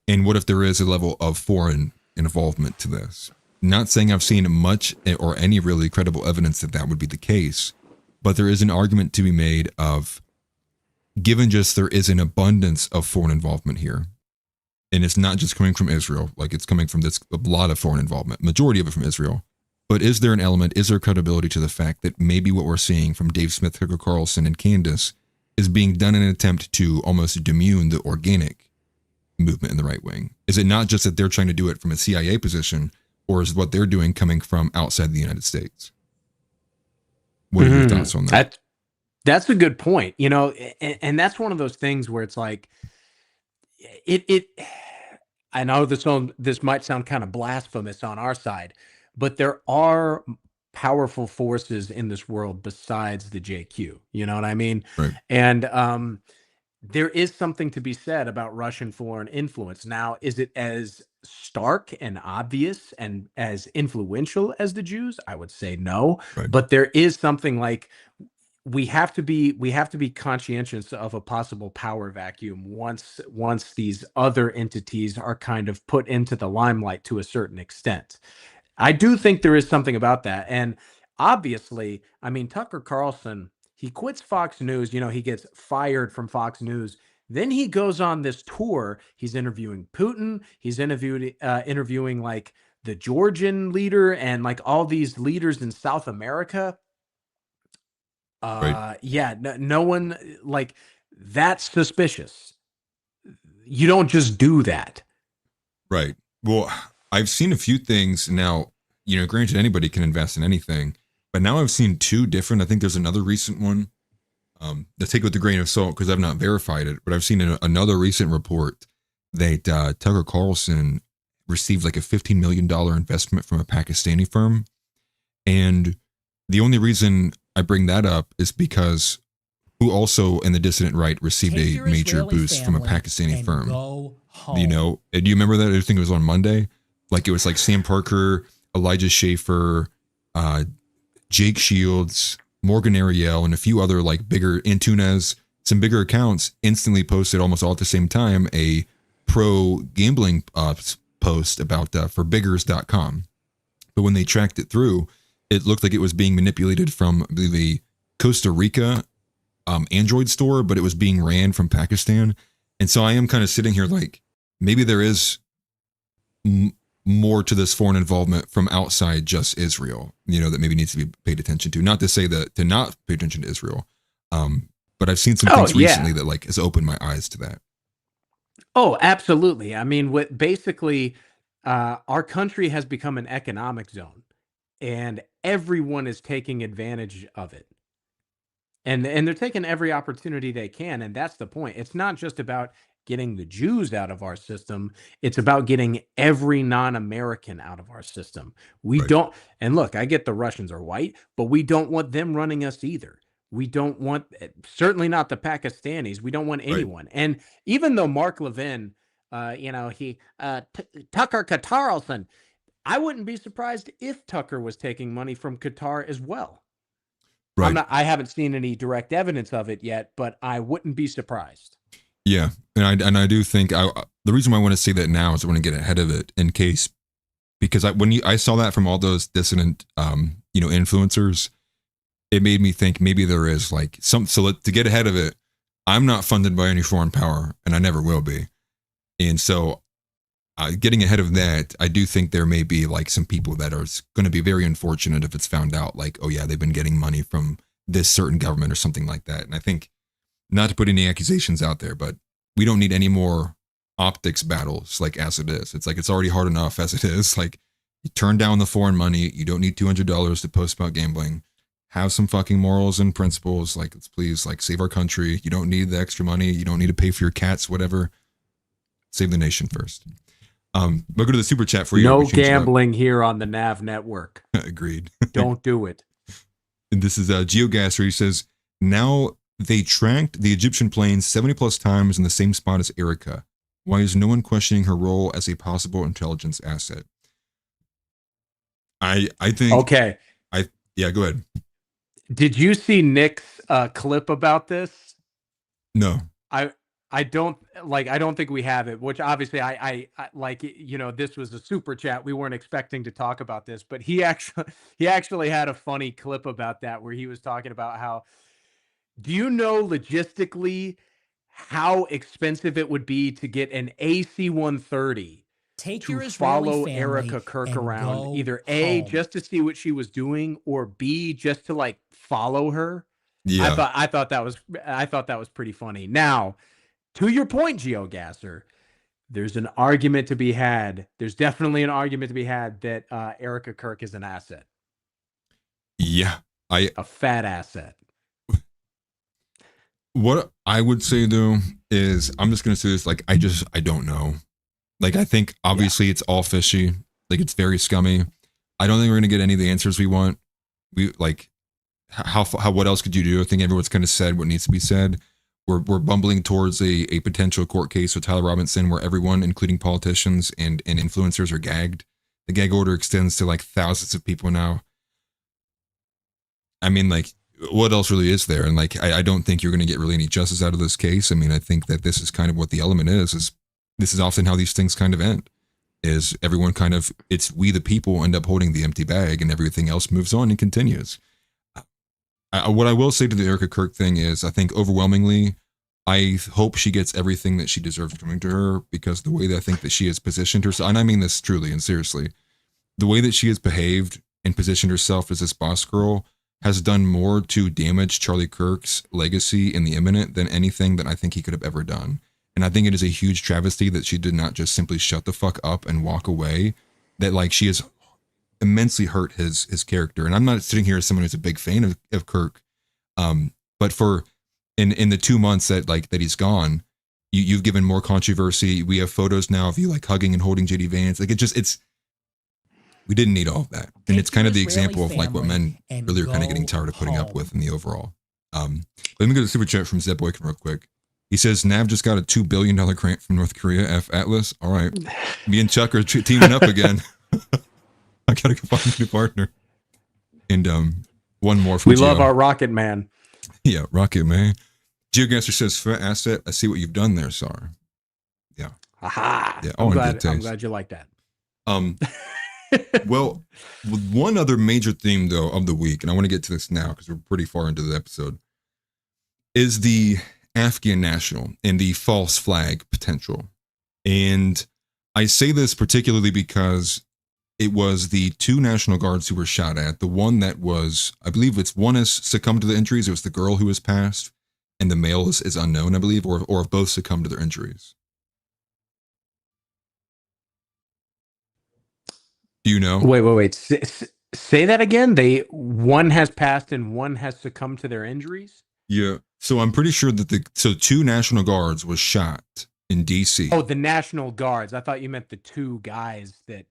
And what if there is a level of foreign involvement to this? Not saying I've seen much or any really credible evidence that would be the case, but there is an argument to be made of, given just there is an abundance of foreign involvement here, and it's not just coming from Israel, like it's coming from a lot of foreign involvement, majority of it from Israel. But is there an element, is there credibility to the fact that maybe what we're seeing from Dave Smith, Tucker Carlson, and Candace is being done in an attempt to almost demean the organic movement in the right wing? Is it not just that they're trying to do it from a CIA position, or is what they're doing coming from outside the United States? What are your thoughts on that? That's a good point. You know, and that's one of those things where it's like, I know this might sound kind of blasphemous on our side, but there are powerful forces in this world besides the JQ. You know what I mean? Right. And there is something to be said about Russian foreign influence. Now, is it as stark and obvious and as influential as the Jews? I would say no. Right. But there is something like we have to be conscientious of a possible power vacuum once these other entities are kind of put into the limelight to a certain extent. I do think there is something about that. And obviously, I mean, Tucker Carlson, he quits Fox News, you know, he gets fired from Fox News. Then he goes on this tour. He's interviewing Putin. He's interviewing like the Georgian leader and like all these leaders in South America. Right. Yeah, no one, like, that's suspicious. You don't just do that. Right. Well, I've seen a few things now, you know, granted anybody can invest in anything, but now I've seen two different, I think there's another recent one, to take it with a grain of salt because I've not verified it, but I've seen another recent report that Tucker Carlson received like a $15 million investment from a Pakistani firm. And the only reason I bring that up is because who also in the dissident right received a major boost from a Pakistani firm. You know, do you remember that? I think it was on Monday. Like it was like Sam Parker, Elijah Schaefer, Jake Shields, Morgan Ariel, and a few other like bigger Intunes, some bigger accounts instantly posted almost all at the same time a pro gambling post about forbiggers.com. But when they tracked it through, it looked like it was being manipulated from the Costa Rica Android store, but it was being ran from Pakistan. And so I am kind of sitting here like maybe there is more to this foreign involvement from outside just Israel, you know, that maybe needs to be paid attention to. Not to say that to not pay attention to Israel, but I've seen some things recently that like has opened my eyes to that. Oh, absolutely. I mean, what basically our country has become an economic zone. And everyone is taking advantage of it. And they're taking every opportunity they can. And that's the point. It's not just about getting the Jews out of our system. It's about getting every non-American out of our system. We don't, and look, I get the Russians are white, but we don't want them running us either. We don't want, certainly not the Pakistanis. We don't want anyone. And even though Mark Levin, you know, Tucker Carlson, I wouldn't be surprised if Tucker was taking money from Qatar as well. Right. I haven't seen any direct evidence of it yet, but I wouldn't be surprised. Yeah, and I do think the reason why I want to say that now is I want to get ahead of it in case, because I saw that from all those dissident you know, influencers, it made me think maybe there is like to get ahead of it. I'm not funded by any foreign power, and I never will be, and so. Getting ahead of that, I do think there may be like some people that are going to be very unfortunate if it's found out like, oh yeah, they've been getting money from this certain government or something like that. And I think, not to put any accusations out there, but we don't need any more optics battles like as it is. It's like it's already hard enough as it is. Like you turn down the foreign money, you don't need $200 to post about gambling. Have some fucking morals and principles. Like let's please like save our country. You don't need the extra money. You don't need to pay for your cats, whatever. Save the nation first. We'll go to the super chat for you. No gambling here on the NAV network. Agreed. Don't do it. And this is GeoGasser. He says, now they tracked the Egyptian plane 70 plus times in the same spot as Erica. Why is no one questioning her role as a possible intelligence asset? I think. Okay. Yeah, go ahead. Did you see Nick's clip about this? No. I don't think we have it, which obviously I like, you know, this was a super chat. We weren't expecting to talk about this, but he actually had a funny clip about that where he was talking about how, do you know logistically how expensive it would be to get an AC-130 Take to your Israeli follow family Erica Kirk and around, go either A, home. just to see what she was doing, or B, just to like follow her. Yeah. I thought that was pretty funny. Now, to your point, GeoGasser, there's an argument to be had. There's definitely an argument to be had that Erica Kirk is an asset. Yeah. A fat asset. What I would say though is, I'm just gonna say this, like I don't know. Like I think obviously it's all fishy. Like it's very scummy. I don't think we're gonna get any of the answers we want. We like how what else could you do? I think everyone's kind of said what needs to be said. We're bumbling towards a potential court case with Tyler Robinson where everyone, including politicians and influencers, are gagged. The gag order extends to like thousands of people now. I mean, like, what else really is there? And like, I don't think you're going to get really any justice out of this case. I mean, I think that this is kind of what the element is this is often how these things kind of end, is everyone kind of, it's we the people end up holding the empty bag and everything else moves on and continues. What I will say to the Erica Kirk thing is, I think overwhelmingly, I hope she gets everything that she deserves coming to her, because the way that I think that she has positioned herself, and I mean this truly and seriously, the way that she has behaved and positioned herself as this boss girl has done more to damage Charlie Kirk's legacy in the imminent than anything that I think he could have ever done. And I think it is a huge travesty that she did not just simply shut the fuck up and walk away, that like she has immensely hurt his character. And I'm not sitting here as someone who's a big fan of Kirk, but for in the 2 months that he's gone, you've given more controversy. We have photos now of you like hugging and holding JD Vance. Like we didn't need all of that. And it's kind of the example of like what men really are kind of getting tired of putting up with in the overall. Let me go to the super chat from Zeb Boykin real quick. He says, Nav just got a $2 billion grant from North Korea. F Atlas. All right. Me and Chuck are teaming up again. I got to go find a new partner. And one more from We love our Rocket Man. Yeah, Rocket Man. GeoGasser says, fat asset. I see what you've done there, Sar. Yeah. Aha. Yeah. I'm glad you like that. Well, one other major theme though of the week, and I want to get to this now because we're pretty far into the episode, is the Afghan national and the false flag potential. And I say this particularly because it was the 2 National Guards who were shot at. The one that was, I believe one has succumbed to the injuries. It was the girl who was passed, and the male is unknown, I believe, or if both succumbed to their injuries. Do you know? Wait. Say that again. One has passed and one has succumbed to their injuries. Yeah. So I'm pretty sure that 2 National Guards was shot in DC. Oh, the National Guards. I thought you meant the 2 guys that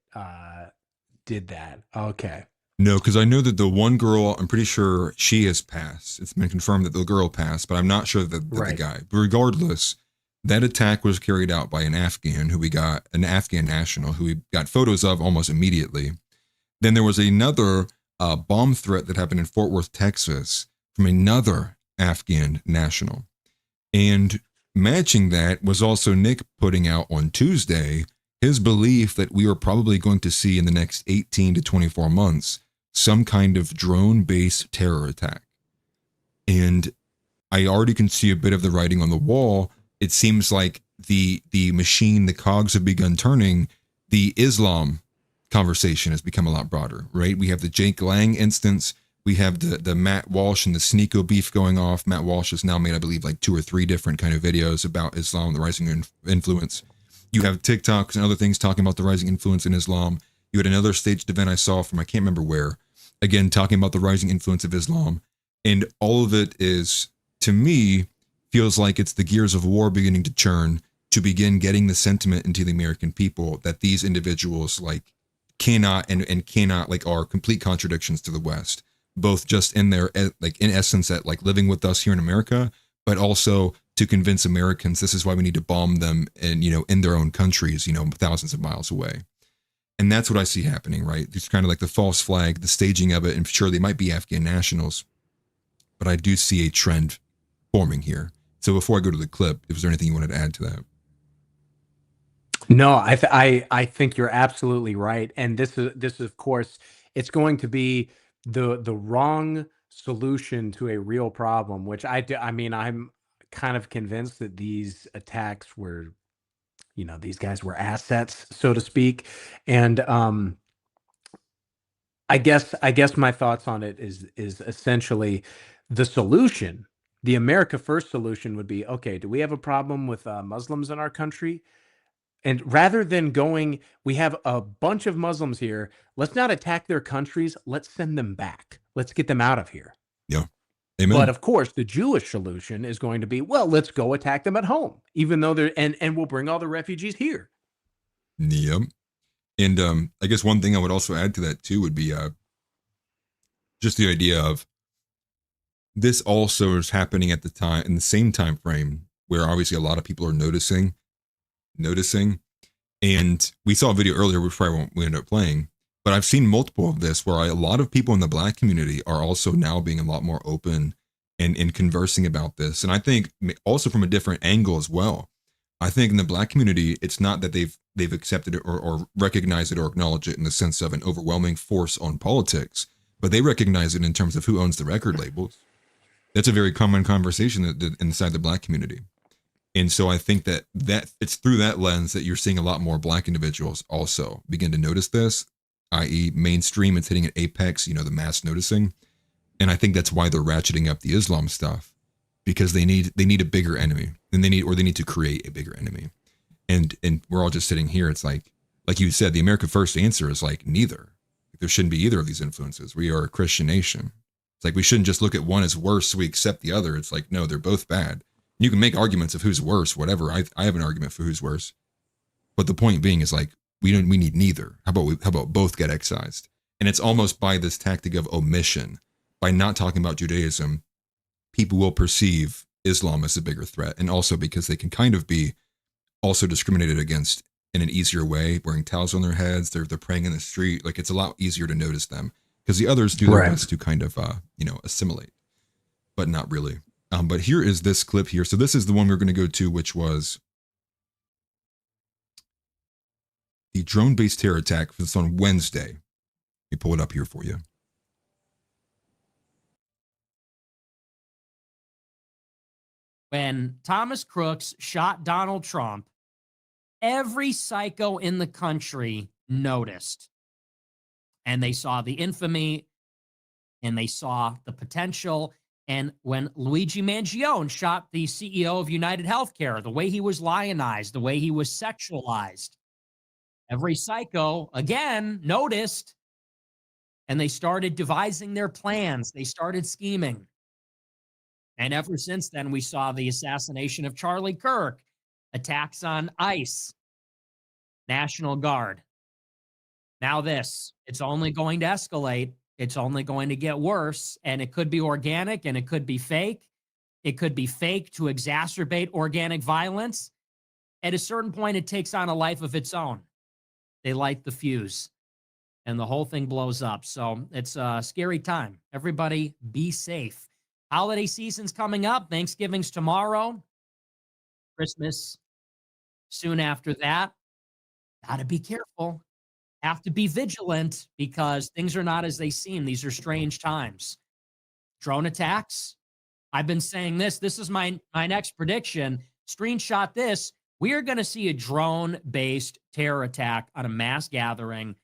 did that. Okay. No, because I know that the one girl, I'm pretty sure she has passed. It's been confirmed that the girl passed, but I'm not sure that the guy. But regardless, that attack was carried out by an Afghan national who we got photos of almost immediately. Then there was another bomb threat that happened in Fort Worth, Texas, from another Afghan national. And matching that was also Nick putting out on Tuesday his belief that we are probably going to see in the next 18 to 24 months some kind of drone-based terror attack. And I already can see a bit of the writing on the wall. It seems like the machine, the cogs have begun turning. The Islam conversation has become a lot broader, right? We have the Jake Lang instance. We have the Matt Walsh and the Sneeko beef going off. Matt Walsh has now made, I believe, like 2 or 3 different kind of videos about Islam, the rising influence. You have TikToks and other things talking about the rising influence in Islam. You had another staged event I saw from, I can't remember where, again, talking about the rising influence of Islam. And all of it is, to me, feels like it's the gears of war beginning to churn to begin getting the sentiment into the American people that these individuals like cannot and cannot like are complete contradictions to the West, both just in their like in essence at like living with us here in America, but also to convince Americans this is why we need to bomb them and in their own countries, thousands of miles away. And that's what I see happening, right? It's kind of like the false flag, the staging of it, and sure they might be Afghan nationals, but I do see a trend forming here. So before I go to the clip, if there anything you wanted to add to that? No, I think you're absolutely right, and this is of course it's going to be the wrong solution to a real problem, which I mean I'm kind of convinced that these attacks were these guys were assets, so to speak. And I guess my thoughts on it is essentially the solution. The America First solution would be, okay, do we have a problem with Muslims in our country? And rather than going, we have a bunch of Muslims here, let's not attack their countries, let's send them back. Let's get them out of here. Yeah. Amen. But of course, the Jewish solution is going to be, well, let's go attack them at home, even though they're and we'll bring all the refugees here. Yep. And I guess one thing I would also add to that too would be just the idea of this also is happening at the time in the same time frame where obviously a lot of people are noticing. And we saw a video earlier, which probably we end up playing, but I've seen multiple of this where a lot of people in the Black community are also now being a lot more open and conversing about this. And I think also from a different angle as well. I think in the Black community, it's not that they've accepted it or recognized it or acknowledged it in the sense of an overwhelming force on politics, but they recognize it in terms of who owns the record labels. That's a very common conversation that inside the Black community. And so I think that it's through that lens that you're seeing a lot more Black individuals also begin to notice this, i.e. mainstream, it's hitting an apex, the mass noticing. And I think that's why they're ratcheting up the Islam stuff, because they need a bigger enemy than they need to create a bigger enemy. And we're all just sitting here. It's like you said, the America First answer is like neither. There shouldn't be either of these influences. We are a Christian nation. It's like we shouldn't just look at one as worse so we accept the other. It's like, no, they're both bad. You can make arguments of who's worse, whatever. I have an argument for who's worse. But the point being is like, we need neither. How about both get excised? And it's almost by this tactic of omission, by not talking about Judaism, people will perceive Islam as a bigger threat. And also because they can kind of be also discriminated against in an easier way, wearing towels on their heads, they're praying in the street. Like it's a lot easier to notice them because the others do their best to kind of, assimilate, but not really. But here is this clip here. So this is the one we're going to go to, which was the drone-based terror attack. It's on Wednesday. Let me pull it up here for you. When Thomas Crooks shot Donald Trump, every psycho in the country noticed. And they saw the infamy, and they saw the potential. And when Luigi Mangione shot the CEO of United Healthcare, the way he was lionized, the way he was sexualized, every psycho, again, noticed, and they started devising their plans. They started scheming. And ever since then, we saw the assassination of Charlie Kirk, attacks on ICE, National Guard. Now this, it's only going to escalate. It's only going to get worse, and it could be organic and it could be fake. It could be fake to exacerbate organic violence. At a certain point, it takes on a life of its own. They light the fuse, and the whole thing blows up. So it's a scary time. Everybody be safe. Holiday season's coming up. Thanksgiving's tomorrow. Christmas soon after that. Got to be careful. Have to be vigilant because things are not as they seem. These are strange times. Drone attacks. I've been saying this. This is my next prediction. Screenshot this. We are going to see a drone-based terror attack on a mass gathering.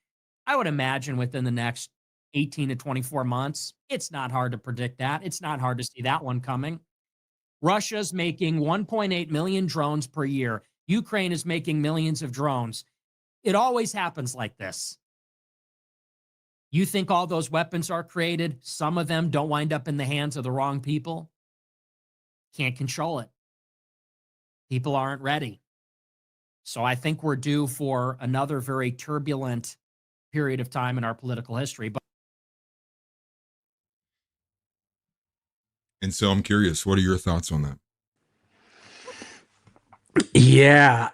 I would imagine within the next 18 to 24 months. It's not hard to predict that. It's not hard to see that one coming. Russia's making 1.8 million drones per year. Ukraine is making millions of drones. It always happens like this. You think all those weapons are created? Some of them don't wind up in the hands of the wrong people. Can't control it. People aren't ready. So I think we're due for another very turbulent period of time in our political history. And so I'm curious, what are your thoughts on that? Yeah,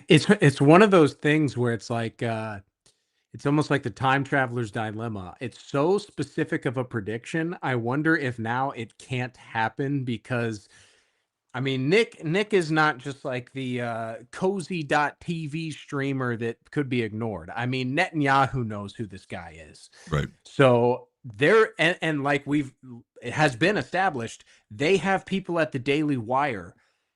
it's one of those things where it's like it's almost like the time traveler's dilemma. It's so specific of a prediction. I wonder if now it can't happen because I mean Nick is not just like the cozy.tv streamer that could be ignored. I mean Netanyahu knows who this guy is. Right. So there and like it has been established, they have people at the Daily Wire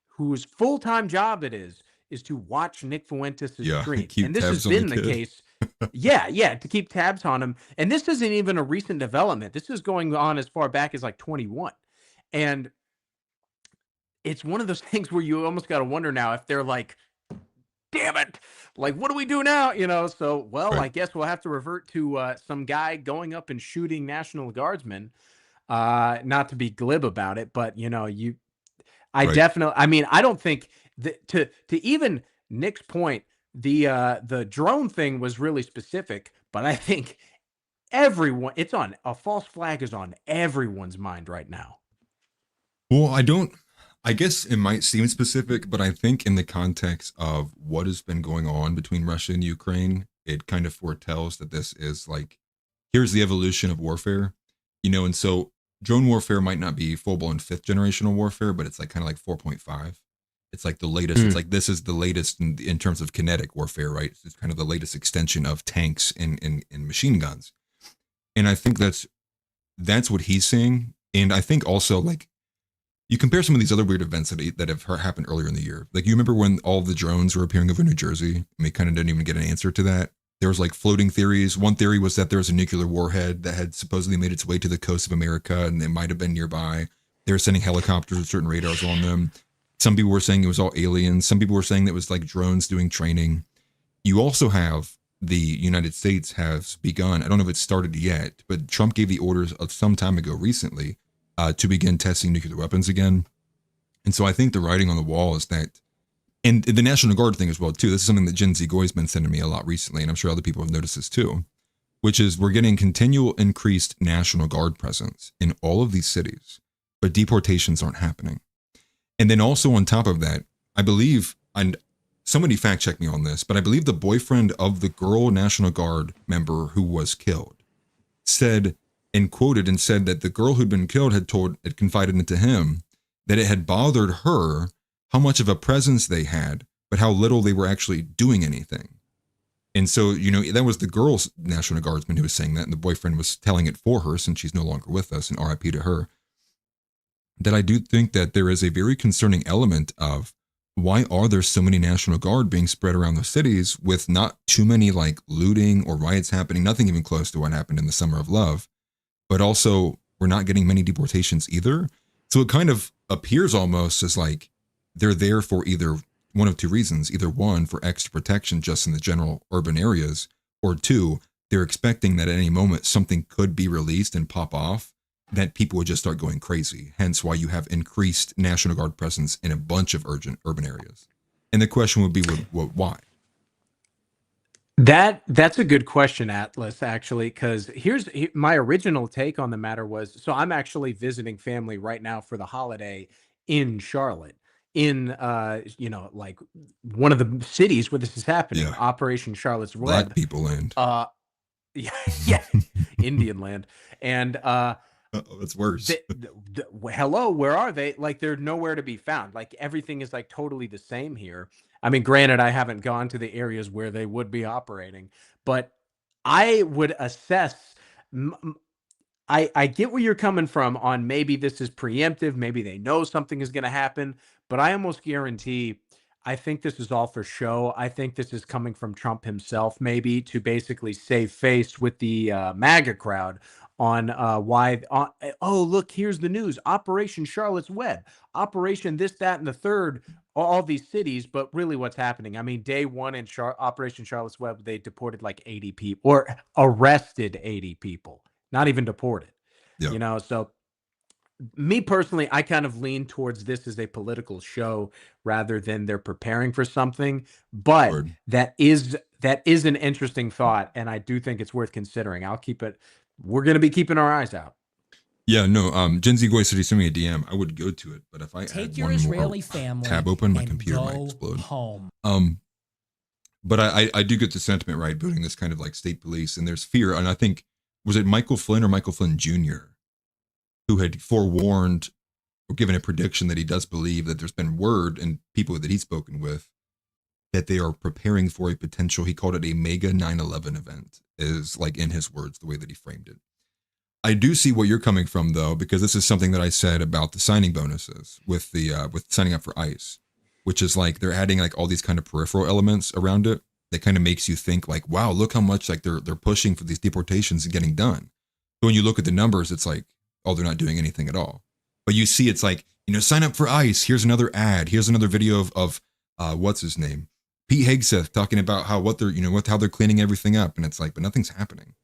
whose full-time job it is is to watch Nick Fuentes' Yeah, stream. keep And this has tabs on the been the kid. case. Yeah, to keep tabs on him. And this isn't even a recent development. This is going on as far back as like 21. And it's one of those things where you almost got to wonder now if they're like, damn it, like, what do we do now? You know, so, well, Right. I guess we'll have to revert to some guy going up and shooting National Guardsmen. Not to be glib about it, but, you know, I Right. definitely, I mean, I don't think that to even Nick's point, the drone thing was really specific, but I think everyone, it's on, a false flag is on everyone's mind right now. Well, I guess it might seem specific, but I think in the context of what has been going on between Russia and Ukraine, it kind of foretells that this is like, here's the evolution of warfare, you know, and so drone warfare might not be full-blown 5th generational warfare, but it's like kind of like 4.5. It's like the latest. It's like, this is the latest in terms of kinetic warfare, right? It's kind of the latest extension of tanks and machine guns. And I think that's what he's saying. And I think also, like, you compare some of these other weird events that have happened earlier in the year. Like, you remember when all the drones were appearing over New Jersey, and we kind of didn't even get an answer to that. There was like floating theories. One theory was that there was a nuclear warhead that had supposedly made its way to the coast of America, and it might have been nearby. They were sending helicopters with certain radars on them. Some people were saying it was all aliens. Some people were saying that it was like drones doing training. You also have the United States has begun, I don't know if it's started yet, but Trump gave the orders of some time ago recently to begin testing nuclear weapons again. And so I think the writing on the wall is that, and the National Guard thing as well too, this is something that Gen Z Goy's been sending me a lot recently, and I'm sure other people have noticed this too, which is we're getting continual increased National Guard presence in all of these cities, but deportations aren't happening. And then also on top of that, I believe, and somebody fact check me on this, but I believe the boyfriend of the girl National Guard member who was killed said and quoted and said that the girl who'd been killed had confided into him that it had bothered her how much of a presence they had, but how little they were actually doing anything. And so, you know, that was the girl's National Guardsman who was saying that, and the boyfriend was telling it for her since she's no longer with us, and RIP to her. That I do think that there is a very concerning element of why are there so many National Guard being spread around the cities with not too many like looting or riots happening, nothing even close to what happened in the Summer of Love, but also we're not getting many deportations either. So it kind of appears almost as like they're there for either one of two reasons, either one, for extra protection just in the general urban areas, or two, they're expecting that at any moment something could be released and pop off that people would just start going crazy. Hence why you have increased National Guard presence in a bunch of urban areas. And the question would be, why? That's a good question, Atlas, actually, because here's my original take on the matter was, so I'm actually visiting family right now for the holiday in Charlotte, in you know, like one of the cities where this is happening, Yeah. Operation Charlotte's Web. Black people land. Yeah, Indian land. And that's worse. Hello, where are they? Like, they're nowhere to be found. Like, everything is like totally the same here. I mean, granted, I haven't gone to the areas where they would be operating, but I would assess. I get where you're coming from on maybe this is preemptive, maybe they know something is going to happen, but I almost guarantee I think this is all for show. I think this is coming from Trump himself, maybe to basically save face with the MAGA crowd on why. Oh, look, here's the news: Operation Charlotte's Web, Operation this, that, and the third. All these cities, but really, what's happening? I mean, day one in Operation Charlotte's Web, they deported like 80 people, or arrested 80 people, not even deported. Yeah. You know, so me personally, I kind of lean towards this as a political show rather than they're preparing for something. But Word. that is an interesting thought, and I do think it's worth considering. I'll keep it. We're going to be keeping our eyes out. Yeah, no. Gen Z Goy said he sent me a DM. I would go to it, but if I Take had your one Israeli more family tab open, my and computer might go explode. home. But I do get the sentiment, right? Building this kind of like state police, and there's fear. And I think, was it Michael Flynn or Michael Flynn Jr. who had forewarned or given a prediction that he does believe that there's been word and people that he's spoken with that they are preparing for a potential, he called it a mega 9/11 event, is like in his words, the way that he framed it. I do see where you're coming from though, because this is something that I said about the signing bonuses with the with signing up for ICE, which is like they're adding like all these kind of peripheral elements around it that kind of makes you think like, wow, look how much like they're pushing for these deportations and getting done. But when you look at the numbers, it's like, oh, they're not doing anything at all. But you see, it's like, sign up for ICE. Here's another ad. Here's another video of what's his name, Pete Hegseth, talking about how how they're cleaning everything up, and it's like, but nothing's happening.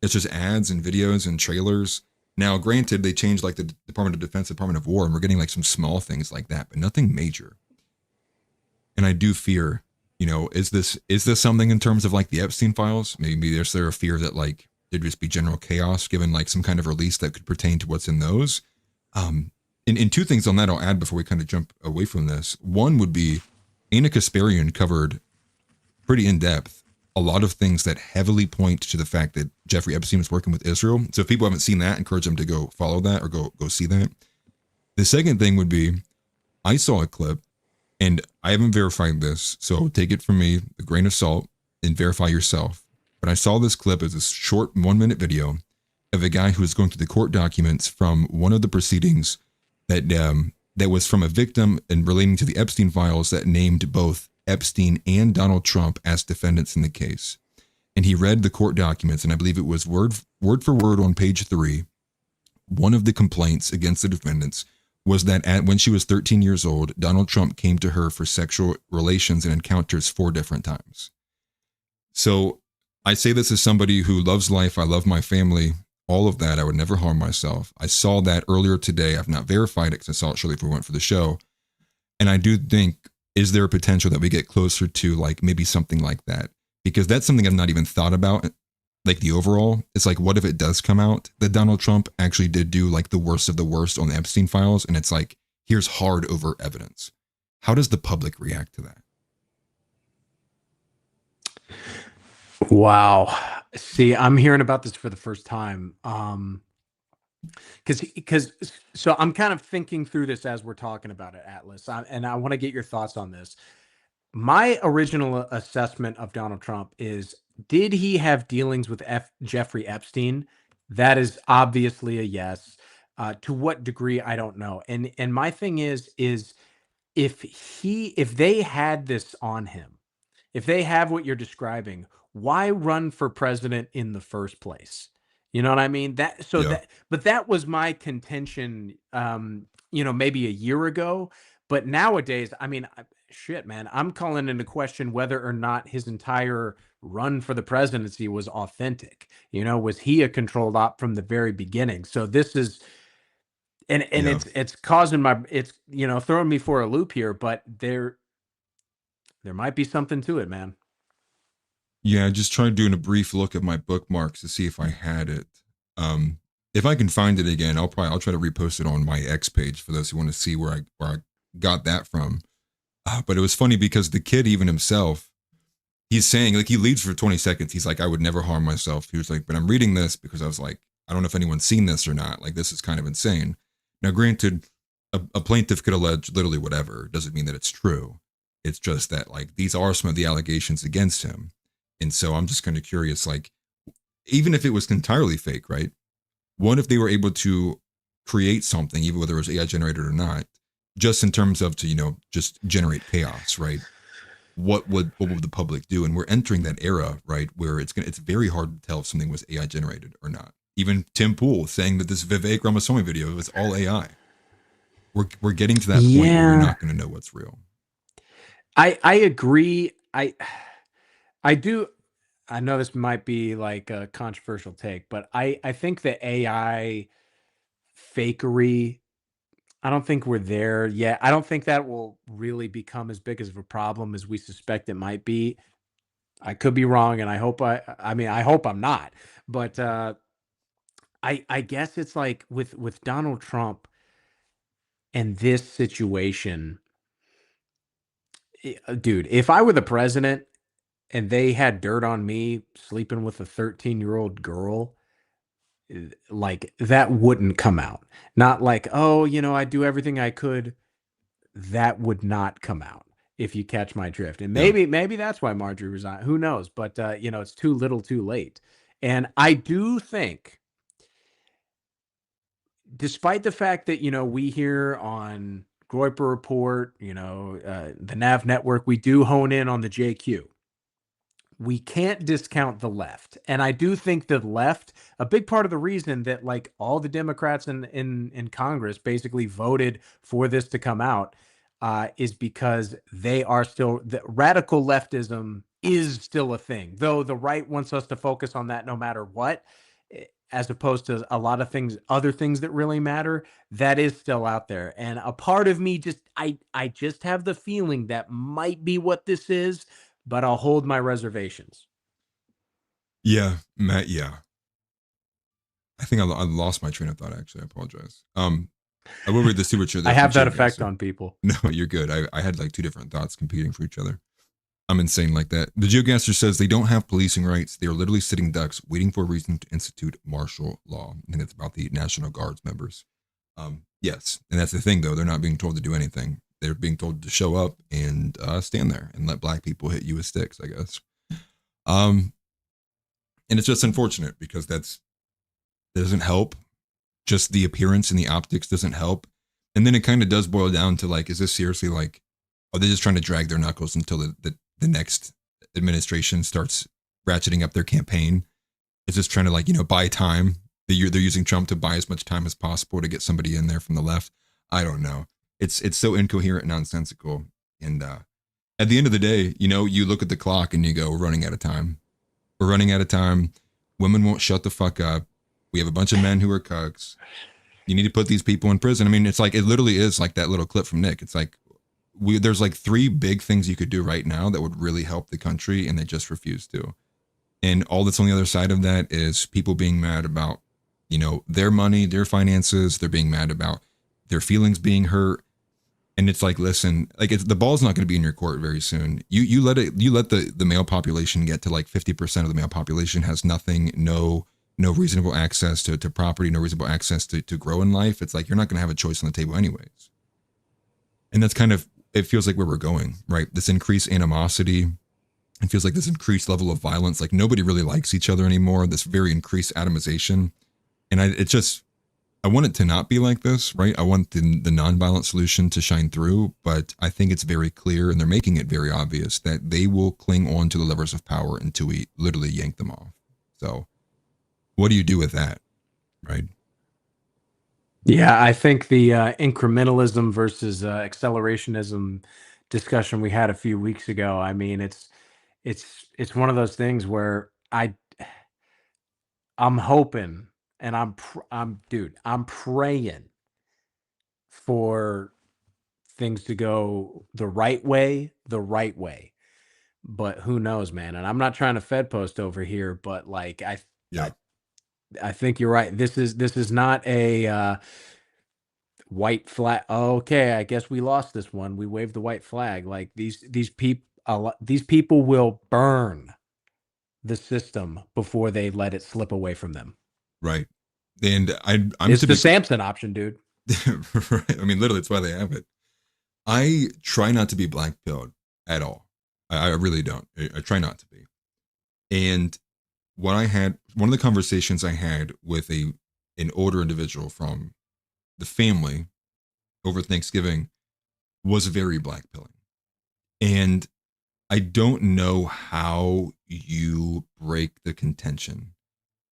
It's just ads and videos and trailers. Now, granted, they changed like the Department of Defense, Department of War, and we're getting like some small things like that, but nothing major. And I do fear, is this something in terms of like the Epstein files? Maybe there's a fear that like there'd just be general chaos given like some kind of release that could pertain to what's in those. In two things on that I'll add before we kind of jump away from this. One would be Ana Kasparian covered pretty in depth a lot of things that heavily point to the fact that Jeffrey Epstein was working with Israel. So if people haven't seen that, encourage them to go follow that or go see that. The second thing would be, I saw a clip, and I haven't verified this, so take it from me, a grain of salt, and verify yourself. But I saw this clip as a short 1-minute video of a guy who was going through the court documents from one of the proceedings that was from a victim and relating to the Epstein files that named both Epstein and Donald Trump as defendants in the case. And he read the court documents, and I believe it was word for word on page 3. One of the complaints against the defendants was that when she was 13 years old, Donald Trump came to her for sexual relations and encounters 4 different times. So I say this as somebody who loves life. I love my family, all of that. I would never harm myself. I saw that earlier today. I've not verified it because I saw it shortly before we went for the show. And I do think, is there a potential that we get closer to like maybe something like that? Because that's something I've not even thought about. Like the overall, it's like, what if it does come out that Donald Trump actually did do like the worst of the worst on the Epstein files? And it's like, here's hard over evidence. How does the public react to that? Wow. See, I'm hearing about this for the first time. So I'm kind of thinking through this as we're talking about it, Atlas, and I want to get your thoughts on this. My original assessment of Donald Trump is, did he have dealings with Jeffrey Epstein? That is obviously a yes. To what degree, I don't know. And my thing is if they had this on him, if they have what you're describing, why run for president in the first place? You know what I mean? But that was my contention, maybe a year ago. But nowadays, I mean, shit, man, I'm calling into question whether or not his entire run for the presidency was authentic. Was he a controlled op from the very beginning? So this is, it's causing throwing me for a loop here, but there might be something to it, man. Yeah, I just tried doing a brief look at my bookmarks to see if I had it. If I can find it again, I'll try to repost it on my X page for those who want to see where I got that from. But it was funny because the kid, even himself, he's saying, like, he leaves for 20 seconds. He's like, I would never harm myself. He was like, but I'm reading this because I was like, I don't know if anyone's seen this or not. Like, this is kind of insane. Now, granted, a plaintiff could allege literally whatever. It doesn't mean that it's true. It's just that, like, these are some of the allegations against him. And so I'm just kind of curious, like, even if it was entirely fake, right? What if they were able to create something, even whether it was AI generated or not, just in terms of to, just generate chaos, right? What would the public do? And we're entering that era, right, where it's very hard to tell if something was AI generated or not. Even Tim Pool saying that this Vivek Ramaswamy video was all AI. We're getting to that point where you're not going to know what's real. I agree. I do. I know this might be like a controversial take, but I think the AI fakery, I don't think we're there yet. I don't think that will really become as big of a problem as we suspect it might be. I could be wrong, and I hope I hope I'm not. But I guess it's like with Donald Trump and this situation, dude, if I were the president and they had dirt on me sleeping with a 13-year-old girl, like, that wouldn't come out. Not like, oh, I do everything I could. That would not come out, if you catch my drift. And maybe that's why Marjorie resigned. Who knows? But it's too little, too late. And I do think, despite the fact that we hear on Groyper Report, the Nav Network, we do hone in on the JQ. We can't discount the left. And I do think the left, a big part of the reason that like all the Democrats in Congress basically voted for this to come out is because they are still, the radical leftism is still a thing, though the right wants us to focus on that no matter what, as opposed to a lot of things, other things that really matter. That is still out there. And a part of me just, I just have the feeling that might be what this is, but I'll hold my reservations. Yeah, Matt. Yeah, I think I lost my train of thought. Actually, I apologize. I will read the super chat. I have that effect on people. No, you're good. I had like two different thoughts competing for each other. I'm insane like that. The Geogaster says they don't have policing rights. They are literally sitting ducks, waiting for a reason to institute martial law. I think it's about the National Guards members. Yes, and that's the thing though. They're not being told to do anything. They're being told to show up and stand there and let black people hit you with sticks, I guess. And it's just unfortunate because that doesn't help. Just the appearance and the optics doesn't help. And then it kind of does boil down to like, is this seriously like, are they just trying to drag their knuckles until the next administration starts ratcheting up their campaign? Is this trying to like, buy time? They're using Trump to buy as much time as possible to get somebody in there from the left. I don't know. It's so incoherent and nonsensical. And at the end of the day, you look at the clock and you go, we're running out of time. We're running out of time. Women won't shut the fuck up. We have a bunch of men who are cucks. You need to put these people in prison. I mean, it's like, it literally is like that little clip from Nick. It's like, there's like 3 big things you could do right now that would really help the country, and they just refuse to. And all that's on the other side of that is people being mad about, their money, their finances. They're being mad about their feelings being hurt. And it's like, listen, like the ball's not going to be in your court very soon. You let the male population get to like 50% of the male population has nothing, no reasonable access to property, no reasonable access to grow in life. It's like, you're not going to have a choice on the table anyways. And that's kind of, it feels like where we're going, right? This increased animosity. It feels like this increased level of violence. Like nobody really likes each other anymore. This very increased atomization. And I want it to not be like this, right? I want the nonviolent solution to shine through, but I think it's very clear, and they're making it very obvious, that they will cling on to the levers of power until we literally yank them off. So what do you do with that, right? Yeah, I think the incrementalism versus accelerationism discussion we had a few weeks ago, I mean, it's one of those things where I'm hoping, and I'm praying for things to go the right way. But who knows, man? And I'm not trying to Fed post over here, but like I think you're right. This is not a white flag. Okay, I guess we lost this one. We waved the white flag. Like these people will burn the system before they let it slip away from them. Right. And I'm it's the Samson option, dude. Right. I mean, literally, it's why they have it. I try not to be black-pilled at all. I really don't. I try not to be. And one of the conversations I had with an older individual from the family over Thanksgiving was very black-pilling. And I don't know how you break the contention,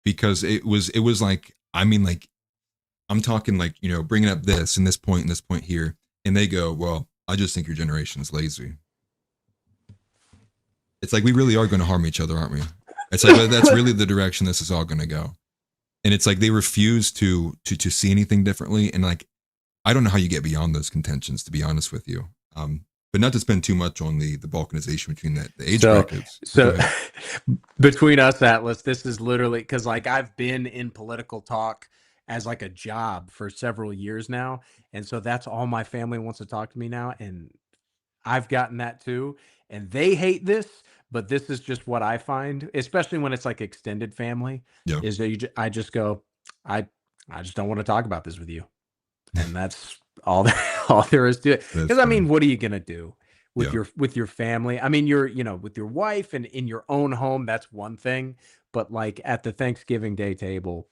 because it was like, I mean, like, I'm talking like, bringing up this and this point here. And they go, well, I just think your generation is lazy. It's like, we really are going to harm each other, aren't we? It's like, that's really the direction this is all going to go. And it's like, they refuse to see anything differently. And like, I don't know how you get beyond those contentions, to be honest with you. But not to spend too much on the balkanization between the age brackets. So between us, Atlas, this is literally, because like I've been in political talk as like a job for several years now. And so that's all my family wants to talk to me now. And I've gotten that too. And they hate this, but this is just what I find, especially when it's like extended family, is that I just go, I just don't want to talk about this with you. And that's all there is to it. Because I mean, what are you gonna do with your family? I mean, you're with your wife and in your own home, that's one thing. But like at the Thanksgiving Day table,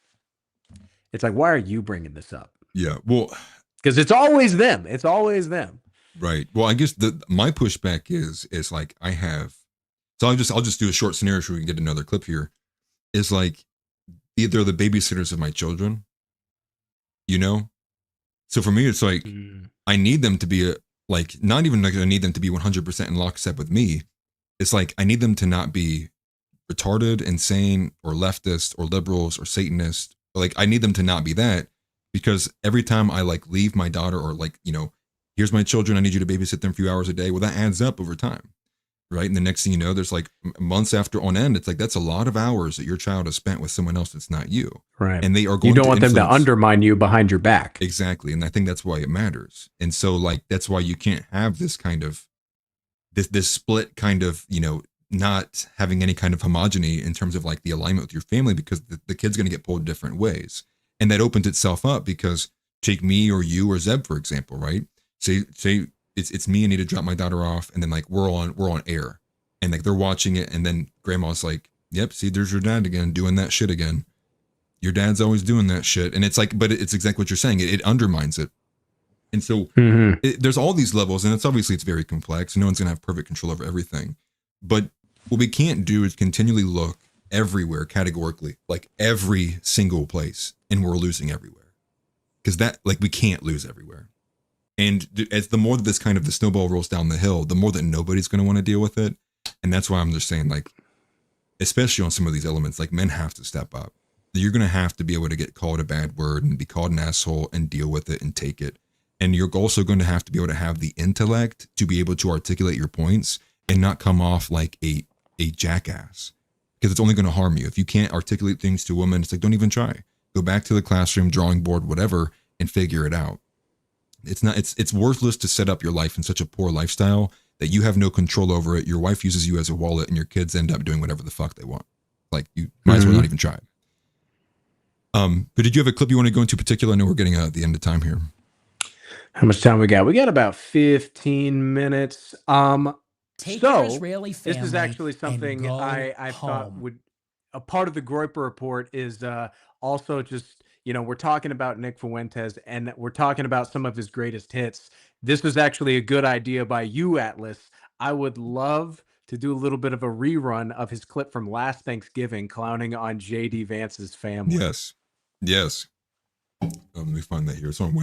it's like, why are you bringing this up? Yeah. Well, Because it's always them. It's always them. Right. Well, I guess my pushback is like I have. So I'll just do a short scenario so we can get another clip here. Is like they're the babysitters of my children. You know, so for me it's like I need them to be not even like I need them to be 100% in lockstep with me. It's like I need them to not be retarded, insane, or leftist, or liberals, or Satanist. Like I need them to not be that, because every time I like leave my daughter, or like, you know, here's my children, I need you to babysit them a few hours a day. Well, that adds up over time, right? And the next thing you know, there's like months after on end. It's like that's a lot of hours that your child has spent with someone else that's not you, right? And they are going. You don't want them to undermine you behind your back, exactly. And I think that's why it matters. And so like that's why you can't have this kind of this split kind of, you know, not having any kind of homogeny in terms of like the alignment with your family, because the kid's going to get pulled different ways. And that opens itself up because take me or you or Zeb, for example, right? Say it's me, I need to drop my daughter off, and then like we're on air and like they're watching it, and then grandma's like, yep, see, there's your dad again doing that shit again. Your dad's always doing that shit. And it's like, but it's exactly what you're saying. It undermines it. And so there's all these levels, and it's very complex. No one's gonna have perfect control over everything. But what we can't do is continually look everywhere categorically, like every single place, and we're losing everywhere. Because that, like, we can't lose everywhere. And as the more that this kind of the snowball rolls down the hill, the more that nobody's going to want to deal with it. And that's why I'm just saying, like, especially on some of these elements, like men have to step up. You're going to have to be able to get called a bad word and be called an asshole and deal with it and take it. And you're also going to have to be able to have the intellect to be able to articulate your points and not come off like a jackass, because it's only going to harm you. If you can't articulate things to women, it's like, don't even try. Go back to the classroom, drawing board, whatever, and figure it out. It's worthless to set up your life in such a poor lifestyle that you have no control over it. Your wife uses you as a wallet, and your kids end up doing whatever the fuck they want. Like, you might as well not even try it. But did you have a clip you want to go into particular? I know we're getting at the end of time here. How much time we got? We got about 15 minutes. Take your Israeli family. This is actually something I thought would a part of the Groyper report is also just, you know, we're talking about Nick Fuentes and we're talking about some of his greatest hits. This was actually a good idea by you, Atlas. I would love to do a little bit of a rerun of his clip from last Thanksgiving clowning on JD Vance's family. Yes. Let me find that here. It's on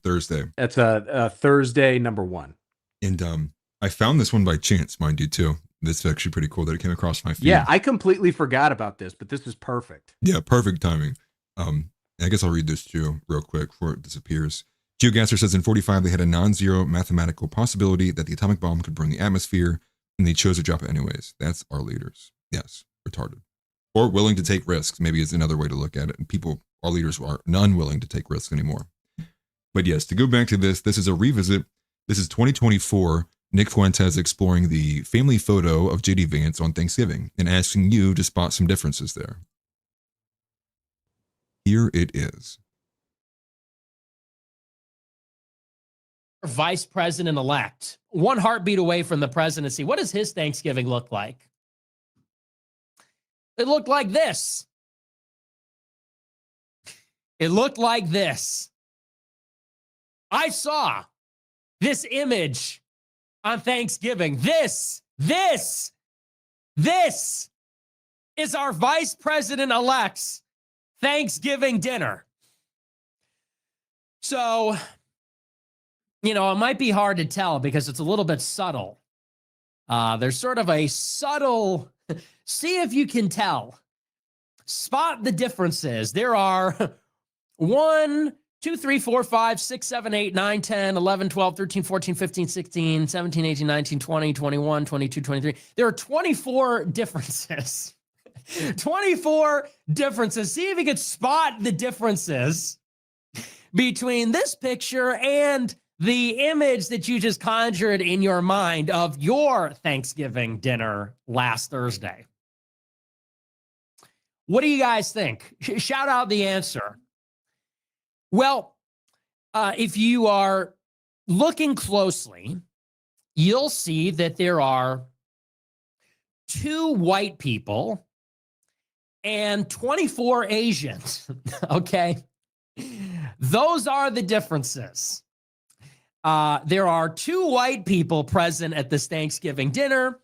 Thursday. That's a Thursday #1. And I found this one by chance, mind you, too. This is actually pretty cool that it came across my feed. Yeah, I completely forgot about this, but this is perfect. Yeah, perfect timing. I guess I'll read this to you real quick before it disappears. GeoGuessr says in 45, they had a non-zero mathematical possibility that the atomic bomb could burn the atmosphere, and they chose to drop it anyways. That's our leaders. Yes, retarded. Or willing to take risks, maybe is another way to look at it. And our leaders are unwilling to take risks anymore. But yes, to go back to this is a revisit. This is 2024. Nick Fuentes exploring the family photo of JD Vance on Thanksgiving and asking you to spot some differences there. Here it is. Vice President-elect, one heartbeat away from the presidency. What does his Thanksgiving look like? It looked like this. It looked like this. I saw this image on Thanksgiving. This is our Vice President-elect's Thanksgiving dinner. So, you know, it might be hard to tell because it's a little bit subtle. There's sort of a subtle, see if you can tell. Spot the differences. There are 1, 2, 3, 4, 5, 6, 7, 8, 9, 10, 11, 12, 13, 14, 15, 16, 17, 18, 19, 20, 21, 22, 23. There are 24 differences. 24 differences. See if you could spot the differences between this picture and the image that you just conjured in your mind of your Thanksgiving dinner last Thursday. What do you guys think? Shout out the answer. Well, if you are looking closely, you'll see that there are 2 white people and 24 Asians, okay? Those are the differences. There are 2 white people present at this Thanksgiving dinner,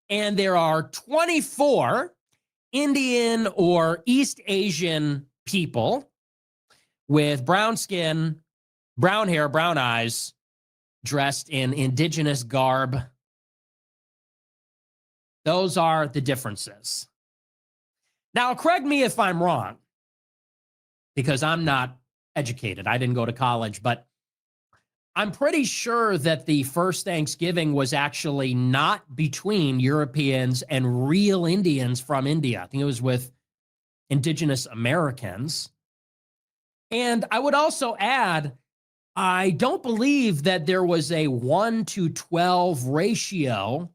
and there are 24 Indian or East Asian people with brown skin, brown hair, brown eyes, dressed in indigenous garb. Those are the differences. Now, correct me if I'm wrong, because I'm not educated. I didn't go to college, but I'm pretty sure that the first Thanksgiving was actually not between Europeans and real Indians from India. I think it was with indigenous Americans. And I would also add, I don't believe that there was a 1-to-12 ratio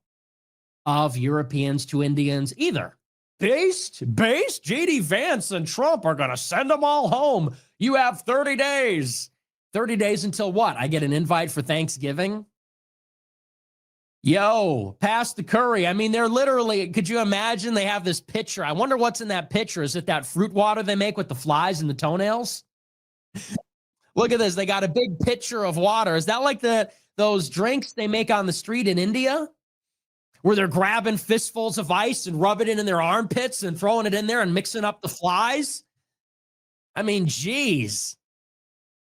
of Europeans to Indians either. Based, JD Vance and Trump are going to send them all home. You have 30 days. 30 days until what? I get an invite for Thanksgiving? Yo, pass the curry. I mean, they're literally, could you imagine they have this pitcher? I wonder what's in that pitcher. Is it that fruit water they make with the flies and the toenails? Look at this. They got a big pitcher of water. Is that like those drinks they make on the street in India? Where they're grabbing fistfuls of ice and rubbing it in their armpits and throwing it in there and mixing up the flies? I mean, geez.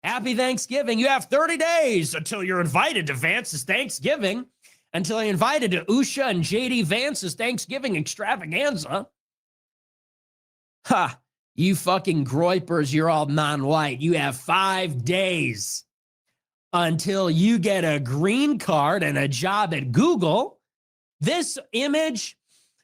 Happy Thanksgiving. You have 30 days until you're invited to Vance's Thanksgiving, until you're invited to Usha and JD Vance's Thanksgiving extravaganza. Ha, you fucking Groypers, you're all non-white. You have 5 days until you get a green card and a job at Google. This image,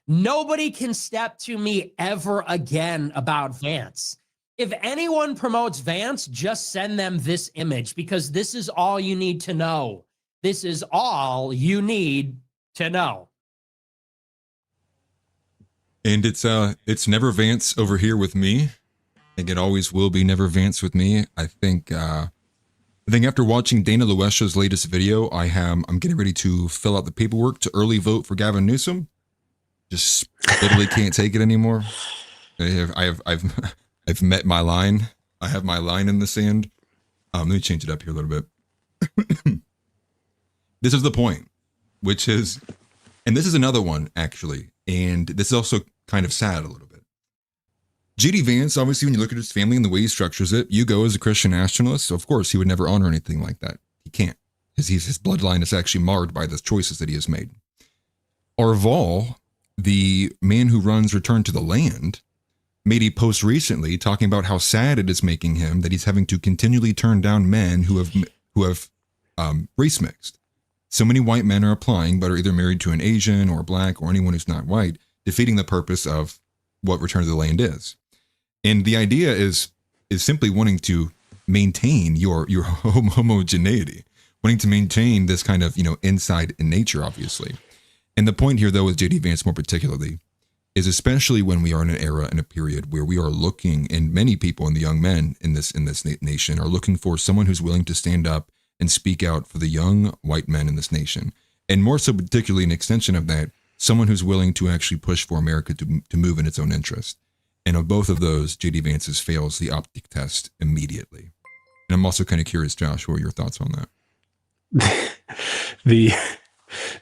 nobody can step to me ever again about Vance. If anyone promotes Vance, just send them this image, because this is all you need to know. This is all you need to know. And it's never Vance over here with me. I think it always will be never Vance with me. I think after watching Dana Luesha's latest video, I'm getting ready to fill out the paperwork to early vote for Gavin Newsom. Just literally can't take it anymore. I've met my line. I have my line in the sand. Let me change it up here a little bit. This is the point, which is, and this is another one actually, and this is also kind of sad a little bit. JD Vance, obviously, when you look at his family and the way he structures it, you go as a Christian nationalist, so of course he would never honor anything like that. He can't. His bloodline is actually marred by the choices that he has made. Arval, the man who runs Return to the Land, made a post recently talking about how sad it is making him that he's having to continually turn down men who have race mixed. So many white men are applying, but are either married to an Asian or black or anyone who's not white, defeating the purpose of what Return to the Land is. And the idea is simply wanting to maintain your homogeneity, wanting to maintain this kind of, inside in nature, obviously. And the point here, though, with JD Vance more particularly, is especially when we are in an era and a period where we are looking, and many people and the young men in this nation are looking for someone who's willing to stand up and speak out for the young white men in this nation. And more so, particularly an extension of that, someone who's willing to actually push for America to move in its own interest. And of both of those, JD Vance's fails the optic test immediately. And I'm also kind of curious, Josh, what are your thoughts on that?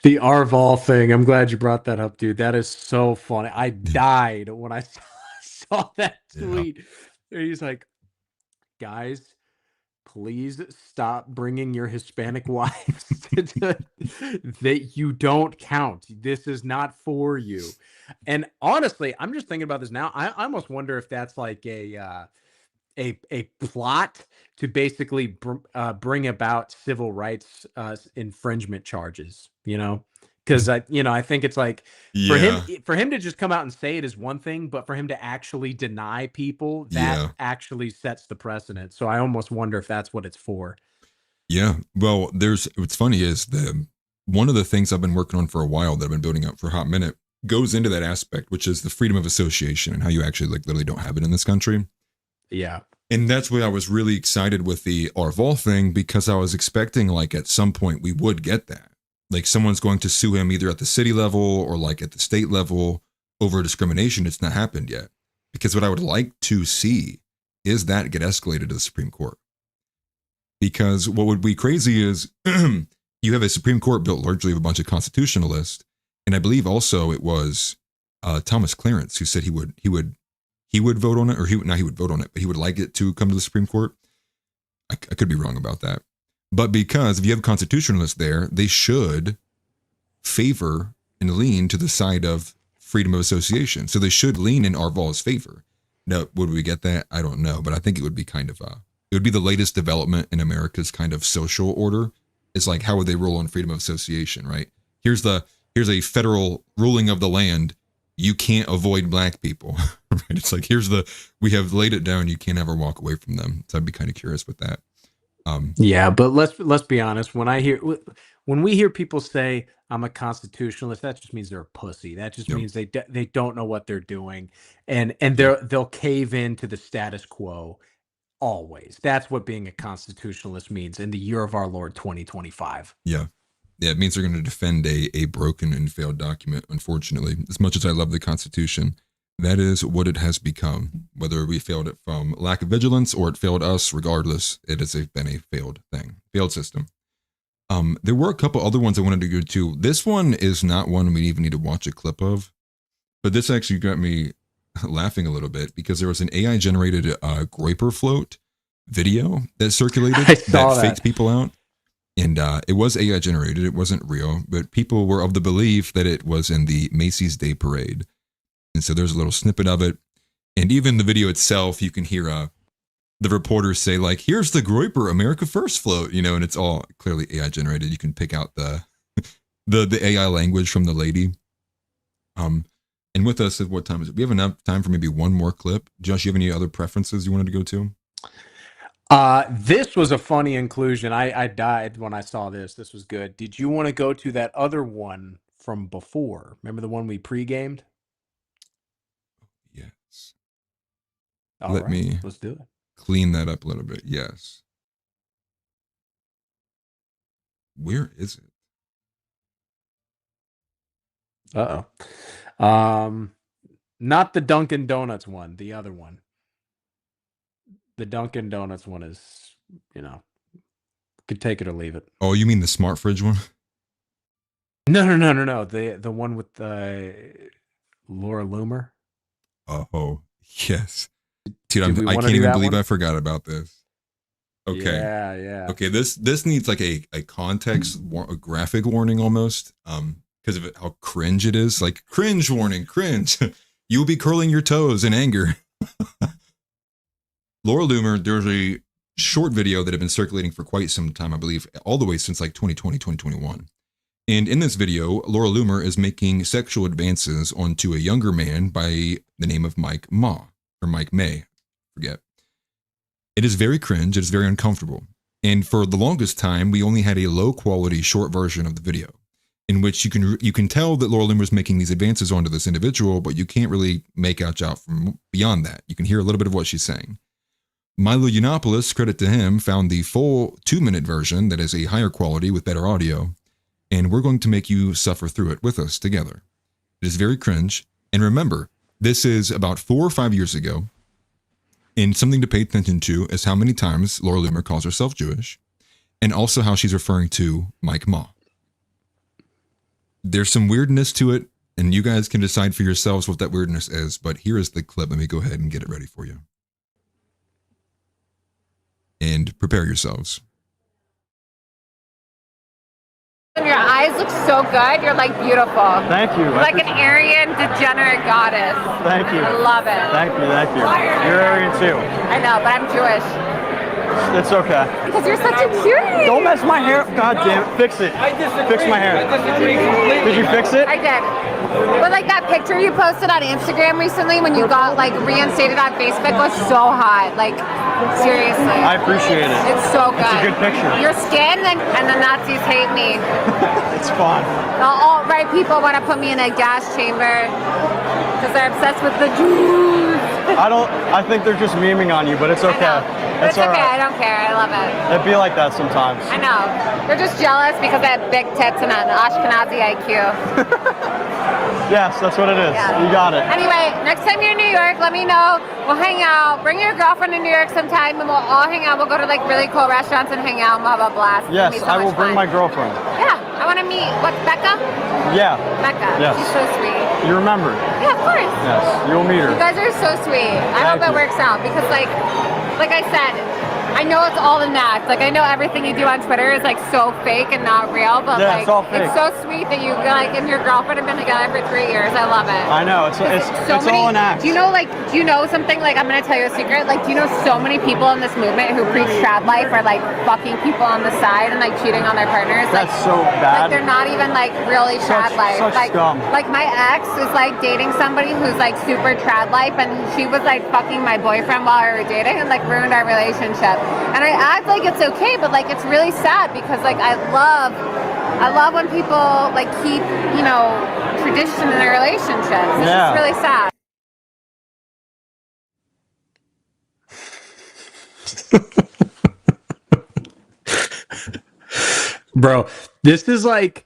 The Arval thing, I'm glad you brought that up, dude. That is so funny. I died when I saw that tweet. Yeah. He's like, guys, please stop bringing your Hispanic wives that you don't count. This is not for you. And honestly, I'm just thinking about this now. I almost wonder if that's like a plot to basically bring about civil rights infringement charges, because I think it's like for him to just come out and say it is one thing, but for him to actually deny people, that actually sets the precedent. So I almost wonder if that's what it's for. Yeah. Well, what's funny is one of the things I've been working on for a while that I've been building up for a hot minute goes into that aspect, which is the freedom of association and how you actually literally don't have it in this country. Yeah. And that's why I was really excited with the Arval thing, because I was expecting at some point we would get that. Like someone's going to sue him either at the city level or at the state level over discrimination. It's not happened yet. Because what I would like to see is that get escalated to the Supreme Court. Because what would be crazy is you have a Supreme Court built largely of a bunch of constitutionalists, and I believe also it was Thomas Clarence who said he would vote on it, or he would vote on it, but he would like it to come to the Supreme Court. I could be wrong about that, but because if you have constitutionalists there, they should favor and lean to the side of freedom of association. So they should lean in Arval's favor. Now, would we get that? I don't know, but I think it would be kind of it would be the latest development in America's kind of social order. It's like, how would they rule on freedom of association, right? Here's a federal ruling of the land. You can't avoid black people, right? It's like, we have laid it down. You can't ever walk away from them. So I'd be kind of curious with that. Yeah, but let's be honest. When we hear people say I'm a constitutionalist, that just means they're a pussy. That just means they don't know what they're doing, and they'll cave into the status quo always. That's what being a constitutionalist means in the year of our Lord 2025. Yeah, it means they're going to defend a broken and failed document. Unfortunately, as much as I love the Constitution, that is what it has become. Whether we failed it from lack of vigilance or it failed us, regardless, it has been a failed thing, failed system. There were a couple other ones I wanted to go to. This one is not one we even need to watch a clip of, but this actually got me laughing a little bit because there was an AI-generated Groyper float video that circulated that faked people out. And it was AI-generated. It wasn't real, but people were of the belief that it was in the Macy's Day Parade. And so there's a little snippet of it. And even the video itself, you can hear the reporters say, like, here's the Groyper America First float, and it's all clearly AI generated. You can pick out the AI language from the lady. And with us, at what time is it? We have enough time for maybe one more clip. Josh, you have any other preferences you wanted to go to? This was a funny inclusion. I died when I saw this. This was good. Did you want to go to that other one from before? Remember the one we pre-gamed? Yes. Let me let's do it. Clean that up a little bit. Yes. Where is it? Not the Dunkin' Donuts one, the other one. The Dunkin' Donuts one is, could take it or leave it. Oh, you mean the smart fridge one? No. The one with Laura Loomer. Oh, yes. Dude, I can't even believe I forgot about this. Okay. Yeah. Okay, this needs like a context, a graphic warning almost, because of how cringe it is. Like, cringe warning, cringe. You'll be curling your toes in anger. Laura Loomer, there's a short video that had been circulating for quite some time, I believe, all the way since like 2020, 2021. And in this video, Laura Loomer is making sexual advances onto a younger man by the name of Mike May. Forget. It is very cringe. It is very uncomfortable. And for the longest time, we only had a low quality short version of the video in which you can tell that Laura Loomer is making these advances onto this individual, but you can't really make out from beyond that. You can hear a little bit of what she's saying. Milo Yiannopoulos, credit to him, found the full 2-minute version that is a higher quality with better audio, and we're going to make you suffer through it with us together. It is very cringe. And remember, this is about 4 or 5 years ago. And something to pay attention to is how many times Laura Loomer calls herself Jewish, and also how she's referring to Mike Ma. There's some weirdness to it, and you guys can decide for yourselves what that weirdness is, but here is the clip. Let me go ahead and get it ready for you. And prepare yourselves. Your eyes look so good. You're like beautiful. Thank you. You're like an Aryan degenerate goddess. Thank you. I love it. Thank you. You're Aryan too. I know, but I'm Jewish. It's okay. Because you're such a cutie. Don't mess my hair. God damn it. Fix it. I disagree. Fix my hair. I disagree completely. Did you fix it? I did. But like that picture you posted on Instagram recently when you got like reinstated on Facebook was so hot. Like seriously. I appreciate it. It's so good. It's a good picture. Your skin and the Nazis hate me. It's fun. The alt-right people want to put me in a gas chamber because they're obsessed with the Jews. I think they're just memeing on you, but it's okay. It's okay. Right. I don't care. I love it. It'd be like that sometimes. I know. They're just jealous because I have big tits and an Ashkenazi IQ. Yes, that's what it is. Yeah. You got it. Anyway, next time you're in New York, let me know. We'll hang out. Bring your girlfriend to New York sometime, and we'll all hang out. We'll go to like really cool restaurants and hang out, and we'll have a blast. It's Yes, gonna be so I will much bring fun. my girlfriend. Yeah, I want to meet. What's Becca? Yeah. Becca. Yes. She's so sweet. You remember? Yeah, of course. Yes, you'll meet her. You guys are so sweet. I hope it works out because, like I said, I know it's all an act. Like I know everything you do on Twitter is like so fake and not real, but Yeah, like it's all fake. so sweet that you like and your girlfriend have been together for 3 years. I love it. I know it's all an act. Do you know something? Like I'm gonna tell you a secret. Like, do you know so many people in this movement who preach trad life are like fucking people on the side and like cheating on their partners? That's like, so bad. Like they're not even like really trad life. Such like scum. Like my ex is like dating somebody who's like super trad life, and she was like fucking my boyfriend while we were dating and like ruined our relationship. And I act like it's okay, but like it's really sad because like I love when people like keep, you know, tradition in their relationships. It's just really sad. Bro, this is like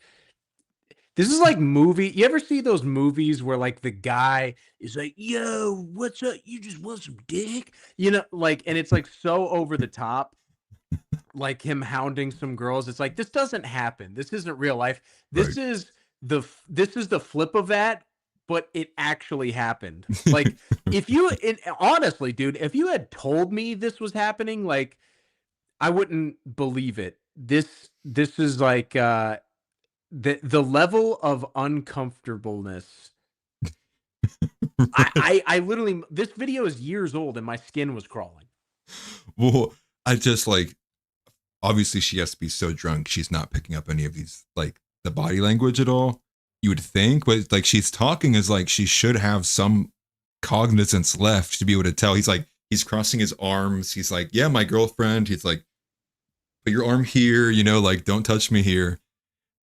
movie. You ever see those movies where like the guy is like, "Yo, what's up? You just want some dick?" You know, like, and it's like so over the top, like him hounding some girls. It's like, this doesn't happen. This isn't real life. This is the flip of that, but it actually happened. Like, honestly, dude, if you had told me this was happening, like, I wouldn't believe it. This is like the level of uncomfortableness. I literally, this video is years old and my skin was crawling. Well, I just like, obviously she has to be so drunk she's not picking up any of these, like the body language at all, you would think, but like she's talking as like she should have some cognizance left to be able to tell. He's crossing his arms. He's like, yeah, my girlfriend. He's like, put your arm here, you know, like, don't touch me here.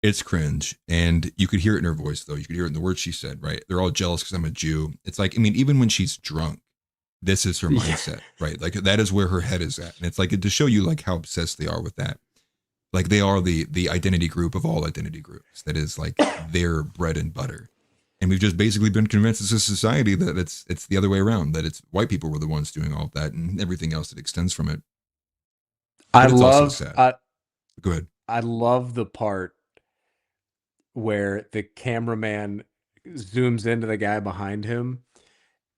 It's cringe. And you could hear it in her voice, though. You could hear it in the words she said, right? They're all jealous because I'm a Jew. It's like, I mean, even when she's drunk, this is her mindset, right? Like, that is where her head is at. And it's like, to show you like how obsessed they are with that. Like, they are the identity group of all identity groups. That is like their bread and butter. And we've just basically been convinced as a society that it's the other way around, that it's white people were the ones doing all of that and everything else that extends from it. But go ahead. I love the part where the cameraman zooms into the guy behind him,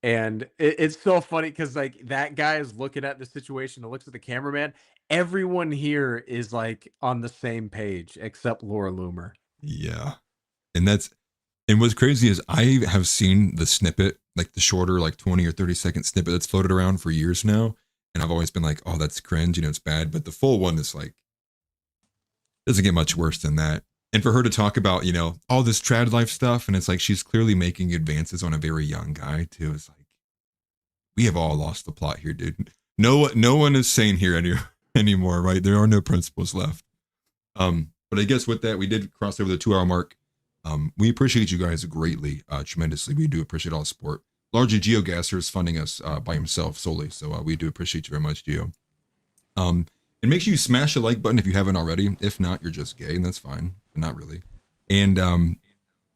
and it's so funny because like that guy is looking at the situation and looks at the cameraman. Everyone here is like on the same page except Laura Loomer. Yeah, and what's crazy is I have seen the snippet, like the shorter, like 20 or 30-second snippet that's floated around for years now. And I've always been like, oh, that's cringe, you know, it's bad. But the full one is like, doesn't get much worse than that. And for her to talk about, you know, all this trad life stuff, and it's like she's clearly making advances on a very young guy too. It's like, we have all lost the plot here, dude. No one is sane here anymore, right? There are no principles left. But I guess with that, we did cross over the 2-hour mark. We appreciate you guys greatly, tremendously. We do appreciate all the support. Largely, GeoGasser is funding us by himself solely, so we do appreciate you very much, Geo. And make sure you smash the like button if you haven't already. If not, you're just gay, and that's fine, but not really. And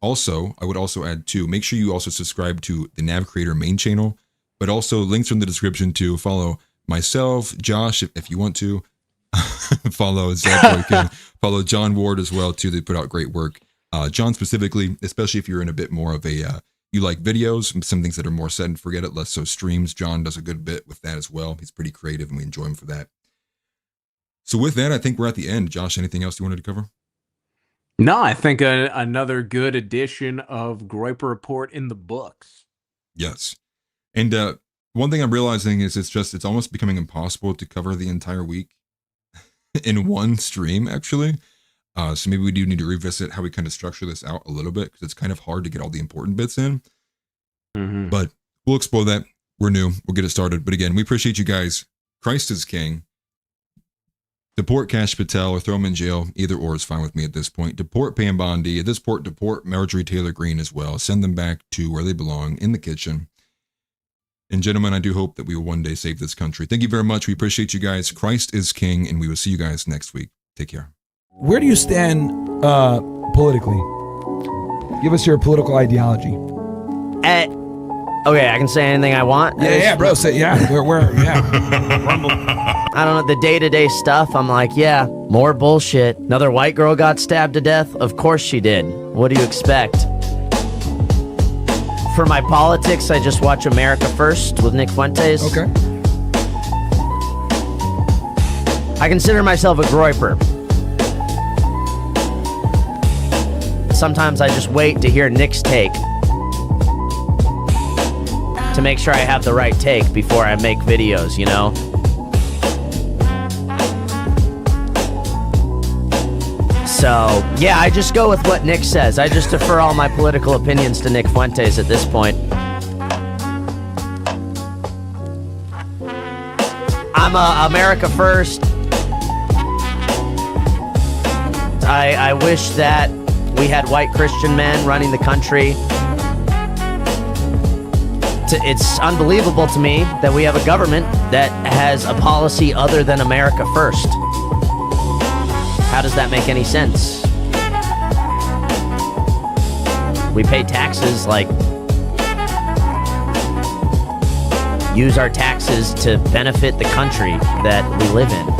also, I would also add too, make sure you also subscribe to the Nav Creator main channel, but also links are in the description to follow myself, Josh, if you want to. Follow Zeb Boykin, follow John Ward as well too. They put out great work. John specifically, especially if you're in a bit more of a you like videos, some things that are more set and forget it, less so streams. John does a good bit with that as well. He's pretty creative and we enjoy him for that. So with that, I think we're at the end. Josh, anything else you wanted to cover? No, I think another good edition of Groyper Report in the books. Yes. And one thing I'm realizing is it's almost becoming impossible to cover the entire week in one stream, actually. So maybe we do need to revisit how we kind of structure this out a little bit, because it's kind of hard to get all the important bits in. Mm-hmm. But we'll explore that. We're new. We'll get it started. But again, we appreciate you guys. Christ is king. Deport Cash Patel or throw him in jail. Either or is fine with me at this point. Deport Pam Bondi. At this point, deport Marjorie Taylor Greene as well. Send them back to where they belong, in the kitchen. And gentlemen, I do hope that we will one day save this country. Thank you very much. We appreciate you guys. Christ is king, and we will see you guys next week. Take care. Where do you stand politically? Give us your political ideology. Okay, I can say anything I want. Yeah, bro. Say yeah. I don't know, the day-to-day stuff, I'm like, yeah, more bullshit. Another white girl got stabbed to death? Of course she did. What do you expect? For my politics, I just watch America First with Nick Fuentes. Okay. I consider myself a Groyper. Sometimes I just wait to hear Nick's take to make sure I have the right take before I make videos, you know? So, yeah, I just go with what Nick says. I just defer all my political opinions to Nick Fuentes at this point. I'm America First. I wish that we had white Christian men running the country. It's unbelievable to me that we have a government that has a policy other than America First. How does that make any sense? We pay taxes, like, use our taxes to benefit the country that we live in.